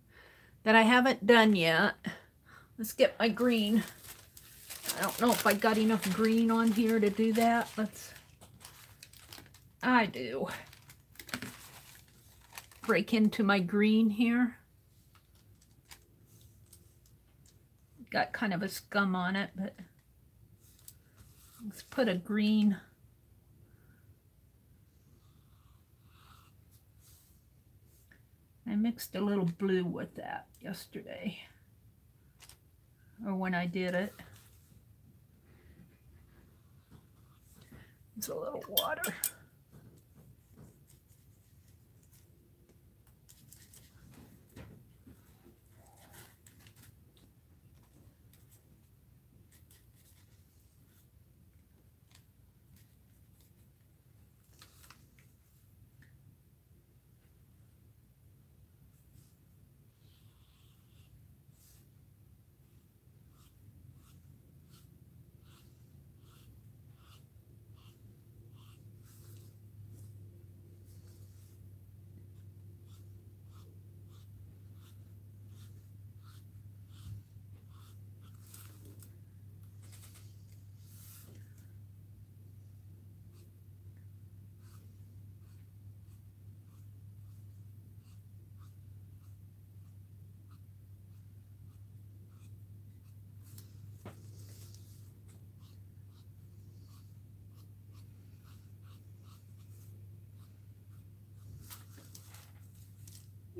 that I haven't done yet. Let's get my green. I don't know if I got enough green on here to do that. I do. Break into my green here. Got kind of a scum on it, but let's put a green. I mixed a little blue with that yesterday, or when I did it. It's a little water.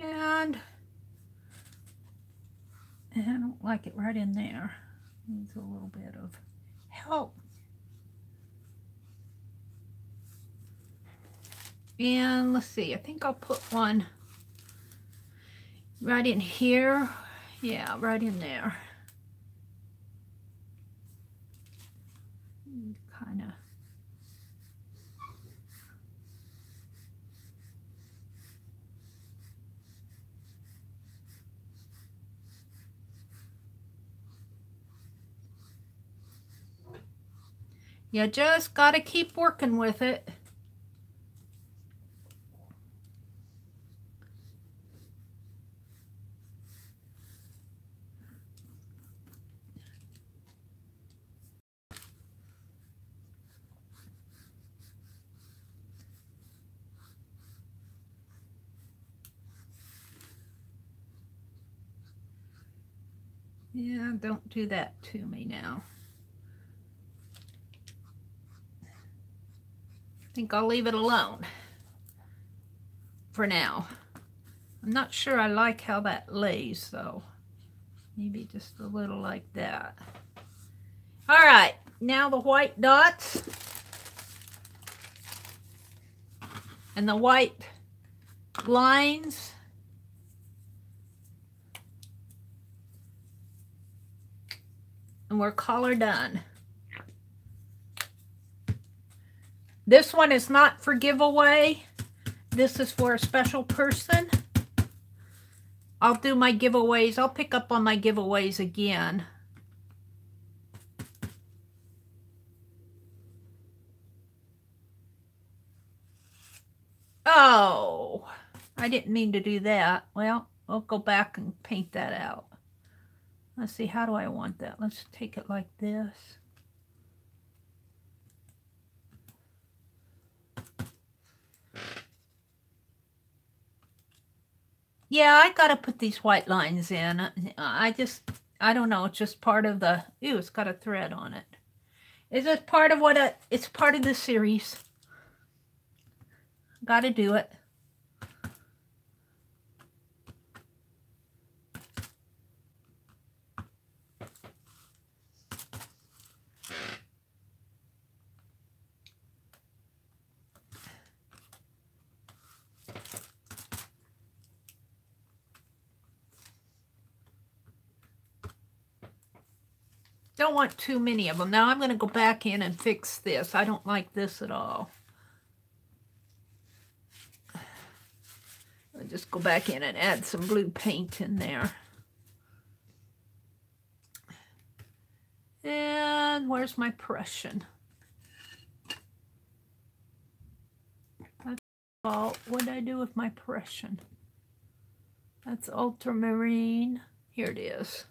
And I don't like it right in there. Needs a little bit of help. And let's see, I think I'll put one right in here. Yeah, right in there. Kind of. You just got to keep working with it. Yeah, don't do that to me now. I think I'll leave it alone for now. I'm not sure I like how that lays, though. Maybe just a little like that. All right, now the white dots and the white lines. And we're color done. This one is not for giveaway. This is for a special person. I'll do my giveaways. I'll pick up on my giveaways again. Oh, I didn't mean to do that. Well, I'll go back and paint that out. Let's see, how do I want that? Let's take it like this. Yeah, I gotta put these white lines in. I don't know, it's just part of the, ew, it's got a thread on it. Is it part of what, it's part of the series. Gotta do it. Don't want too many of them. Now I'm going to go back in and fix this. I don't like this at all. I'll just go back in and add some blue paint in there. And where's my Prussian? That's all. What did I do with my Prussian? That's ultramarine. Here it is.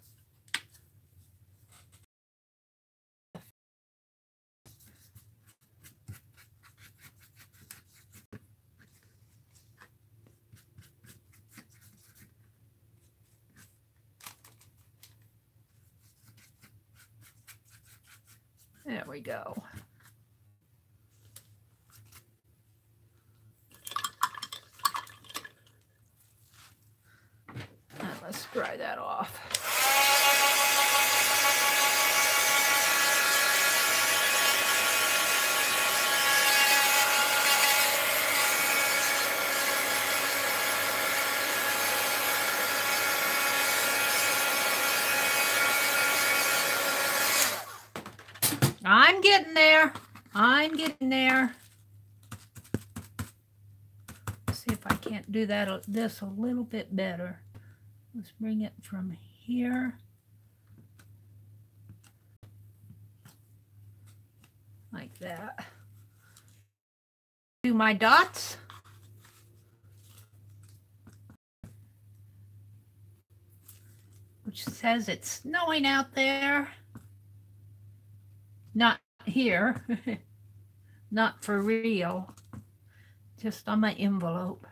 There we go. Now let's dry that off. I'm getting there. I'm getting there. Let's see if I can't do this a little bit better. Let's bring it from here. Like that. Do my dots. Which says it's snowing out there. Not here, not for real, just on my envelope.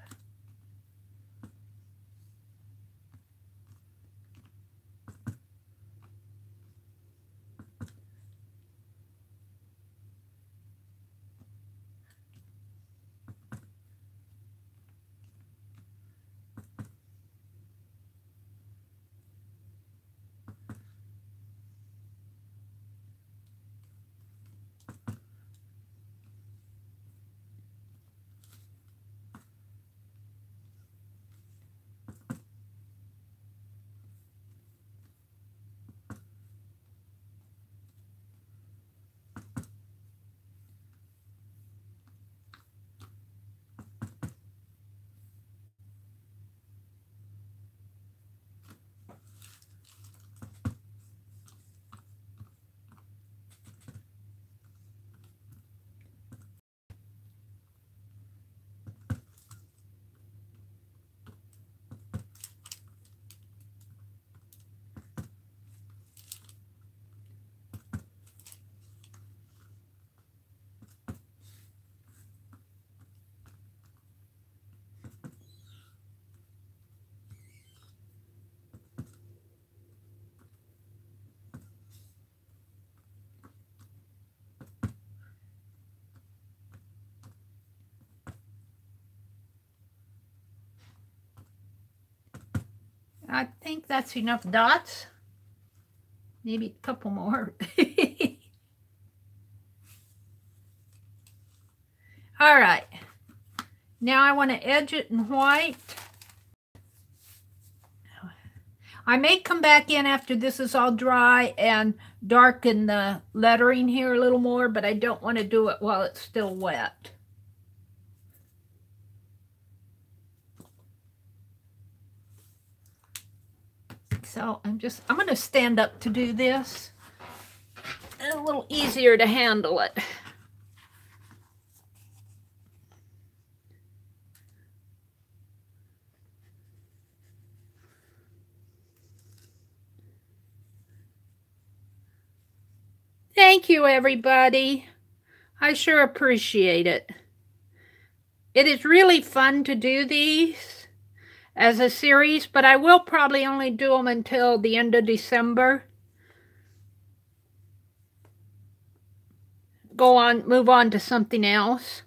I think that's enough dots. Maybe a couple more. All right. Now I want to edge it in white. I may come back in after this is all dry and darken the lettering here a little more, but I don't want to do it while it's still wet. So I'm going to stand up to do this. It's a little easier to handle it. Thank you, everybody. I sure appreciate it. It is really fun to do these as a series, but I will probably only do them until the end of December. Move on to something else.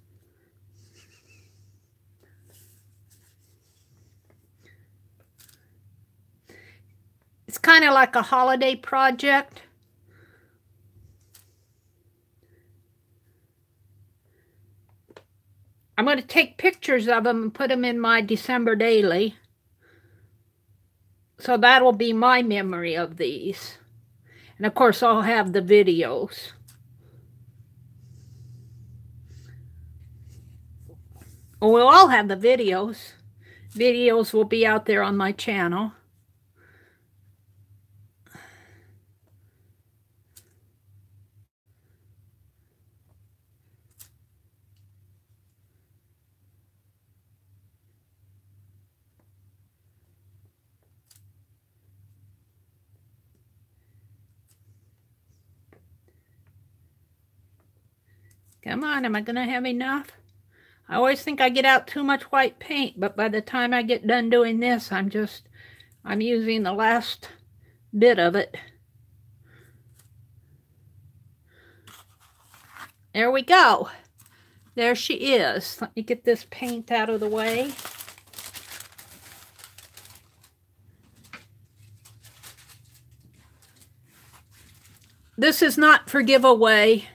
It's kind of like a holiday project. I'm going to take pictures of them and put them in my December daily. So that'll be my memory of these. And of course, I'll have the videos. Well, we'll all have the videos. Videos will be out there on my channel. Come on, am I going to have enough? I always think I get out too much white paint, but by the time I get done doing this, I'm using the last bit of it. There we go. There she is. Let me get this paint out of the way. This is not for giveaway.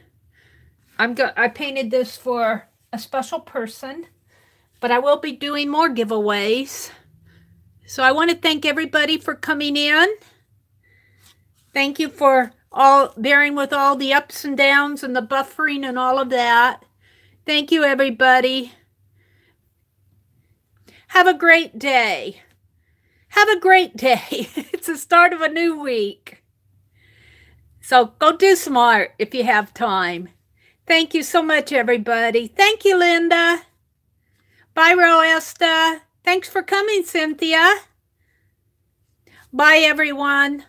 I painted this for a special person, but I will be doing more giveaways. So I want to thank everybody for coming in. Thank you for all bearing with all the ups and downs and the buffering and all of that. Thank you, everybody. Have a great day. Have a great day. It's the start of a new week. So go do some art if you have time. Thank you so much, everybody. Thank you, Linda. Bye, Roesta. Thanks for coming, Cynthia. Bye, everyone.